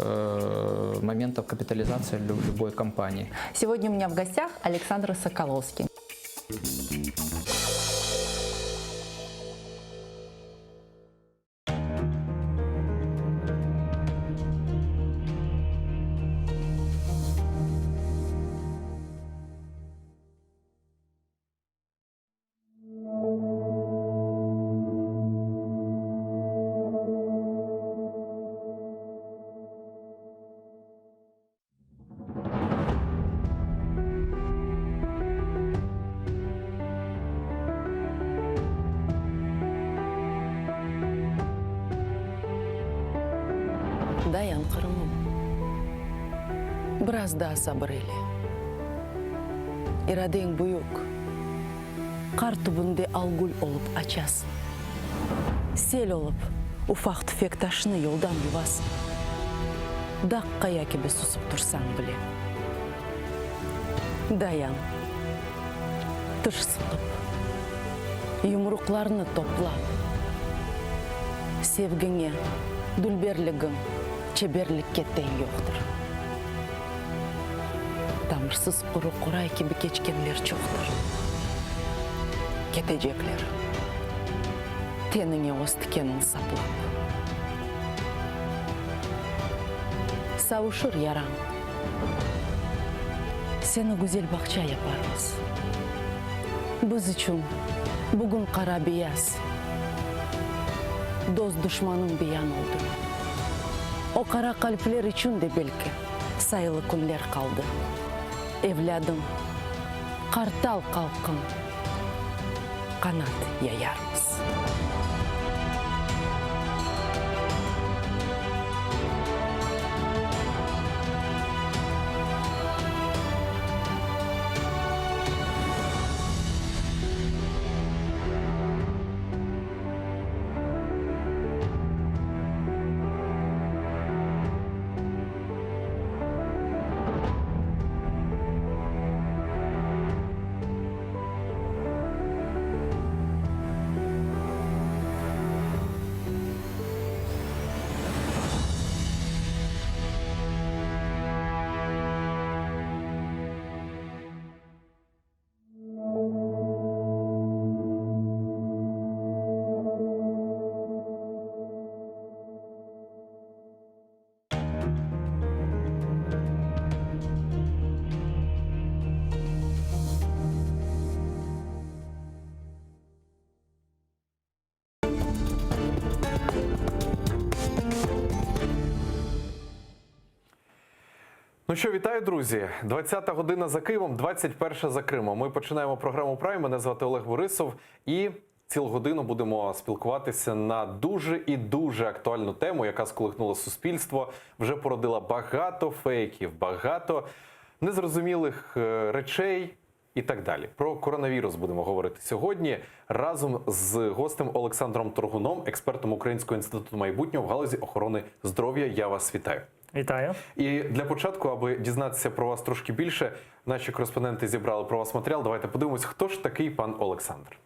моментов капитализации любой компании. Сегодня у меня в гостях Александр Соколовский. Даян Қырымым, біраз да сабыр еле. Ирадең бұйық, қар түбінде алгүл олып ачасын. Сел олып, уфақ түфек ташыны елдан ювасын. Даққа якебе сұсып тұрсаң біле. Даян, тышсылып, юмруқларыны топлап, sevgіңе, дүлберлігің, чеберлікке тең жоқтыр. тамырсыз куру курай кеби кечкенлер чоктор. Кетежеклер. Тениңе остыкенин саплап. Сауышыр яраң. Сені güzel бақча япармыз. Біз үшін бүгін қара бияз. Дос дұшманың биян oldu. O қара қалплер үшін де белкі сайлы күнлер қалды. Evladım, қартал қалқын, қанат яярмыз. Ну що, вітаю, друзі. 20-та година за Києвом, 21-та за Кримом. Ми починаємо програму «Прайм». Мене звати Олег Борисов. І цілу годину будемо спілкуватися на дуже і дуже актуальну тему, яка сколихнула суспільство. Вже породила багато фейків, багато незрозумілих речей і так далі. Про коронавірус будемо говорити сьогодні разом з гостем Олександром Торгуном, експертом Українського інституту майбутнього в галузі охорони здоров'я. Я вас вітаю. Вітаю. І для початку, аби дізнатися про вас трошки більше, наші кореспонденти зібрали про вас матеріал. Давайте подивимось, хто ж такий пан Олександр.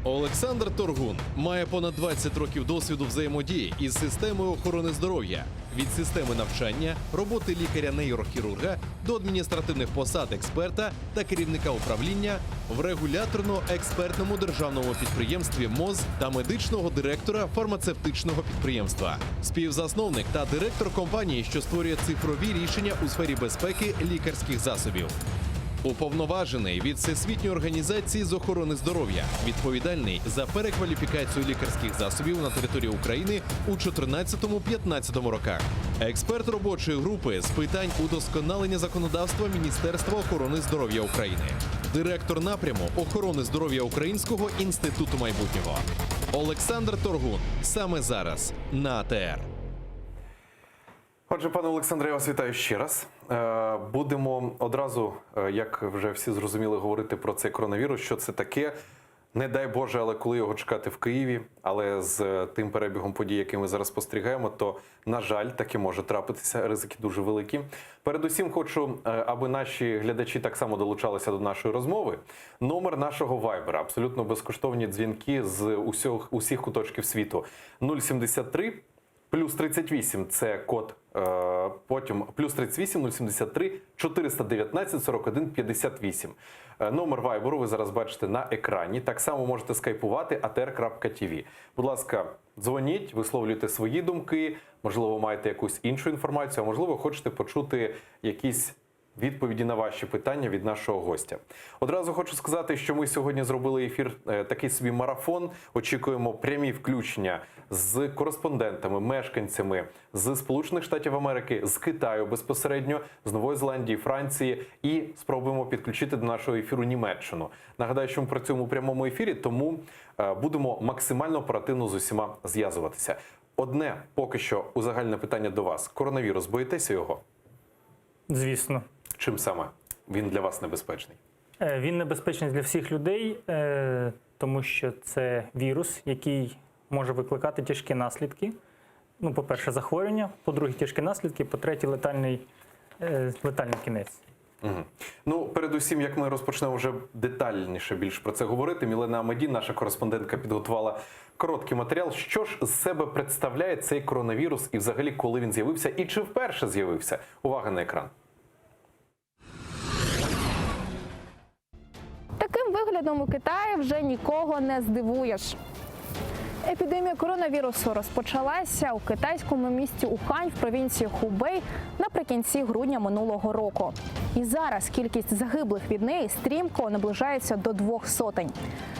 Олександр Торгун має понад 20 років досвіду взаємодії із системою охорони здоров'я. Від системи навчання, роботи лікаря-нейрохірурга до адміністративних посад експерта та керівника управління в регуляторно-експертному державному підприємстві МОЗ та медичного директора фармацевтичного підприємства. Співзасновник та директор компанії, що створює цифрові рішення у сфері безпеки лікарських засобів. Уповноважений від Всесвітньої організації з охорони здоров'я, відповідальний за перекваліфікацію лікарських засобів на території України у 2014-2015 роках. Експерт робочої групи з питань удосконалення законодавства Міністерства охорони здоров'я України. Директор напряму охорони здоров'я Українського інституту майбутнього. Олександр Торгун. Саме зараз на АТР. Отже, пане Олександре, я вас вітаю ще раз. Будемо одразу, як вже всі зрозуміли, говорити про цей коронавірус, що це таке. Не дай Боже, але коли його чекати в Києві, але з тим перебігом подій, який ми зараз спостерігаємо, то, на жаль, таке може трапитися, ризики дуже великі. Передусім хочу, аби наші глядачі так само долучалися до нашої розмови. Номер нашого вайбера, абсолютно безкоштовні дзвінки з усіх куточків світу. 073 плюс 38 – це код, потім плюс 38 073 419 41 58. Номер вайберу ви зараз бачите на екрані. Так само можете скайпувати atr.tv. Будь ласка, дзвоніть, висловлюйте свої думки, можливо, маєте якусь іншу інформацію, а можливо, хочете почути якісь відповіді на ваші питання від нашого гостя. Одразу хочу сказати, що ми сьогодні зробили ефір, такий собі марафон. Очікуємо прямі включення з кореспондентами, мешканцями з Сполучених Штатів Америки, з Китаю безпосередньо, з Нової Зеландії, Франції і спробуємо підключити до нашого ефіру Німеччину. Нагадаю, що ми працюємо у прямому ефірі, тому будемо максимально оперативно з усіма зв'язуватися. Одне поки що узагальне питання до вас. Коронавірус, боїтеся його? Звісно. Чим саме він для вас небезпечний? Він небезпечний для всіх людей, тому що це вірус, який може викликати тяжкі наслідки. Ну, по-перше, захворювання, по-друге, тяжкі наслідки, по-третє, летальний кінець. Угу. Ну, передусім, як ми розпочнемо вже детальніше більш про це говорити, Мілена Амеді, наша кореспондентка, підготувала короткий матеріал. Що ж з себе представляє цей коронавірус і взагалі, коли він з'явився і чи вперше з'явився? Увага на екран. урядом у Китаї вже нікого не здивуєш. Епідемія коронавірусу розпочалася у китайському місті Ухань в провінції Хубей наприкінці грудня минулого року. І зараз кількість загиблих від неї стрімко наближається до 200.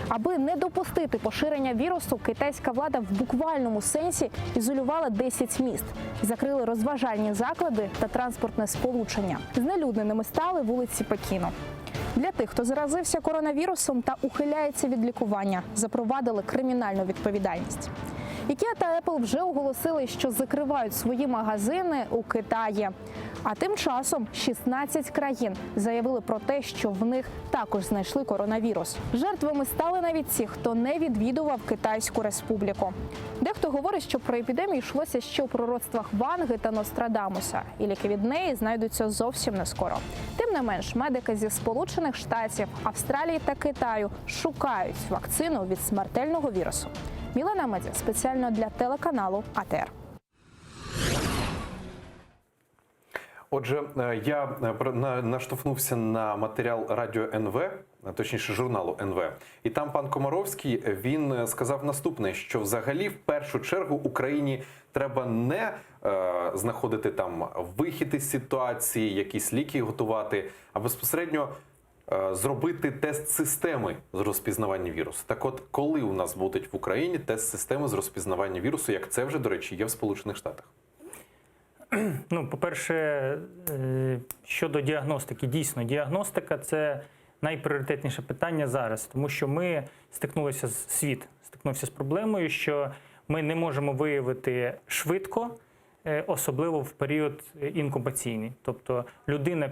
Аби не допустити поширення вірусу, китайська влада в буквальному сенсі ізолювала 10 міст, закрили розважальні заклади та транспортне сполучення. Знелюдненими стали вулиці Пекіну. Для тих, хто заразився коронавірусом та ухиляється від лікування, запровадили кримінальну відповідальність. IKEA та Apple вже оголосили, що закривають свої магазини у Китаї. А тим часом 16 країн заявили про те, що в них також знайшли коронавірус. Жертвами стали навіть ті, хто не відвідував Китайську республіку. Дехто говорить, що про епідемію йшлося ще у пророцтвах Ванги та Нострадамуса, і ліки від неї знайдуться зовсім не скоро. Тим не менш, медики зі Сполучених Штатів, Австралії та Китаю шукають вакцину від смертельного вірусу. Мілена Медзя спеціально для телеканалу АТР. Отже, я наштовхнувся на матеріал радіо НВ, точніше журналу НВ. І там пан Комаровський, він сказав наступне, що взагалі в першу чергу Україні треба не знаходити там вихід із ситуації, якісь ліки готувати, а безпосередньо зробити тест-системи з розпізнавання вірусу. Так от, коли у нас будуть в Україні тест-системи з розпізнавання вірусу, як це вже, до речі, є в Сполучених Штатах? Ну, по-перше, щодо діагностики. Дійсно, діагностика – це найпріоритетніше питання зараз, тому що ми світ стикнувся з проблемою, що ми не можемо виявити швидко, особливо в період інкубаційний. Тобто людина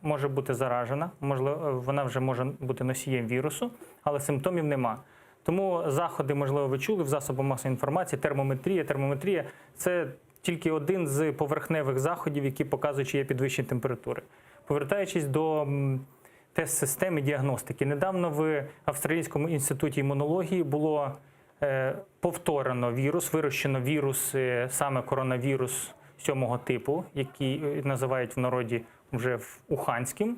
може бути заражена, можливо, вона вже може бути носієм вірусу, але симптомів нема. Тому заходи, можливо, ви чули в засобах масової інформації, термометрія. Термометрія – це тільки один з поверхневих заходів, які показують, чи є підвищені температури. Повертаючись до тест-системи діагностики. Недавно в Австралійському інституті імунології було повторено вирощено вірус, саме коронавірус 7-го типу, який називають в народі вже уханським.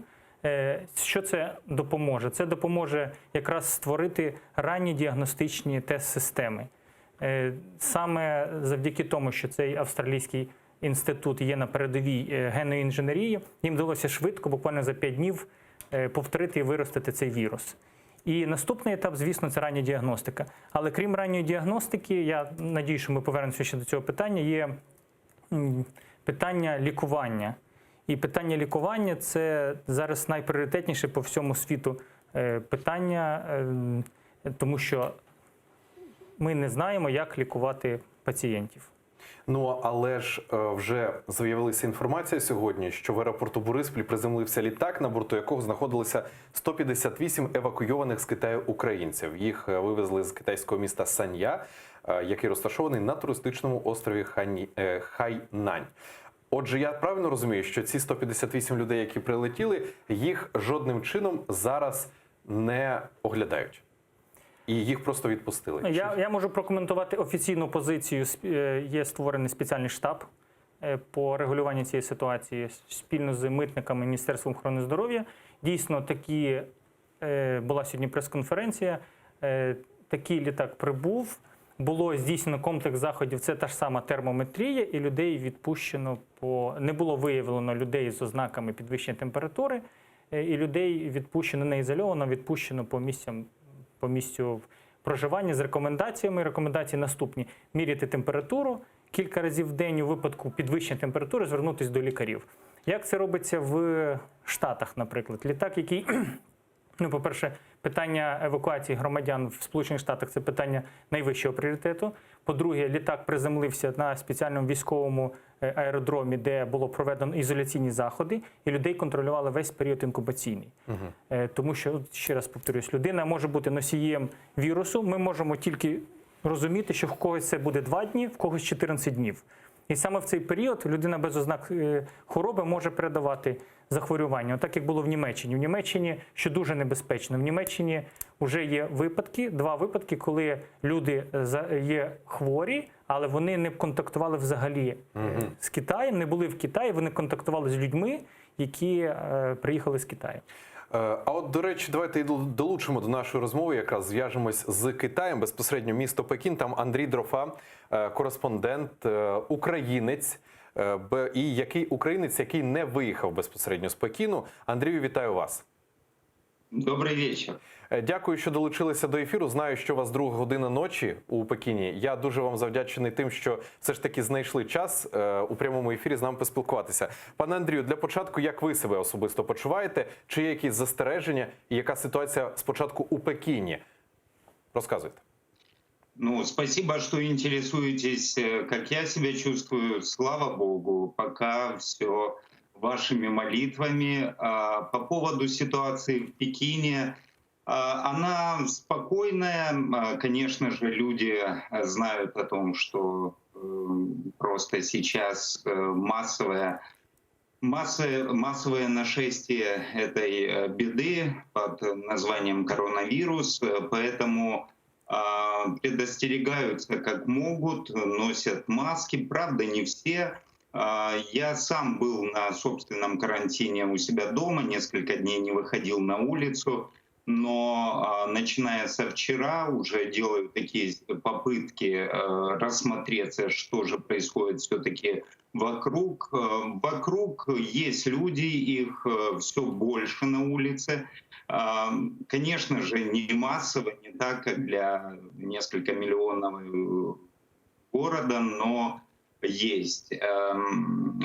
Що це допоможе? Це допоможе якраз створити ранні діагностичні тест-системи. Саме завдяки тому, що цей австралійський інститут є на передовій генної інженерії, їм вдалося швидко, буквально за 5 днів, повторити і виростити цей вірус. І наступний етап, звісно, це рання діагностика. Але крім ранньої діагностики, я надію, що ми повернемося ще до цього питання, є питання лікування. І питання лікування – це зараз найпріоритетніше по всьому світу питання, тому що ми не знаємо, як лікувати пацієнтів. Ну, але ж вже з'явилася інформація сьогодні, що в аеропорту Борисполь приземлився літак, на борту якого знаходилося 158 евакуйованих з Китаю українців. Їх вивезли з китайського міста Сан'я, який розташований на туристичному острові Хайнань. Отже, я правильно розумію, що ці 158 людей, які прилетіли, їх жодним чином зараз не оглядають? І їх просто відпустили? Я можу прокоментувати офіційну позицію. Є створений спеціальний штаб по регулюванню цієї ситуації спільно з митниками Міністерством охорони здоров'я. Дійсно, була сьогодні прес-конференція, такий літак прибув, було здійснено комплекс заходів, це та ж сама термометрія, і людей відпущено не було виявлено людей з ознаками підвищення температури, і людей відпущено не ізольовано, відпущено по місцю проживання з рекомендаціями. Рекомендації наступні: міряти температуру кілька разів в день, у випадку підвищення температури звернутися до лікарів. Як це робиться в Штатах, наприклад? Літак, який, по-перше, питання евакуації громадян в Сполучених Штатах – це питання найвищого пріоритету. По-друге, літак приземлився на спеціальному військовому аеродромі, де було проведено ізоляційні заходи, і людей контролювали весь період інкубаційний. Тому що, ще раз повторюсь, людина може бути носієм вірусу, ми можемо тільки розуміти, що в когось це буде 2 дні, в когось 14 днів. І саме в цей період людина без ознак хвороби може передавати захворювання. Так, як було в Німеччині. В Німеччині, що дуже небезпечно, в Німеччині вже є 2 випадки, коли люди є хворі, але вони не контактували взагалі з Китаєм, не були в Китаї, вони контактували з людьми, які приїхали з Китаю. А от, до речі, давайте і долучимо до нашої розмови, якраз зв'яжемось з Китаєм, безпосередньо місто Пекін. Там Андрій Дрофа, кореспондент, українець, який не виїхав безпосередньо з Пекіну. Андрію, вітаю вас. Добрий вечір. Дякую, що долучилися до ефіру. Знаю, що у вас 2 година ночі у Пекіні. Я дуже вам завдячений тим, що все ж таки знайшли час у прямому ефірі з нами поспілкуватися. Пане Андрію, для початку, як ви себе особисто почуваєте? Чи є якісь застереження? І яка ситуація спочатку у Пекіні? Розказуйте. Ну, спасибо, что интересуетесь, как я себя чувствую. Слава Богу, пока все вашими молитвами. По поводу ситуации в Пекине, она спокойная. Конечно же, люди знают о том, что просто сейчас массовое нашествие этой беды под названием коронавирус, поэтому предостерегаются как могут, носят маски, правда, не все. Я сам был на собственном карантине у себя дома, несколько дней не выходил на улицу, но начиная со вчера уже делаю такие попытки рассмотреться, что же происходит все-таки вокруг. Вокруг есть люди, их все больше на улице. Конечно же, не массово, не так, как для несколько миллионов города, но есть.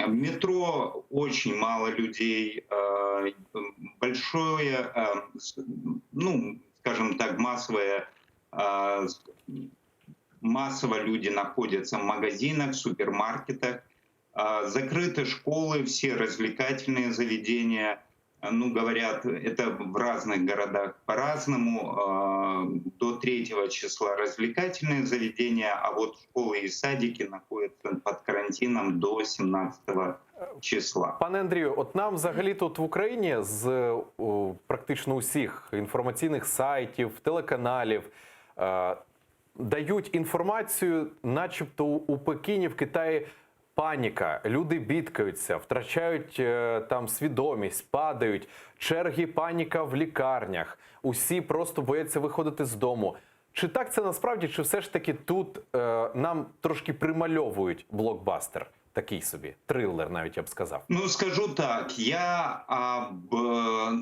В метро очень мало людей, большое, ну, скажем так, массово люди находятся в магазинах, в супермаркетах, закрыты школы, все развлекательные заведения. Ну, говорят, это в разных городах по-разному. До 3 числа развлекательные заведения, а вот школы и садики находятся под карантином до 17 числа. Пане Андрію, от нам взагалі тут в Україні з практично усіх інформаційних сайтів, телеканалів дають інформацію, начебто у Пекіні, в Китаї паніка, люди бідкаються, втрачають там свідомість, падають, черги, паніка в лікарнях, усі просто бояться виходити з дому. Чи так це насправді, чи все ж таки тут нам трошки примальовують блокбастер? Такий собі, триллер навіть, я б сказав. Ну, скажу так, я об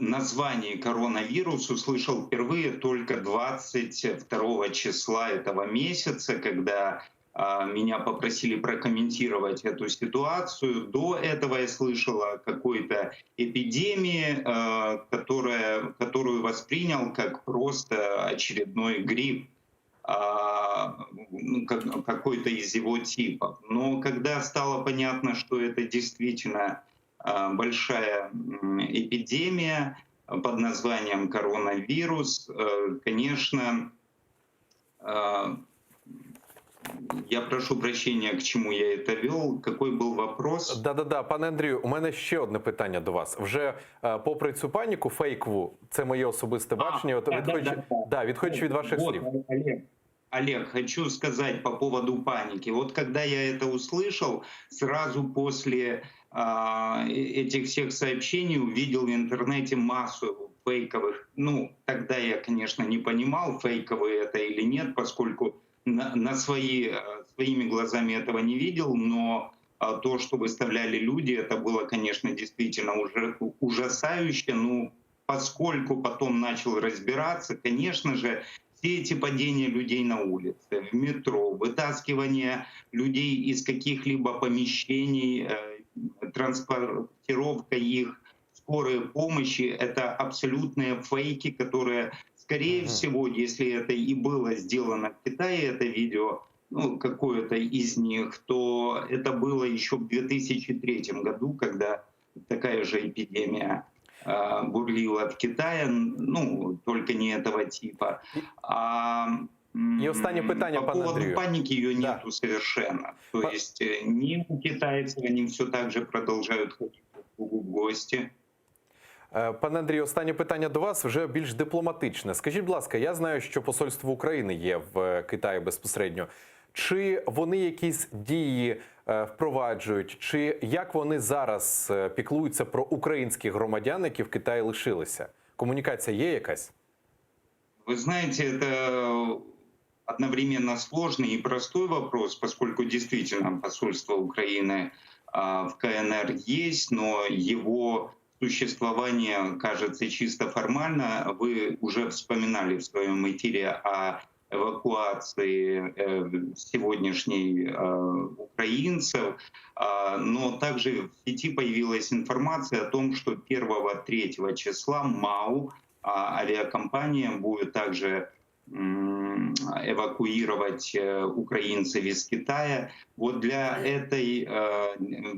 названии коронавирус услышал впервые только 22 числа этого месяца, когда меня попросили прокомментировать эту ситуацию. До этого я слышал о какой-то эпидемии, которую воспринял как просто очередной грипп, какой-то из его типов. Но когда стало понятно, что это действительно большая эпидемия под названием коронавирус, конечно, я прошу прощения, к чому я это вел. Какой був вопрос? Да-да-да, пане Андрію, у мене ще одне питання до вас. Вже попри цю паніку фейкову, це моє особисте бачення, відходячи від ваших слів. Олег, хочу сказать по поводу паники. Вот когда я это услышал, сразу после этих всех сообщений увидел в интернете массу фейковых. Ну, тогда я, конечно, не понимал, фейковые это или нет, поскольку своими глазами этого не видел, но то, что выставляли люди, это было, конечно, действительно уже ужасающе. Ну, поскольку потом начал разбираться, конечно же, все эти падения людей на улице, в метро, вытаскивание людей из каких-либо помещений, транспортировка их в скорой помощи — это абсолютные фейки, которые, скорее всего, если это и было сделано в Китае, это видео, ну, какое-то из них, то это было еще в 2003 году, когда такая же эпидемия бурлила в Китае, ну, только не этого типа. І останнє питання, по пане поводу Андрію. паники ее нету совершенно. То есть ни у китайцев, они все так же продолжают ходить в гости. Пане Андрію, останнє питання до вас, вже більш дипломатичне. Скажіть, будь ласка, я знаю, що посольство України є в Китаї безпосередньо. Чи вони якісь дії впроваджують, чи як вони зараз піклуються про українських громадян, які в Китаї лишилися? Комунікація є якась? Вы знаете, это одновременно сложный и простой вопрос, поскольку действительно посольство Украины в КНР есть, но его существование кажется чисто формально. Вы уже вспоминали в своем эфире о эвакуации сегодняшней украинцев, но также в сети появилась информация о том, что 1-3 числа МАУ, авиакомпания, будет также эвакуировать украинцев из Китая. Вот для этой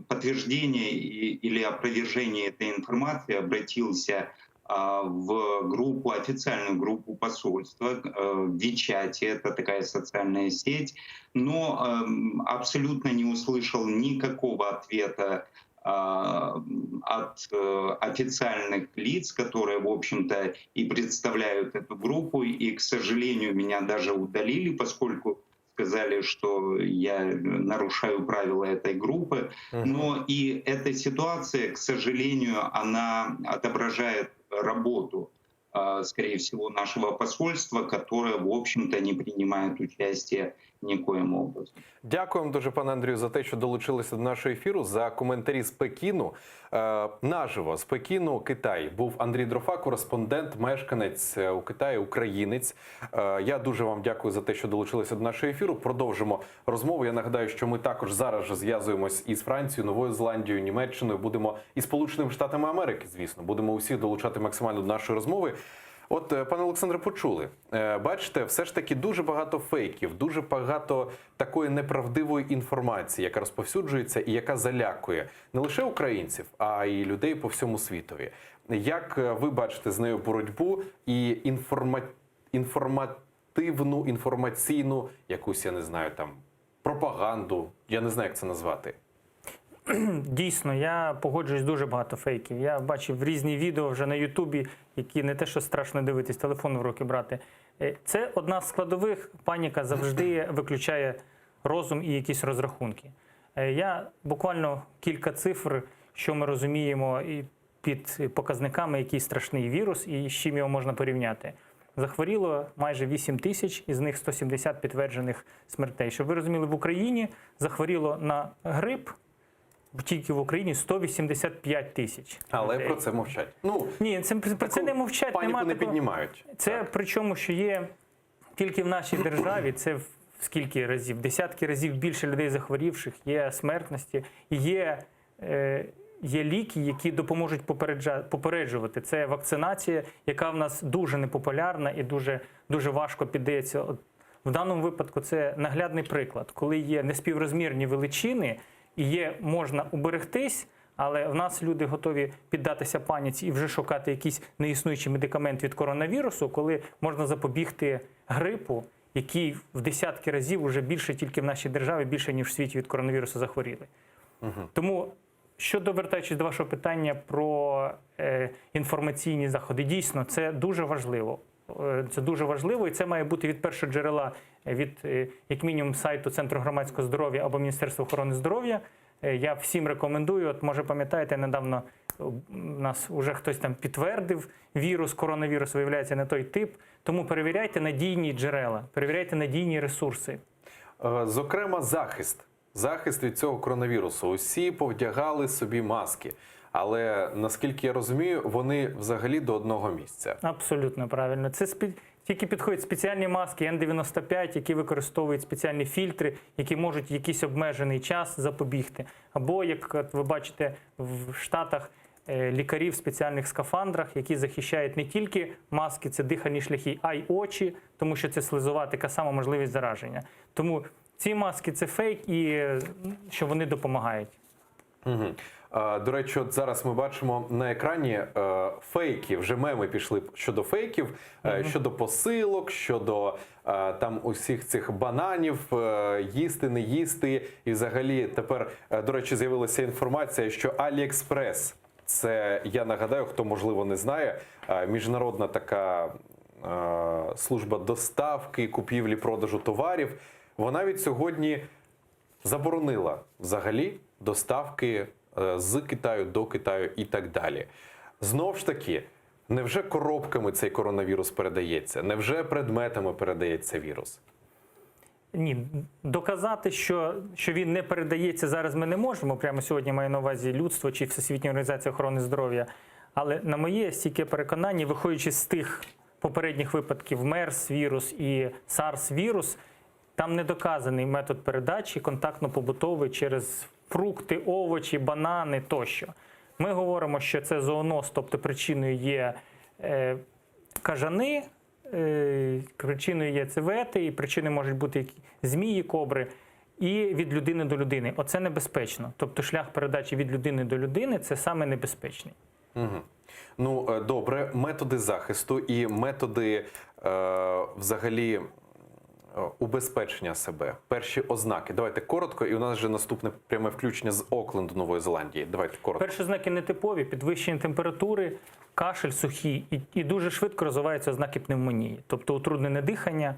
подтверждения или опровержения этой информации обратился в группу, официальную группу посольства, в Вичате, это такая социальная сеть, но абсолютно не услышал никакого ответа от официальных лиц, которые, в общем-то, и представляют эту группу. И, к сожалению, меня даже удалили, поскольку сказали, что я нарушаю правила этой группы. Но и эта ситуация, к сожалению, она отображает работу, скорее всего, нашего посольства, которое, в общем-то, не принимает участие никоим образом. Дякуємо дуже, пане Андрію, за те, що долучилися до нашого ефіру, за коментарі з Пекіну. Наживо з Пекіну, Китай, був Андрій Дрофа, кореспондент, мешканець у Китаї, українець. Я дуже вам дякую за те, що долучилися до нашого ефіру. Продовжимо розмову. Я нагадаю, що ми також зараз же зв'язуємось із Францією, Новою Зеландією, Німеччиною. Будемо і Сполученими Штатами Америки, звісно. Будемо усіх долучати максимально до нашої розмови. От, пане Олександре, почули. Бачите, все ж таки дуже багато фейків, дуже багато такої неправдивої інформації, яка розповсюджується і яка залякує не лише українців, а й людей по всьому світові. Як ви бачите з нею боротьбу і інформативну, інформаційну, якусь, я не знаю, там, пропаганду, я не знаю, як це назвати? Дійсно, я погоджуюсь, дуже багато фейків. Я бачив різні відео вже на Ютубі, які не те, що страшно дивитись, телефон в руки брати. Це одна з складових. Паніка завжди виключає розум і якісь розрахунки. Я буквально кілька цифр, що ми розуміємо і під показниками, який страшний вірус і з чим його можна порівняти. Захворіло майже 8 тисяч, із них 170 підтверджених смертей. Щоб ви розуміли, в Україні захворіло на грип, тільки в Україні 185 тисяч. Але людей. Про це мовчать. Ні, про це не мовчать. Паніку не піднімають. Це причому, що є тільки в нашій державі, це в скільки разів? Десятки разів більше людей захворівших, є смертності, є ліки, які допоможуть попереджувати. Це вакцинація, яка в нас дуже непопулярна і дуже важко піддається. В даному випадку це наглядний приклад, коли є неспіврозмірні величини, і можна уберегтись, але в нас люди готові піддатися паніці і вже шукати якийсь неіснуючий медикамент від коронавірусу, коли можна запобігти грипу, який в десятки разів вже більше тільки в нашій державі, більше, ніж в світі від коронавірусу захворіли. Тому, вертаючись до вашого питання про інформаційні заходи, дійсно, це дуже важливо. Це дуже важливо, і це має бути від першого джерела, від, як мінімум, сайту Центру громадського здоров'я або Міністерства охорони здоров'я. Я всім рекомендую, може пам'ятаєте, недавно нас вже хтось там підтвердив вірус, коронавірус, виявляється, не той тип. Тому перевіряйте надійні джерела, перевіряйте надійні ресурси. Зокрема, захист від цього коронавірусу. Усі повдягали собі маски. Але, наскільки я розумію, вони взагалі до одного місця. Абсолютно правильно. Це тільки підходять спеціальні маски N95, які використовують спеціальні фільтри, які можуть якийсь обмежений час запобігти. Або, як ви бачите, в Штатах лікарі в спеціальних скафандрах, які захищають не тільки маски, це дихальні шляхи, а й очі, тому що це слизова така сама можливість зараження. Тому ці маски – це фейк, і що вони допомагають. До речі, от зараз ми бачимо на екрані фейки, вже меми пішли щодо фейків, щодо посилок, щодо там усіх цих бананів, їсти, не їсти. І взагалі тепер, до речі, з'явилася інформація, що AliExpress, це, я нагадаю, хто можливо не знає, міжнародна така служба доставки, купівлі, продажу товарів, вона від сьогодні заборонила взагалі доставки з Китаю до Китаю і так далі. Знову ж таки, Невже коробками цей коронавірус передається? Невже предметами передається вірус? Ні, доказати, що він не передається зараз ми не можемо. Прямо сьогодні маю на увазі людство чи Всесвітня організація охорони здоров'я. Але на моє стійке переконання, виходячи з тих попередніх випадків MERS-вірус і SARS-вірус, там не доказаний метод передачі контактно-побутовий через фрукти, овочі, банани тощо. Ми говоримо, що це зооноз, тобто причиною є кажани, причиною є цевети, і причиною можуть бути змії, кобри, і від людини до людини. Оце небезпечно. Тобто шлях передачі від людини до людини – це саме небезпечний. Угу. Ну, добре, методи захисту і методи взагалі убезпечення себе. Перші ознаки. Давайте коротко, і у нас вже наступне пряме включення з Окленду, Нової Зеландії. Давайте коротко. Перші ознаки нетипові, підвищення температури, кашель сухий і дуже швидко розвиваються ознаки пневмонії. Тобто утруднене дихання,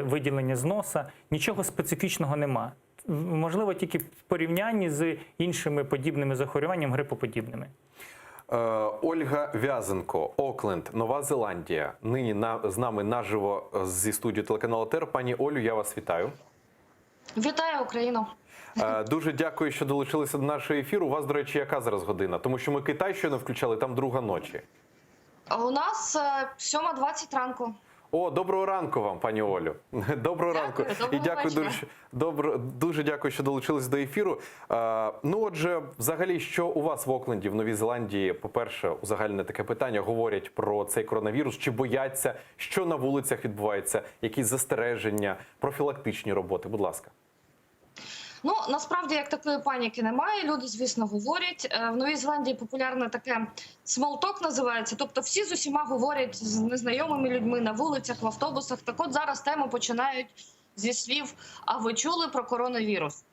виділення з носа. Нічого специфічного нема. Можливо, тільки в порівнянні з іншими подібними захворюваннями, грипоподібними. Ольга В'язенко, Окленд, Нова Зеландія. Нині з нами наживо зі студії телеканалу ТЕР. Пані Олю, я вас вітаю. Вітаю Україну. Дуже дякую, що долучилися до нашого ефіру. У вас, до речі, яка зараз година? Тому що ми Китай щойно включали, там 2:00 ночі. У нас 7:20 ранку. О, доброго ранку вам, пані Олю. Доброго ранку. І дуже дякую, що долучились до ефіру. Ну, отже, взагалі, що у вас в Окленді, в Новій Зеландії, по-перше, узагальне таке питання, говорять про цей коронавірус, чи бояться, що на вулицях відбувається, якісь застереження, профілактичні роботи? Будь ласка. Ну, насправді, як такої паніки немає. Люди, звісно, говорять. В Новій Зеландії популярне таке смолток називається. Тобто всі з усіма говорять з незнайомими людьми на вулицях, в автобусах. Так от зараз тему починають зі слів «А ви чули про коронавірус?».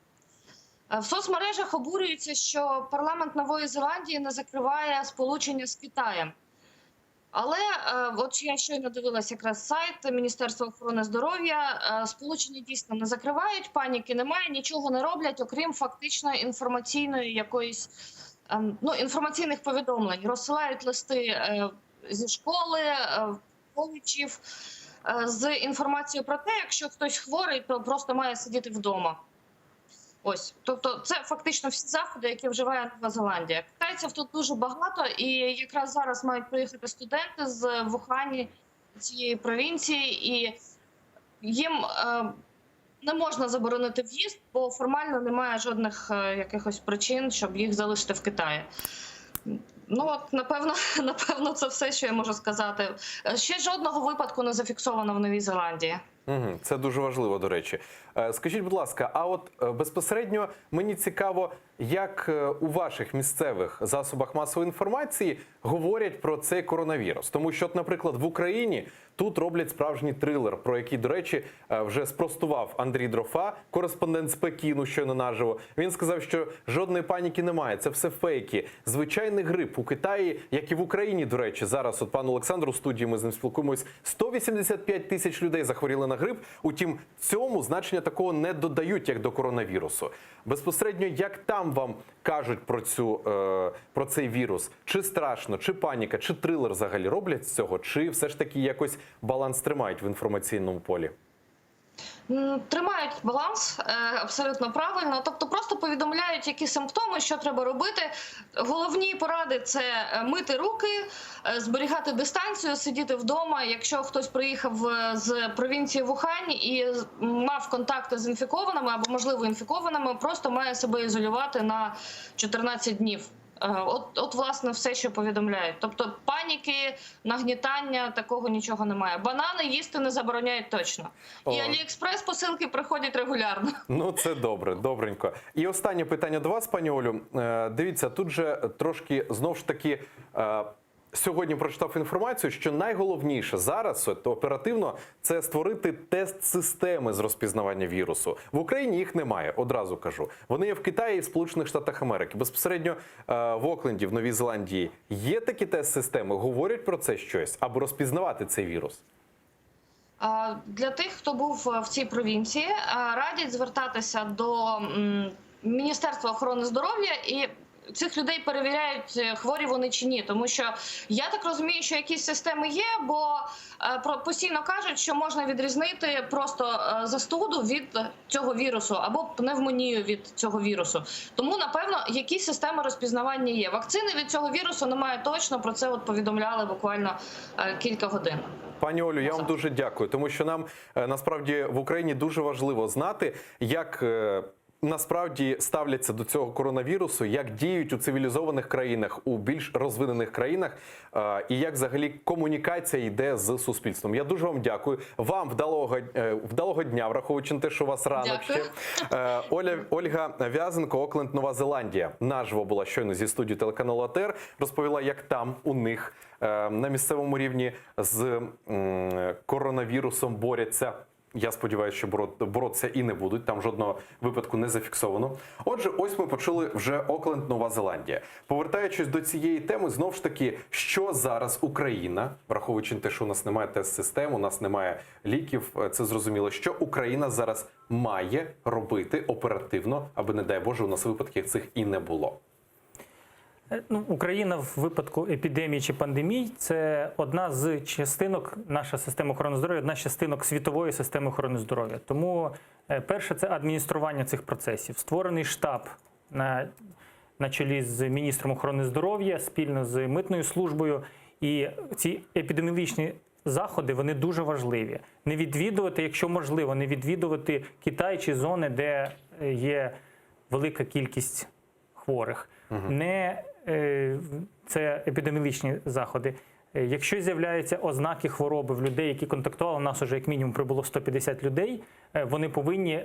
В соцмережах обурюються, що парламент Нової Зеландії не закриває сполучення з Китаєм. Але от я щойно дивилася якраз сайт Міністерства охорони здоров'я. Сполучення дійсно не закривають, паніки немає, нічого не роблять, окрім фактично інформаційної якоїсь, інформаційних повідомлень. Розсилають листи зі школи, коледжів з інформацією про те, якщо хтось хворий, то просто має сидіти вдома. Ось, тобто це фактично всі заходи, які вживає Нова Зеландія. Китайців тут дуже багато, і якраз зараз мають приїхати студенти з Вухані, цієї провінції, і їм не можна заборонити в'їзд, бо формально немає жодних якихось причин, щоб їх залишити в Китаї. Ну от, напевно, це все, що я можу сказати. Ще жодного випадку не зафіксовано в Новій Зеландії. Це дуже важливо, до речі. Скажіть, будь ласка, а от безпосередньо мені цікаво, як у ваших місцевих засобах масової інформації говорять про цей коронавірус? Тому що, от, наприклад, в Україні тут роблять справжній трилер, про який, до речі, вже спростував Андрій Дрофа, кореспондент з Пекіну, щойно наживо. Він сказав, що жодної паніки немає, це все фейки. Звичайний грип у Китаї, як і в Україні, до речі, зараз от пан Олександр у студії, ми з ним спілкуємось, 185 тисяч людей захворіли на грип, утім, цьому значення такого не додають, як до коронавірусу. Безпосередньо, як там вам кажуть про цей вірус? Чи страшно, чи паніка, чи трилер взагалі роблять з цього? Чи все ж таки якось баланс тримають в інформаційному полі? Тримають баланс, абсолютно правильно. Тобто просто повідомляють, які симптоми, що треба робити. Головні поради – це мити руки, зберігати дистанцію, сидіти вдома. Якщо хтось приїхав з провінції Вухань і мав контакти з інфікованими або, можливо, інфікованими, просто має себе ізолювати на 14 днів. От, власне, все, що повідомляють. Тобто паніки, нагнітання, такого нічого немає. Банани їсти не забороняють точно. І Аліекспрес посилки приходять регулярно. Ну, це добре, добренько. І останнє питання до вас, пані Олю. Дивіться, тут же трошки, знову ж таки, сьогодні прочитав інформацію, що найголовніше зараз, оперативно, це створити тест-системи з розпізнавання вірусу. В Україні їх немає, одразу кажу. Вони є в Китаї і Сполучених Штатах Америки. Безпосередньо в Окленді, в Новій Зеландії, є такі тест-системи? Говорять про це щось? Аби розпізнавати цей вірус? Для тих, хто був в цій провінції, радять звертатися до Міністерства охорони здоров'я і цих людей перевіряють, хворі вони чи ні. Тому що я так розумію, що якісь системи є, бо постійно кажуть, що можна відрізнити просто застуду від цього вірусу або пневмонію від цього вірусу. Тому, напевно, якісь системи розпізнавання є. Вакцини від цього вірусу немає точно, про це от повідомляли буквально кілька годин. Пані Олю, я вам дуже дякую, тому що нам насправді в Україні дуже важливо знати, як насправді ставляться до цього коронавірусу, як діють у цивілізованих країнах, у більш розвинених країнах, і як взагалі комунікація йде з суспільством. Я дуже вам дякую. Вам вдалого дня, враховуючи те, що у вас ранок ще. Ольга В'язенко, Окленд, Нова Зеландія, наживо була щойно зі студії телеканалу АТR, розповіла, як там у них на місцевому рівні з коронавірусом борються. Я сподіваюся, що боротися і не будуть, там жодного випадку не зафіксовано. Отже, ось ми почули вже Окленд, Нова Зеландія. Повертаючись до цієї теми, знову ж таки, що зараз Україна, враховуючи те, що у нас немає тест-систем, у нас немає ліків, це зрозуміло, що Україна зараз має робити оперативно, аби, не дай Боже, у нас випадків цих і не було. Ну, Україна в випадку епідемії чи пандемій – це одна з частинок, наша система охорони здоров'я, одна з частинок світової системи охорони здоров'я. Тому перше – це адміністрування цих процесів. Створений штаб на чолі з міністром охорони здоров'я, спільно з митною службою. І ці епідеміологічні заходи, вони дуже важливі. Не відвідувати, якщо можливо, не відвідувати Китай чи зони, де є велика кількість хворих. Це епідеміологічні заходи. Якщо з'являються ознаки хвороби в людей, які контактували, у нас вже як мінімум прибуло 150 людей, вони повинні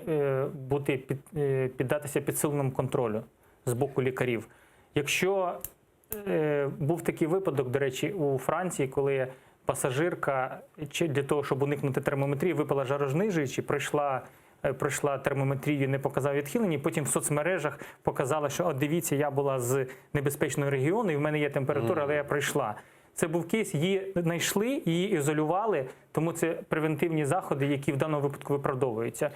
піддатися підсиленому контролю з боку лікарів. Якщо був такий випадок, до речі, у Франції, коли пасажирка для того, щоб уникнути термометрії, випила жарознижуючі, пройшла термометрію, не показав відхилення, потім в соцмережах показала, що от дивіться, я була з небезпечного регіону і в мене є температура, але я пройшла. Це був кейс, її знайшли, її ізолювали, тому це превентивні заходи, які в даному випадку виправдовуються.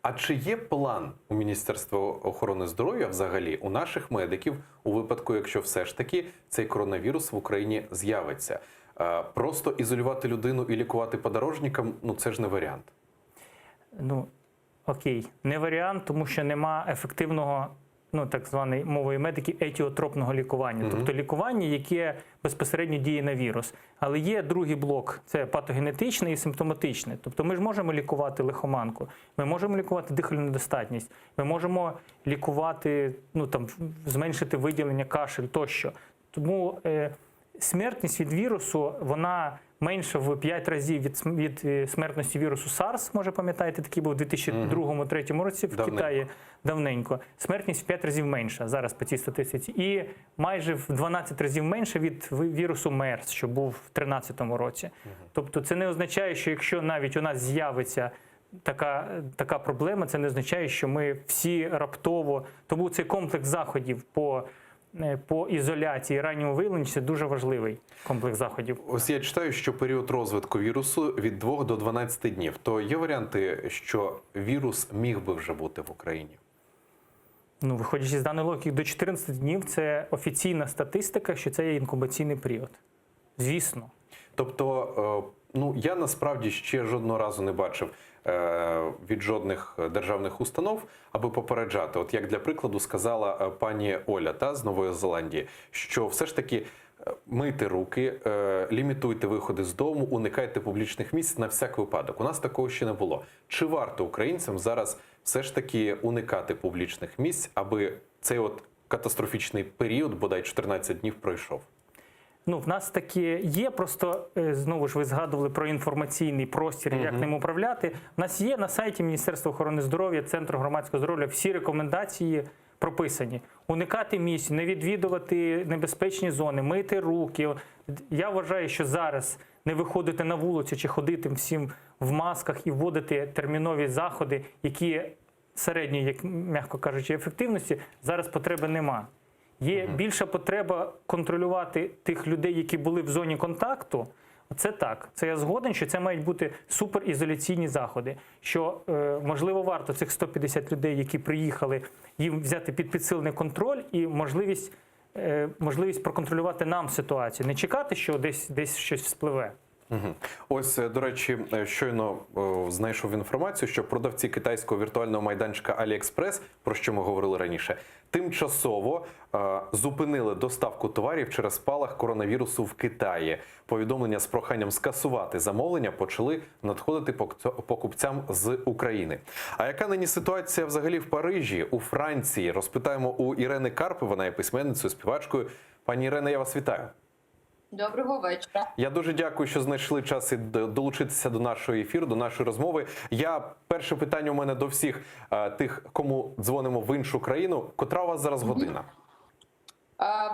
А чи є план у Міністерства охорони здоров'я взагалі, у наших медиків, у випадку, якщо все ж таки цей коронавірус в Україні з'явиться? Просто ізолювати людину і лікувати подорожникам, ну це ж не варіант. Ну, окей, не варіант, тому що нема ефективного, ну так званий мовою медиків, етіотропного лікування. Тобто лікування, яке безпосередньо діє на вірус. Але є другий блок, це патогенетичне і симптоматичне. Тобто ми ж можемо лікувати лихоманку, ми можемо лікувати дихальну недостатність, ми можемо лікувати, ну там, зменшити виділення, кашель тощо. Тому смертність від вірусу, вона менше в 5 разів від смертності вірусу SARS, може пам'ятаєте, такий був у 2002-2003 році в Китаї давненько. Смертність в 5 разів менша зараз по цій статистиці. І майже в 12 разів менше від вірусу MERS, що був в 2013 році. Тобто це не означає, що якщо навіть у нас з'явиться така проблема, це не означає, що ми всі раптово... Тому цей комплекс заходів по ізоляції, ранньому виявленню – це дуже важливий комплекс заходів. Ось я читаю, що період розвитку вірусу від 2 до 12 днів. То є варіанти, що вірус міг би вже бути в Україні? Ну, виходячи з даної логіки, до 14 днів – це офіційна статистика, що це є інкубаційний період. Звісно. Тобто, ну, я насправді ще жодного разу не бачив від жодних державних установ, аби попереджати. От як для прикладу сказала пані Оля з Нової Зеландії, що все ж таки мийте руки, лімітуйте виходи з дому, уникайте публічних місць на всяк випадок. У нас такого ще не було. Чи варто українцям зараз все ж таки уникати публічних місць, аби цей от катастрофічний період, бодай 14 днів, пройшов? Ну, в нас таке є, просто, знову ж ви згадували про інформаційний простір, як ним управляти. У нас є на сайті Міністерства охорони здоров'я, Центру громадського здоров'я всі рекомендації прописані. Уникати місць, не відвідувати небезпечні зони, мити руки. Я вважаю, що зараз не виходити на вулицю чи ходити всім в масках і вводити термінові заходи, які середньої, як м'яко кажучи, ефективності, зараз потреби нема. Є більша потреба контролювати тих людей, які були в зоні контакту, Це так. Це я згоден, що це мають бути суперізоляційні заходи. Що, можливо, варто цих 150 людей, які приїхали, їм взяти під підсилений контроль і можливість проконтролювати нам ситуацію. Не чекати, що десь щось вспливе. Ось, до речі, щойно знайшов інформацію, що продавці китайського віртуального майданчика AliExpress, про що ми говорили раніше, тимчасово зупинили доставку товарів через спалах коронавірусу в Китаї. Повідомлення з проханням скасувати замовлення почали надходити покупцям з України. А яка нині ситуація взагалі в Парижі, у Франції? Розпитаємо у Ірени Карпи, вона є письменницею, співачкою. Пані Ірино, я вас вітаю. Доброго вечора. Я дуже дякую, що знайшли час і долучитися до нашого ефіру, до нашої розмови. Перше питання у мене до всіх тих, кому дзвонимо в іншу країну. Котра у вас зараз година?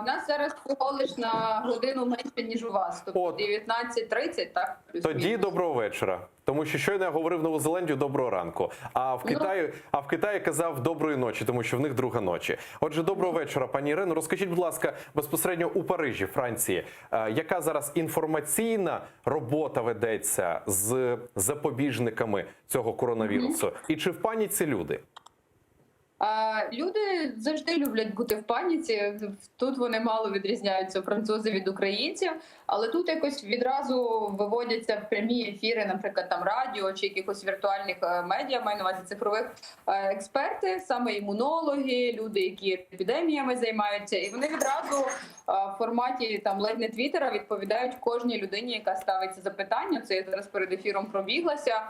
В нас зараз всього лиш на годину менше, ніж у вас. Тобто 19:30, так? Тоді доброго вечора. Тому що щойно я говорив Нову Зеландію доброго ранку. А в Китаї казав доброї ночі, тому що в них друга ночі. Отже, доброго вечора, пані Ірино. Розкажіть, будь ласка, безпосередньо у Парижі, Франції, яка зараз інформаційна робота ведеться з запобіжниками цього коронавірусу? І чи в паніці люди? Люди завжди люблять бути в паніці. Тут вони мало відрізняються, французи від українців, але тут якось відразу виводяться в прямі ефіри, наприклад, там радіо чи якихось віртуальних медіа, маю на увазі цифрових, експерти, саме імунологи, люди, які епідеміями займаються, і вони відразу в форматі там ледь не твіттера відповідають кожній людині, яка ставиться запитання. Це я зараз перед ефіром пробіглася.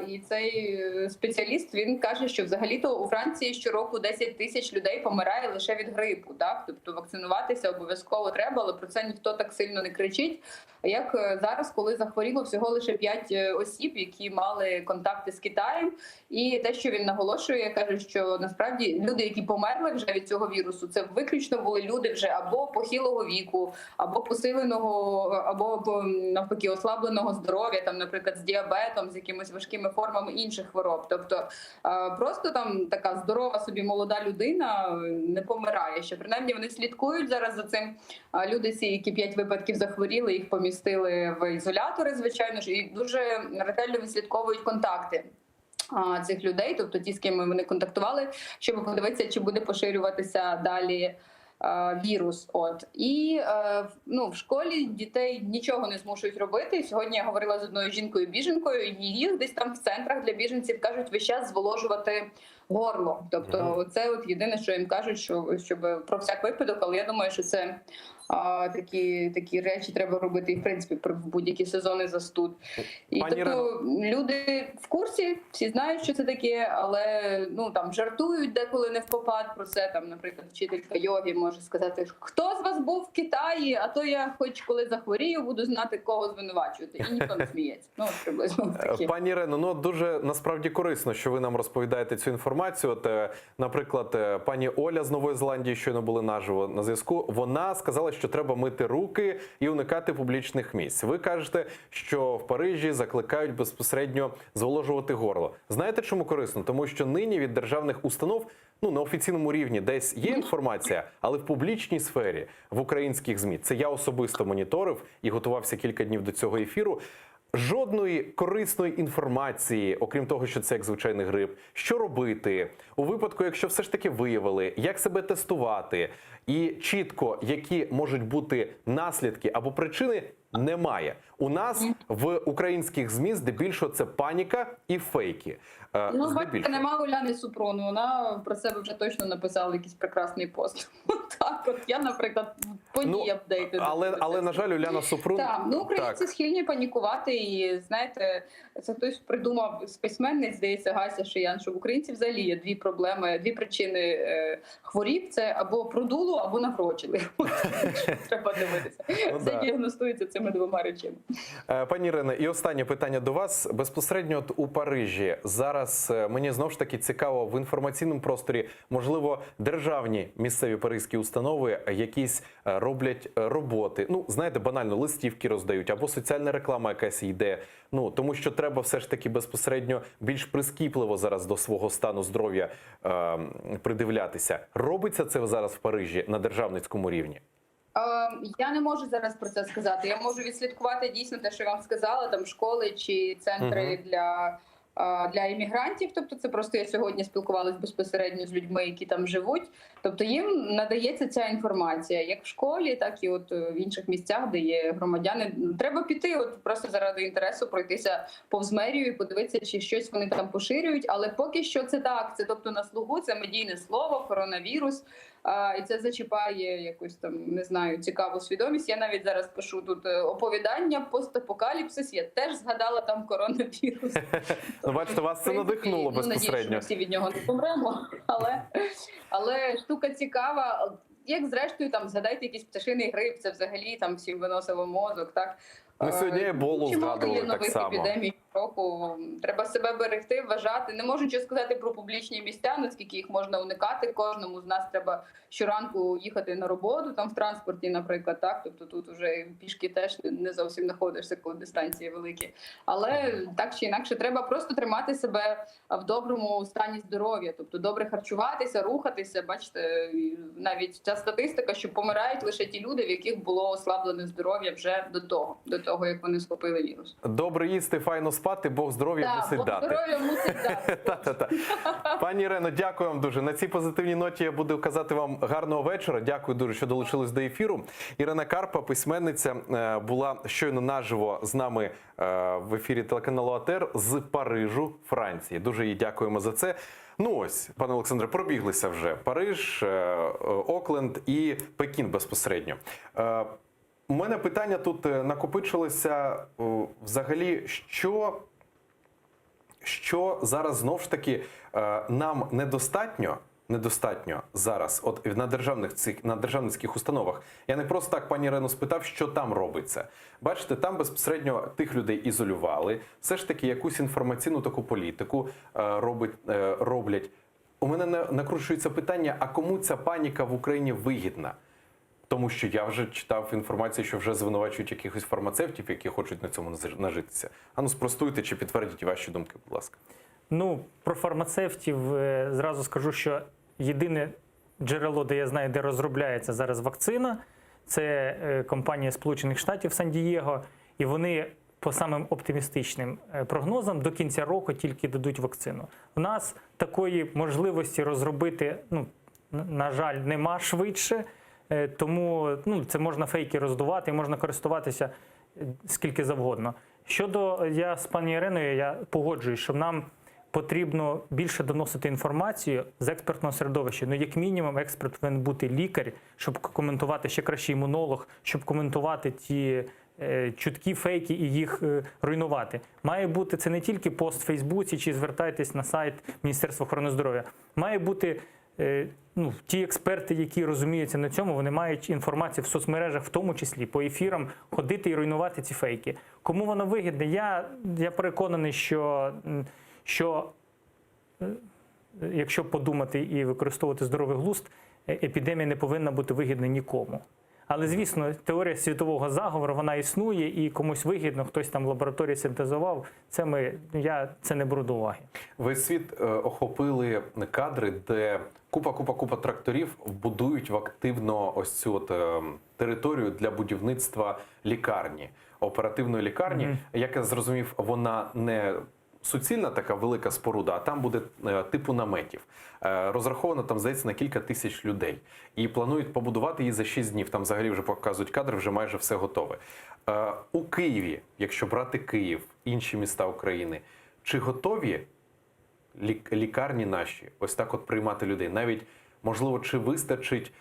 І цей спеціаліст, він каже, що взагалі-то у Франції щороку 10 тисяч людей помирає лише від грипу. Так? Тобто вакцинуватися обов'язково треба, але про це ніхто так сильно не кричить. Як зараз, коли захворіло всього лише 5 осіб, які мали контакти з Китаєм. І те, що він наголошує, каже, що насправді люди, які померли вже від цього вірусу, це виключно були люди вже або похилого віку, або посиленого, або навпаки ослабленого здоров'я, там, наприклад, з діабетом, з якимось важкими формами інших хвороб. Тобто просто там така здорова собі молода людина не помирає. Що принаймні вони слідкують зараз за цим. Люди, які 5 випадків захворіли, їх помістили в ізолятори, звичайно ж, і дуже ретельно відслідковують контакти цих людей, тобто ті, з ким вони контактували, щоб подивитися, чи буде поширюватися далі вірус. І в школі дітей нічого не змушують робити. Сьогодні я говорила з одною жінкою-біженкою, і їх десь там в центрах для біженців кажуть весь час зволожувати горло. Тобто це от єдине, що їм кажуть, щоб про всяк випадок, але я думаю, що це такі речі треба робити і в принципі в будь-які сезони застуд. І тобто люди в курсі, всі знають, що це таке, але там жартують деколи не впопад про це. Там, наприклад, вчителька йоги може сказати, хто з вас був в Китаї, а то я хоч коли захворію, буду знати, кого звинувачувати. І ніхто не сміється. Приблизно таке. Пані Ірено, дуже насправді корисно, що ви нам розповідаєте цю інформацію. Наприклад, пані Оля з Нової Зеландії щойно були наживо на зв'язку. Вона сказала, що треба мити руки і уникати публічних місць. Ви кажете, що в Парижі закликають безпосередньо зволожувати горло. Знаєте, чому корисно? Тому що нині від державних установ на офіційному рівні десь є інформація, але в публічній сфері, в українських ЗМІ, це я особисто моніторив і готувався кілька днів до цього ефіру, жодної корисної інформації, окрім того, що це як звичайний грип, що робити у випадку, якщо все ж таки виявили, як себе тестувати, і чітко, які можуть бути наслідки або причини, немає. У нас в українських ЗМІ здебільшого це паніка і фейки. Бачите, нема Уляни Супрун, вона про себе вже точно написала якийсь прекрасний пост. Я, наприклад, по ній апдейти. Але, на жаль, Уляна Супрун... Так, українці схильні панікувати, і, знаєте, це хтось придумав з письменниць, здається, Гася Шиян, що в українців взагалі є дві причини хворіб, це або продуло, або наврочили. Треба дивитися. Все діагностується цими двома речами. Пані Ірино, і останнє питання до вас. Безпосередньо у Парижі зараз мені знову ж таки цікаво в інформаційному просторі, можливо, державні місцеві паризькі установи якісь роблять роботи. Знаєте, банально листівки роздають або соціальна реклама якась йде. Тому що треба все ж таки безпосередньо більш прискіпливо зараз до свого стану здоров'я придивлятися. Робиться це зараз в Парижі на державницькому рівні? Я не можу зараз про це сказати. Я можу відслідкувати дійсно те, що я вам сказала, там школи чи центри для іммігрантів. Тобто це просто я сьогодні спілкувалася безпосередньо з людьми, які там живуть. Тобто їм надається ця інформація як в школі, так і от в інших місцях, де є громадяни. Треба піти от просто заради інтересу, пройтися повз мерію і подивитися, чи щось вони там поширюють. Але поки що це так, це тобто на слугу, це медійне слово, коронавірус. І це зачіпає якусь там, не знаю, цікаву свідомість. Я навіть зараз пишу тут оповідання «Постапокаліпсис», я теж згадала там коронавірус. Ну, бачите, вас це надихнуло безпосередньо. Надію, що ми всі від нього не помремо, але штука цікава. Як зрештою, там, згадайте якийсь пташиний грип, це взагалі там всім виносило мозок, так? Ми сьогодні Еболу згадували так само. Епідемій року. Треба себе берегти, вважати. Не можу нічого сказати про публічні місця, наскільки їх можна уникати. Кожному з нас треба щоранку їхати на роботу, там в транспорті, наприклад, так. Тобто тут вже пішки теж не зовсім знаходишся, коли дистанції великі. Але так чи інакше, треба просто тримати себе в доброму стані здоров'я. Тобто добре харчуватися, рухатися. Бачите, навіть ця статистика, що помирають лише ті люди, в яких було ослаблене здоров'я вже до того, як вони схопили вірус. Добре їсти, файно спати, Бог здоров'я мусить дати. Бог здоров'я мусить дати. Пані Ірено, дякую вам дуже. На цій позитивній ноті я буду казати вам гарного вечора. Дякую дуже, що долучились до ефіру. Ірина Карпа, письменниця, була щойно наживо з нами в ефірі телеканалу АТR з Парижу, Франції. Дуже їй дякуємо за це. Ну ось, пане Олександре, пробіглися вже. Париж, Окленд і Пекін безпосередньо. У мене питання тут накопичилося взагалі, що зараз знову ж таки нам недостатньо зараз от на державницьких установах. Я не просто так пані Ірену спитав, що там робиться. Бачите, там безпосередньо тих людей ізолювали, все ж таки якусь інформаційну таку політику роблять. У мене накручується питання, а кому ця паніка в Україні вигідна? Тому що я вже читав інформацію, що вже звинувачують якихось фармацевтів, які хочуть на цьому нажитися. Ану, спростуйте чи підтвердіть ваші думки, будь ласка. Ну, про фармацевтів зразу скажу, що єдине джерело, де я знаю, де розробляється зараз вакцина, це компанія Сполучених Штатів Сан-Дієго, і вони по самим оптимістичним прогнозам до кінця року тільки дадуть вакцину. У нас такої можливості розробити, ну, на жаль, нема швидше. Тому це можна фейки роздувати і можна користуватися скільки завгодно. Я з пані Іриною, я погоджуюсь, що нам потрібно більше доносити інформацію з експертного середовища. Ну, як мінімум, експерт повинен бути лікар, щоб коментувати, ще краще імунолог, щоб коментувати ті чуткі фейки і їх руйнувати. Має бути це не тільки пост в Фейсбуці чи звертайтесь на сайт Міністерства охорони здоров'я. Має бути ті експерти, які розуміються на цьому, вони мають інформацію в соцмережах, в тому числі по ефірам, ходити і руйнувати ці фейки. Кому воно вигідне? Я переконаний, що якщо подумати і використовувати здоровий глузд, епідемія не повинна бути вигідна нікому. Але, звісно, теорія світового заговору, вона існує, і комусь вигідно, хтось там в лабораторії синтезував, я це не беру до уваги. Весь світ охопили кадри, де купа тракторів будують активно ось цю територію для будівництва лікарні, оперативної лікарні. Як я зрозумів, вона не суцільна така велика споруда, а там буде типу наметів. Розраховано там, здається, на кілька тисяч людей. І планують побудувати її за 6 днів. Там взагалі вже показують кадри, вже майже все готове. У Києві, якщо брати Київ, інші міста України, чи готові лікарні наші ось так от приймати людей? Навіть, можливо, чи вистачить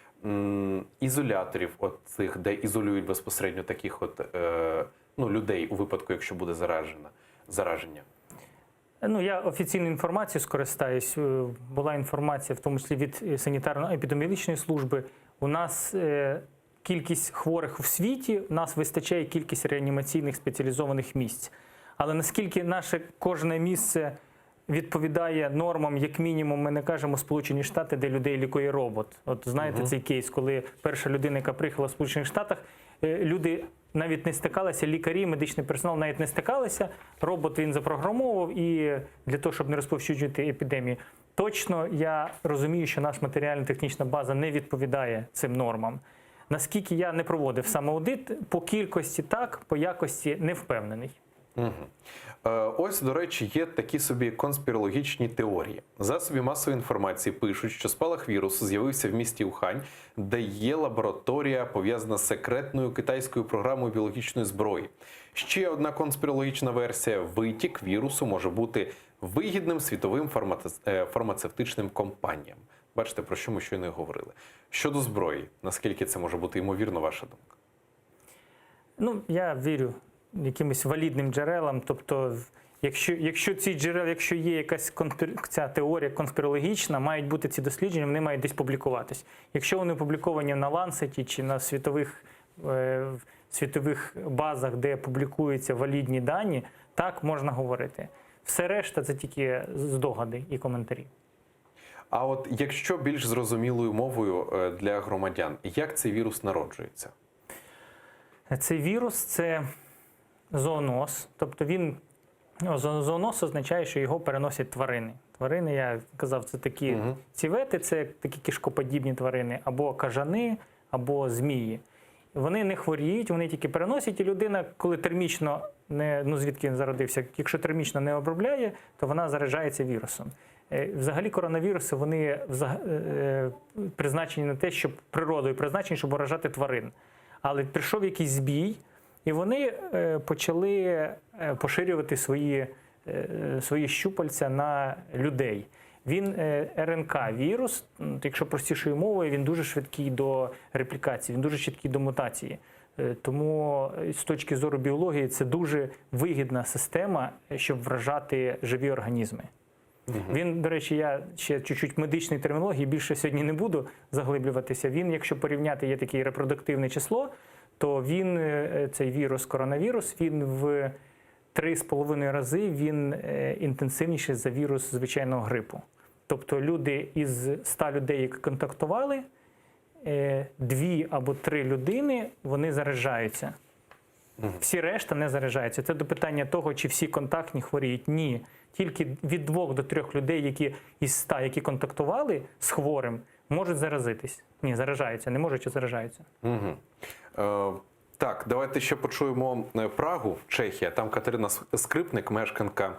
ізоляторів цих, де ізолюють безпосередньо таких людей у випадку, якщо буде зараження? Я офіційною інформацією скористаюсь. Була інформація, в тому числі від санітарно-епідеміологічної служби. У нас кількість хворих в світі, у нас вистачає кількість реанімаційних спеціалізованих місць. Але наскільки наше кожне місце відповідає нормам, як мінімум, ми не кажемо Сполучені Штати, де людей лікує робот. От знаєте цей кейс, коли перша людина, яка приїхала в Сполучених Штатах, люди навіть не стикалися, лікарі, медичний персонал навіть не стикалися, робот він запрограмовував і для того, щоб не розповсюджувати епідемію. Точно я розумію, що наша матеріально-технічна база не відповідає цим нормам. Наскільки я не проводив самоаудит, по кількості так, по якості не впевнений. Ось, до речі, є такі собі конспірологічні теорії. Засоби масової інформації пишуть, що спалах вірусу з'явився в місті Ухань, де є лабораторія, пов'язана з секретною китайською програмою біологічної зброї. Ще одна конспірологічна версія – витік вірусу може бути вигідним світовим фармацевтичним компаніям. Бачите, про що ми щойно говорили. Щодо зброї, наскільки це може бути ймовірно, ваша думка? Ну, я вірю якимось валідним джерелам, тобто якщо ці джерела, якщо є якась ця теорія конспірологічна, мають бути ці дослідження, вони мають десь публікуватись. Якщо вони опубліковані на Lancet чи на світових базах, де публікуються валідні дані, так можна говорити. Все решта – це тільки здогади і коментарі. А от якщо більш зрозумілою мовою для громадян, як цей вірус народжується? Цей вірус – це зооноз, тобто зооноз означає, що його переносять тварини. Тварини, я казав, це такі цівети, це такі кишкоподібні тварини, або кажани, або змії. Вони не хворіють, вони тільки переносять, і людина, коли термічно, звідки він зародився, якщо термічно не обробляє, то вона заражається вірусом. Взагалі коронавіруси, вони призначені на те, щоб природою призначені, щоб уражати тварин. Але прийшов якийсь збій, і вони почали поширювати свої щупальця на людей. Він РНК-вірус, якщо простішою мовою, він дуже швидкий до реплікації, він дуже швидкий до мутації. Тому з точки зору біології це дуже вигідна система, щоб вражати живі організми. Він, до речі, я ще чуть-чуть медичної термінології, більше сьогодні не буду заглиблюватися. Він, якщо порівняти, є таке репродуктивне число, то він, цей вірус, коронавірус, він в 3,5 рази він інтенсивніший за вірус звичайного грипу. Тобто люди із 100 людей, які контактували, 2 або 3 людини, вони заражаються. Всі решта не заражаються. Це до питання того, чи всі контактні хворіють. Ні. Тільки від 2 до 3 людей, які із 100, які контактували з хворим, можуть заразитись. Ні, заражаються. Не можуть, а заражаються. Так, давайте ще почуємо Прагу, Чехія. Там Катерина Скрипник, мешканка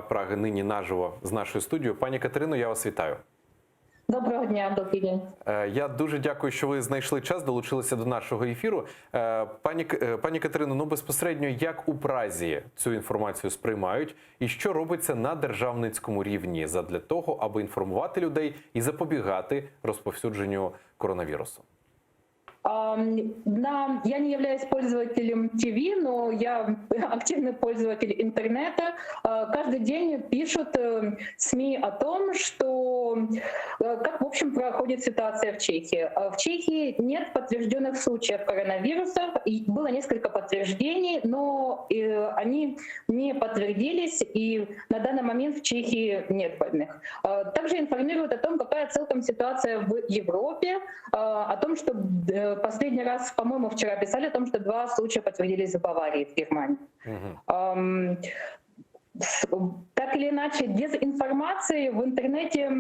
Праги, нині наживо з нашою студією. Пані Катерино, я вас вітаю. Доброго дня, добрий день. Я дуже дякую, що ви знайшли час, долучилися до нашого ефіру. Пані Катерино, ну безпосередньо, як у Празі цю інформацію сприймають і що робиться на державницькому рівні задля того, аби інформувати людей і запобігати розповсюдженню коронавірусу? Я не являюсь пользователем ТВ, но я активный пользователь интернета. Каждый день пишут СМИ о том, что как, в общем, проходит ситуация в Чехии. В Чехии нет подтвержденных случаев коронавируса. Было несколько подтверждений, но они не подтвердились, и на данный момент в Чехии нет больных. Также информируют о том, какая целиком ситуация в Европе, о том, что последний раз, по-моему, вчера писали о том, что 2 случая подтвердились в Баварии, в Германии. Так или иначе, дезинформации в интернете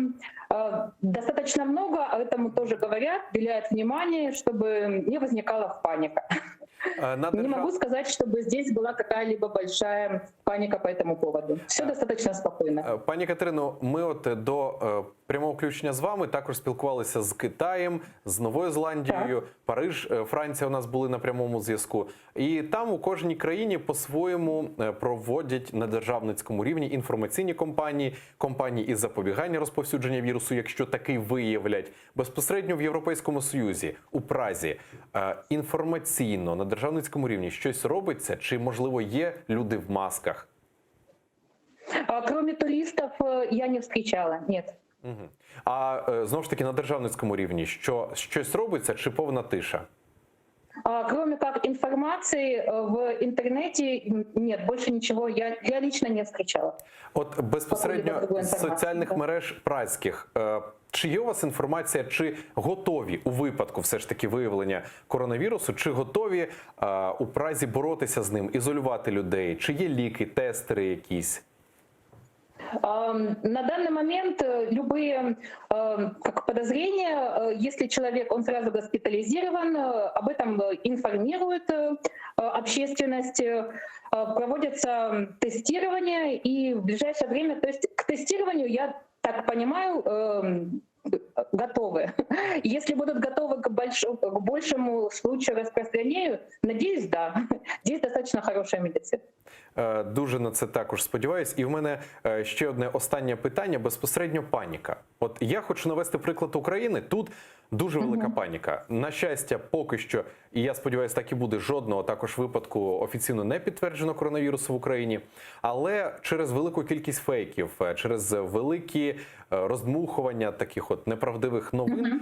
достаточно много, этому тоже говорят, уделяют внимание, чтобы не возникала паника. Не могу сказать, чтобы здесь была какая-либо большая паника по этому поводу. Все достаточно спокойно. Пані Катерино, ми от до прямого включення з вами також спілкувалися з Китаєм, з Новою Зеландією, Париж, Франція у нас були на прямому зв'язку. І там у кожній країні по-своєму проводять на державницькому рівні інформаційні компанії із запобігання розповсюдження вірусу, якщо такий виявлять. Безпосередньо в Європейському Союзі, у Празі, інформаційно на державницькому рівні щось робиться? Чи, можливо, є люди в масках? Кроме туристов, я не встречала, нет. А знову ж таки на державницькому рівні щось робиться чи повна тиша? Кроме как информации в интернете, нет, больше ничего я лично не встречала. От безпосередньо з соціальних мереж празьких, чи є у вас інформація, чи готові у випадку все ж таки виявлення коронавірусу, чи готові у Празі боротися з ним, ізолювати людей, чи є ліки, тестери якісь? На данный момент любые как подозрения, если человек, он сразу госпитализирован, об этом информирует общественность, проводятся тестирования, и в ближайшее время, то есть к тестированию, я так понимаю, готовы. Если будут готовы к большему случаю распространению, надеюсь, да. Здесь достаточно хорошая медицина. Дуже на це також сподіваюсь. І в мене ще одне останнє питання, безпосередньо паніка. От я хочу навести приклад України. Тут дуже велика паніка. На щастя, поки що, і я сподіваюся, так і буде, жодного також випадку офіційно не підтверджено коронавірусу в Україні. Але через велику кількість фейків, через великі роздмухування таких от неправдивих новин,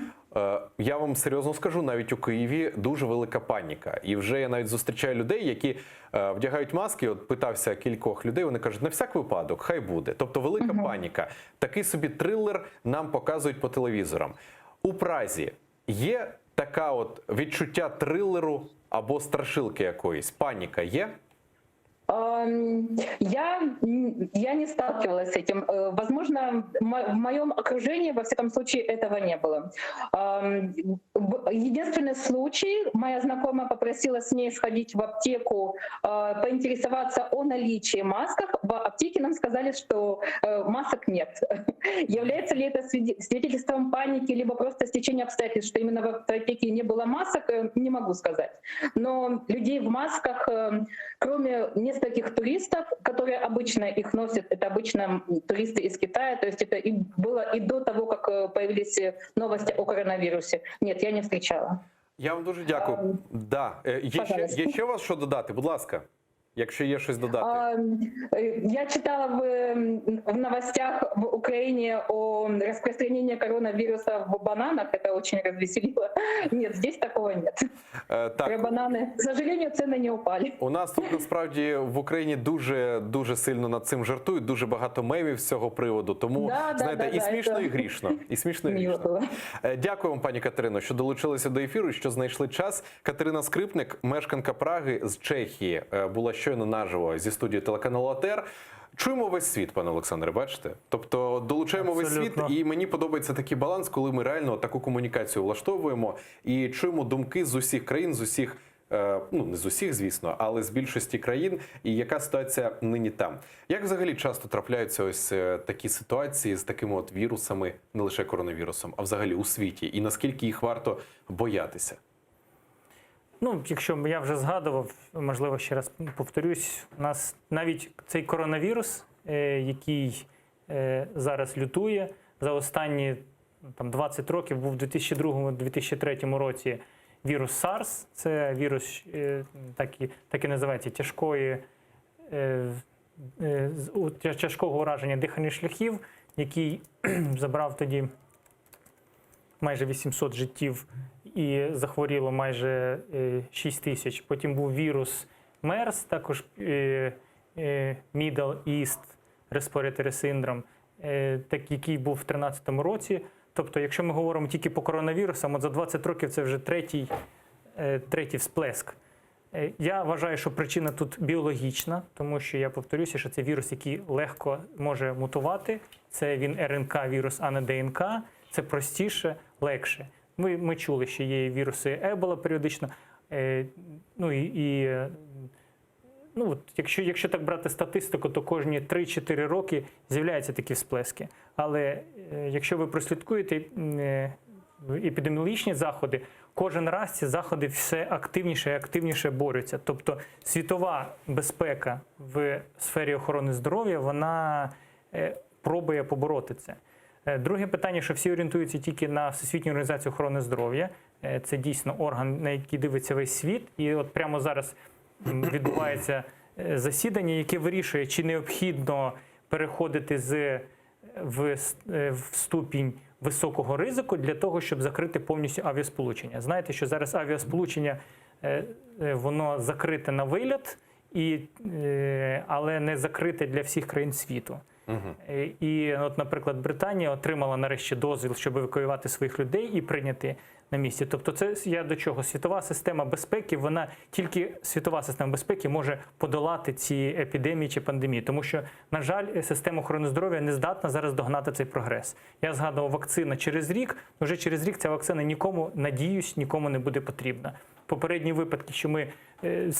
я вам серйозно скажу, навіть у Києві дуже велика паніка. І вже я навіть зустрічаю людей, які вдягають маски, от питався кількох людей, вони кажуть, на всяк випадок, хай буде. Тобто велика паніка. Такий собі трилер нам показують по телевізорам. У Празі є така от відчуття трилеру або страшилки якоїсь? Паніка є? Я не сталкивалась с этим. Возможно, в моем окружении, во всяком случае, этого не было. Единственный случай, моя знакомая попросила с ней сходить в аптеку, поинтересоваться о наличии масок. В аптеке нам сказали, что масок нет. Является ли это свидетельством паники, либо просто стечение обстоятельств, что именно в аптеке не было масок, не могу сказать. Но людей в масках, кроме нескольких туристов, которые обычно их носят, это обычно туристы из Китая, то есть это и было и до того, как появились новости о коронавирусе. Нет, я не встречала. Я вам дуже дякую. Є ще у вас що додати? Будь ласка, якщо є щось додати. Я читала в новостях в Украине о распространении коронавируса в бананах. Это очень развеселило. Нет, здесь такого нет. Про бананы, к сожалению, цены не упали. У нас тут насправді в Україні дуже сильно над цим жартують, дуже багато мемів з цього приводу. Тому, знаєте, і смішно, і грішно. І смішно, і грішно. Дякую вам, пані Катерино, що долучилися до ефіру, що знайшли час. Катерина Скрипник, мешканка Праги з Чехії, була щойно наживо зі студії телеканалу АТR. Чуємо весь світ, пане Олександре, бачите? Тобто долучаємо весь світ, і мені подобається такий баланс, коли ми реально таку комунікацію влаштовуємо і чуємо думки з усіх країн, з усіх, ну не з усіх, звісно, але з більшості країн, і яка ситуація нині там. Як взагалі часто трапляються ось такі ситуації з такими от вірусами, не лише коронавірусом, а взагалі у світі, і наскільки їх варто боятися? Ну, якщо я вже згадував, можливо, ще раз повторюсь, у нас навіть цей коронавірус, який зараз лютує, за останні 20 років був у 2002-2003 році вірус SARS, це вірус, так і називається, тяжкого ураження дихальних шляхів, який забрав тоді майже 800 життів і захворіло майже 6 тисяч. Потім був вірус MERS, також Middle East Respiratory Syndrome, який був в 2013 році. Тобто, якщо ми говоримо тільки по коронавірусам, от за 20 років це вже третій всплеск. Я вважаю, що причина тут біологічна, тому що, я повторюся, що це вірус, який легко може мутувати. Це він РНК-вірус, а не ДНК. Це простіше, легше. Ми чули, що є віруси Ебола періодично. Якщо так брати статистику, то кожні 3-4 роки з'являються такі всплески. Але якщо ви прослідкуєте епідеміологічні заходи, кожен раз ці заходи все активніше і активніше борються. Тобто світова безпека в сфері охорони здоров'я, вона пробує побороти це. Друге питання, що всі орієнтуються тільки на Всесвітню організацію охорони здоров'я. Це дійсно орган, на який дивиться весь світ. І от прямо зараз відбувається засідання, яке вирішує, чи необхідно переходити в ступінь високого ризику для того, щоб закрити повністю авіасполучення. Знаєте, що зараз авіасполучення, воно закрите на виліт, але не закрите для всіх країн світу. І, от, наприклад, Британія отримала нарешті дозвіл, щоб евакуювати своїх людей і прийняти на місці. Тобто це я до чого? Світова система безпеки, вона тільки світова система безпеки може подолати ці епідемії чи пандемії. Тому що, на жаль, система охорони здоров'я не здатна зараз догнати цей прогрес. Я згадував вакцина через рік, вже через рік ця вакцина нікому, надіюсь, нікому не буде потрібна. Попередні випадки, що ми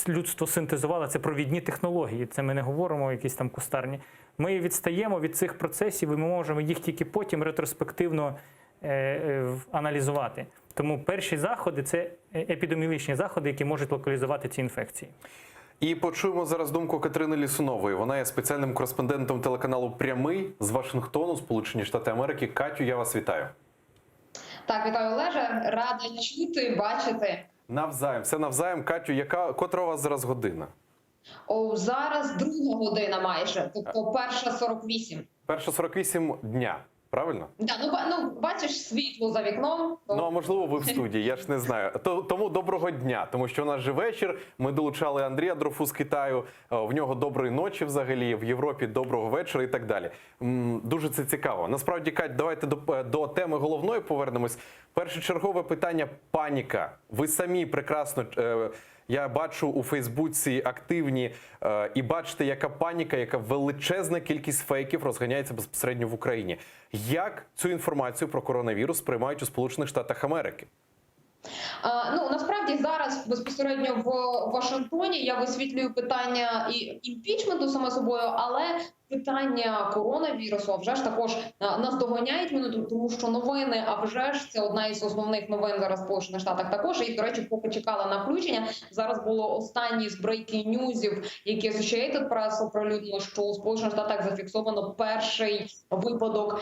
людство синтезувало, це провідні технології, це ми не говоримо якісь там кустарні. Ми відстаємо від цих процесів і ми можемо їх тільки потім ретроспективно аналізувати. Тому перші заходи – це епідеміологічні заходи, які можуть локалізувати ці інфекції. І почуємо зараз думку Катерини Лісунової. Вона є спеціальним кореспондентом телеканалу «Прямий» з Вашингтону, Сполучені Штати Америки. Катю, я вас вітаю. Так, вітаю, Олеже. Рада чути і бачити. Навзаєм, все навзаєм. Катю, котра у вас зараз година? Зараз 2 година майже, тобто 1:48. 1:48 дня, правильно? Так, ну бачиш світло за вікном. Ну, а можливо, ви в студії, я ж не знаю. Тому доброго дня, тому що у нас же вечір. Ми долучали Андрія Дрофу з Китаю, в нього доброї ночі взагалі, в Європі доброго вечора і так далі. Дуже це цікаво. Насправді, Кать, давайте до теми головної повернемось. Першочергове питання – паніка. Ви самі прекрасно... Я бачу у Фейсбуці активні і бачите, яка паніка, яка величезна кількість фейків розганяється безпосередньо в Україні. Як цю інформацію про коронавірус сприймають у Сполучених Штатах Америки? Ну, насправді зараз безпосередньо в Вашингтоні я висвітлюю питання і імпічменту, саме собою, але питання коронавірусу, а вже ж також нас доганяють мене, тому що новини, а вже ж це одна із основних новин зараз в Сполучених Штатах також. І, до речі, поки чекала на включення, зараз було останні з breaking newsів, які Associated Press оприлюднило, що у Сполучених Штатах зафіксовано перший випадок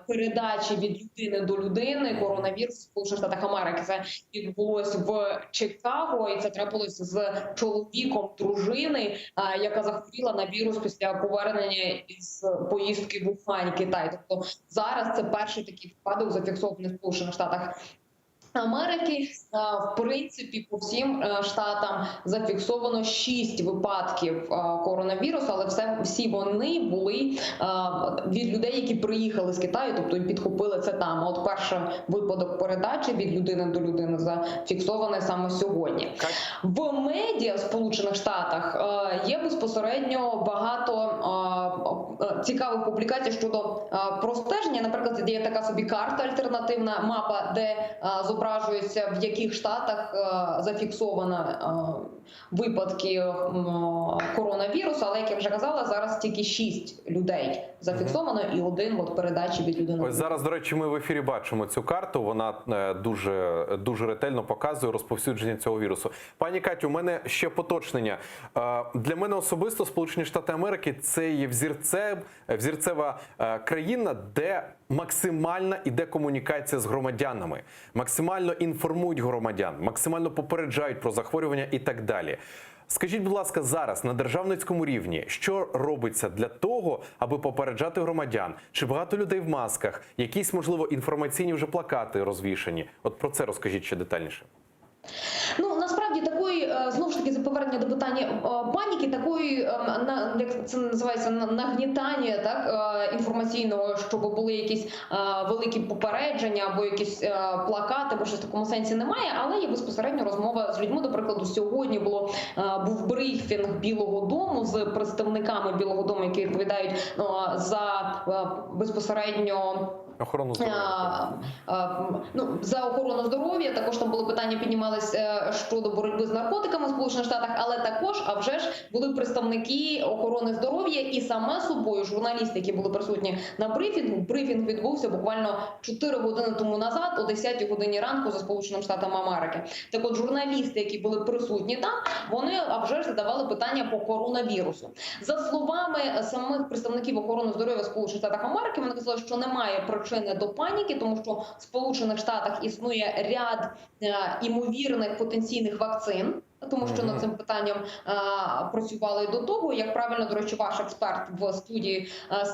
передачі від людини до людини коронавірусу в Сполучених Штатах Америки. Це відбулося в Чикаго, і це трапилося з чоловіком дружини, яка захворіла на вірус після повернення із поїздки в Ухань, Китай. Тобто зараз це перший такий випадок зафіксований в Сполучених Штатах Америки. В принципі, по всім штатам зафіксовано 6 випадків коронавірусу, але всі вони були від людей, які приїхали з Китаю, тобто підхопили це там. А от перший випадок передачі від людини до людини зафіксований саме сьогодні. В медіа в Сполучених Штатах є безпосередньо багато цікавих публікацій щодо простеження. Наприклад, є така собі карта, альтернативна мапа, де зображується, в яких штатах зафіксовано випадки коронавірусу, але, як я вже казала, зараз тільки 6 людей зафіксовано і 1 передачі від людини. Ось зараз, до речі, ми в ефірі бачимо цю карту, вона дуже ретельно показує розповсюдження цього вірусу. Пані Катю, у мене ще поточнення. Для мене особисто Сполучені Штати Америки – це є взірцева країна, де максимальна іде комунікація з громадянами, максимально інформують громадян, максимально попереджають про захворювання і так далі. Скажіть, будь ласка, зараз на державницькому рівні, що робиться для того, аби попереджати громадян? Чи багато людей в масках? Якісь, можливо, інформаційні вже плакати розвішані? От про це розкажіть ще детальніше. Ну, насправді, такої, знову ж таки, за повернення до питання паніки, такої, як це називається, нагнітання, так, інформаційного, щоб були якісь великі попередження або якісь плакати, або щось в такому сенсі немає, але є безпосередньо розмова з людьми. До прикладу, сьогодні був брифінг Білого дому з представниками Білого дому, які відповідають за безпосередньо охорону здоров'я. За охорону здоров'я. Також там були питання, піднімалися щодо боротьби з наркотиками в Сполучених Штатах, але також, а вже ж, були представники охорони здоров'я і саме собою журналісти, які були присутні на брифінгу. Брифінг відбувся буквально 4 години тому назад, о 10 годині ранку за Сполученими Штатами Америки. Так от, журналісти, які були присутні там, вони, а вже ж, задавали питання по коронавірусу. За словами самих представників охорони здоров'я в Сполучених Штатах Америки, вони казали, що немає причини до паніки, тому що в Сполучених Штатах існує ряд імовірних потенційних вакцин, тому що над цим питанням працювали і до того. Як правильно, до речі, ваш експерт в студії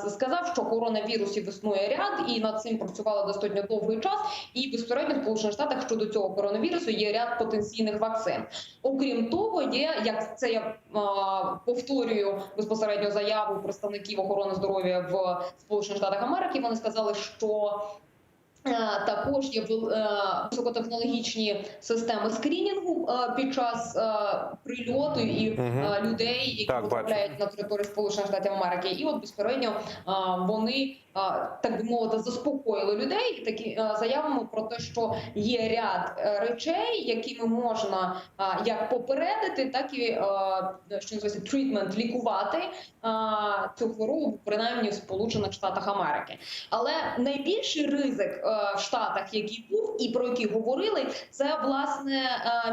сказав, що коронавірусів існує ряд, і над цим працювали достатньо довгий час, і безпосередньо в Сполучених Штатах щодо цього коронавірусу є ряд потенційних вакцин. Окрім того, є, як це я повторюю безпосередньо заяву представників охорони здоров'я в Сполучених Штатах Америки, вони сказали, що Також є високотехнологічні системи скрінінгу під час прильоту і людей, які потрапляють на територію Сполучених Штатів Америки. І от безпередньо вони, так би мовити, заспокоїли людей такі заявами про те, що є ряд речей, якими можна як попередити, так і, що називається, трітмент, лікувати цю хворобу, принаймні в Сполучених Штатах Америки. Але найбільший ризик в Штатах, який був і про який говорили, це, власне,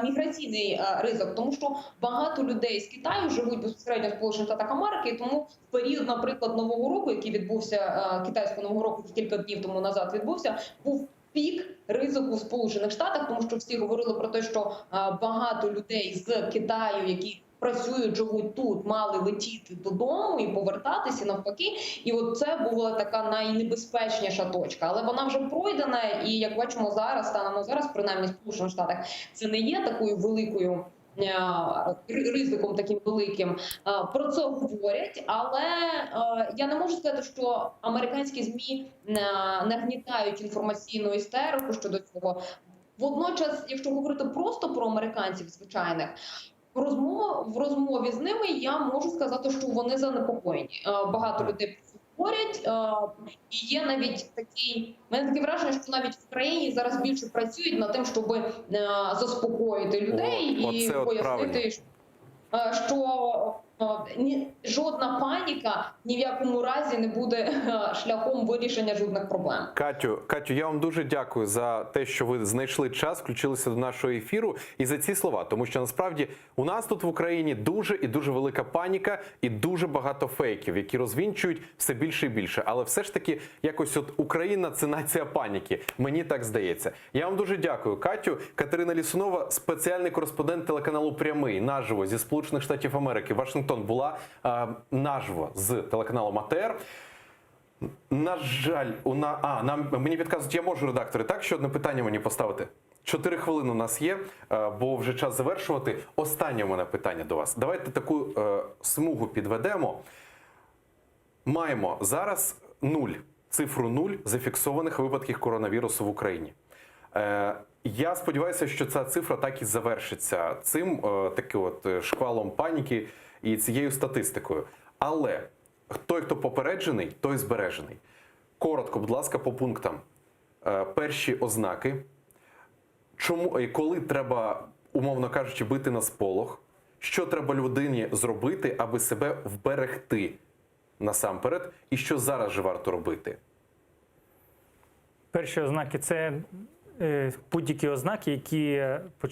міграційний ризик, тому що багато людей з Китаю живуть безпосередньо в Сполучених Штатах Америки, і тому в період, наприклад, Нового року, який відбувся, китайського Нового року, кілька днів тому назад відбувся, був пік ризику в Сполучених Штатах, тому що всі говорили про те, що багато людей з Китаю, які працюють, живуть тут, мали летіти додому і повертатися навпаки. І от це була така найнебезпечніша точка. Але вона вже пройдена, і як бачимо зараз, станом на зараз, принаймні в Сполучених Штатах, це не є такою великою ризиком таким великим. Про це говорять, але я не можу сказати, що американські ЗМІ нагнітають інформаційну істерику щодо цього. Водночас, якщо говорити просто про американців звичайних, в розмові з ними я можу сказати, що вони занепокоєні. Багато людей говорять, і є навіть таке враження, що навіть в країні зараз більше працюють над тим, щоб заспокоїти людей і пояснити, що жодна паніка ні в якому разі не буде шляхом вирішення жодних проблем. Катю, я вам дуже дякую за те, що ви знайшли час, включилися до нашого ефіру і за ці слова. Тому що насправді у нас тут в Україні дуже і дуже велика паніка і дуже багато фейків, які розвінчують все більше і більше. Але все ж таки якось от Україна – це нація паніки. Мені так здається. Я вам дуже дякую, Катю. Катерина Лісунова, спеціальний кореспондент телеканалу «Прямий», наживо зі Сполучених Штатів Америки, Вашингтон, була наживо з телеканалом АТР. На жаль, мені підказують, я можу, редактори, так, ще одне питання мені поставити? 4 хвилини у нас є, бо вже час завершувати. Останнє у мене питання до вас. Давайте таку смугу підведемо. Маємо зараз цифру 0 зафіксованих випадків коронавірусу в Україні. Я сподіваюся, що ця цифра так і завершиться цим таким от шквалом паніки і цією статистикою. Але той, хто попереджений, той збережений. Коротко, будь ласка, по пунктам. Перші ознаки. Чому і коли треба, умовно кажучи, бити на сполох? Що треба людині зробити, аби себе вберегти насамперед? І що зараз же варто робити? Перші ознаки – це будь-які ознаки,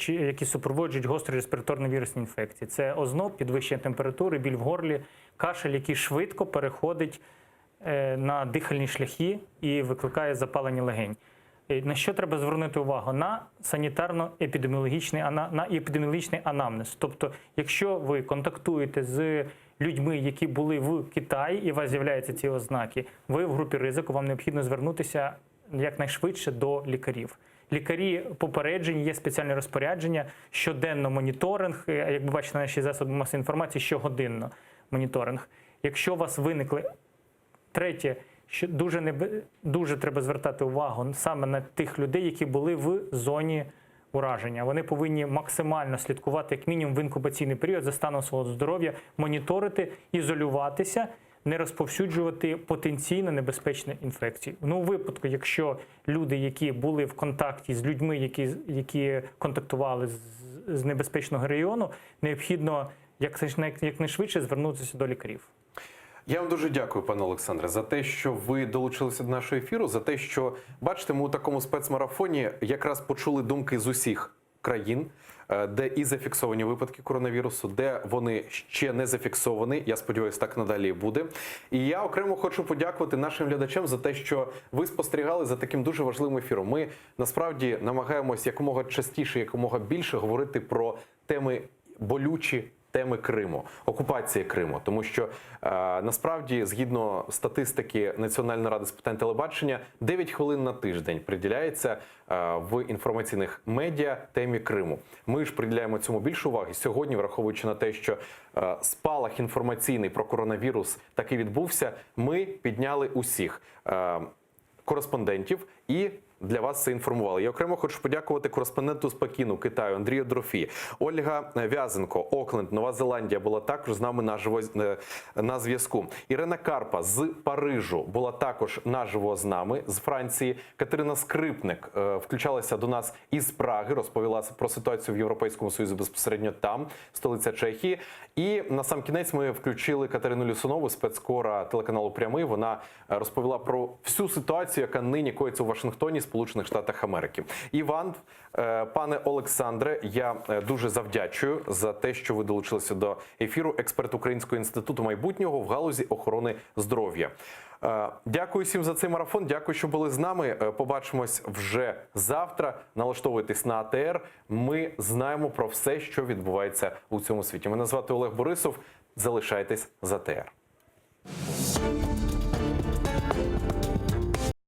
які супроводжують гострі респіраторні вірусні інфекції. Це озноб, підвищення температури, біль в горлі, кашель, який швидко переходить на дихальні шляхи і викликає запалення легень. На що треба звернути увагу? На санітарно-епідеміологічний анамнез. Тобто, якщо ви контактуєте з людьми, які були в Китаї, і у вас з'являються ці ознаки, ви в групі ризику, вам необхідно звернутися якнайшвидше до лікарів. Лікарі попереджені, є спеціальне розпорядження, щоденно моніторинг, як ви бачите на нашій засобі масової інформації, щогодинно моніторинг. Якщо у вас виникли... Третє, що дуже треба звертати увагу саме на тих людей, які були в зоні ураження. Вони повинні максимально слідкувати, як мінімум, в інкубаційний період за станом свого здоров'я, моніторити, ізолюватися, не розповсюджувати потенційно небезпечні інфекції. У випадку, якщо люди, які були в контакті з людьми, які контактували з небезпечного регіону, необхідно якнайшвидше звернутися до лікарів. Я вам дуже дякую, пане Олександре, за те, що ви долучилися до нашого ефіру, за те, що, бачите, ми у такому спецмарафоні якраз почули думки з усіх країн, де і зафіксовані випадки коронавірусу, де вони ще не зафіксовані. Я сподіваюся, так надалі і буде. І я окремо хочу подякувати нашим глядачам за те, що ви спостерігали за таким дуже важливим ефіром. Ми, насправді, намагаємось якомога частіше, якомога більше говорити про теми болючі, теми Криму, окупації Криму. Тому що, насправді, згідно статистики Національної ради з питань телебачення, 9 хвилин на тиждень приділяється в інформаційних медіа темі Криму. Ми ж приділяємо цьому більше уваги. Сьогодні, враховуючи на те, що спалах інформаційний про коронавірус таки відбувся, ми підняли усіх кореспондентів і для вас це інформували. Я окремо хочу подякувати кореспонденту з Пекіну, Китаю, Андрію Дрофі. Ольга В'язенко, Окленд, Нова Зеландія, була також з нами наживо на зв'язку. Ірина Карпа з Парижу була також наживо з нами, з Франції. Катерина Скрипник включалася до нас із Праги, розповіла про ситуацію в Європейському Союзі безпосередньо там, столиця Чехії. І на сам кінець ми включили Катерину Люсунову, спецкора телеканалу «Прямий». Вона розповіла про всю ситуацію, яка нині коїться у Вашингтоні, Сполучених Штатах Америки. І вам, пане Олександре, я дуже завдячую за те, що ви долучилися до ефіру, експерт Українського інституту майбутнього в галузі охорони здоров'я. Дякую всім за цей марафон, дякую, що були з нами. Побачимось вже завтра. Налаштовуйтесь на АТР. Ми знаємо про все, що відбувається у цьому світі. Мене звати Олег Борисов. Залишайтесь з АТР.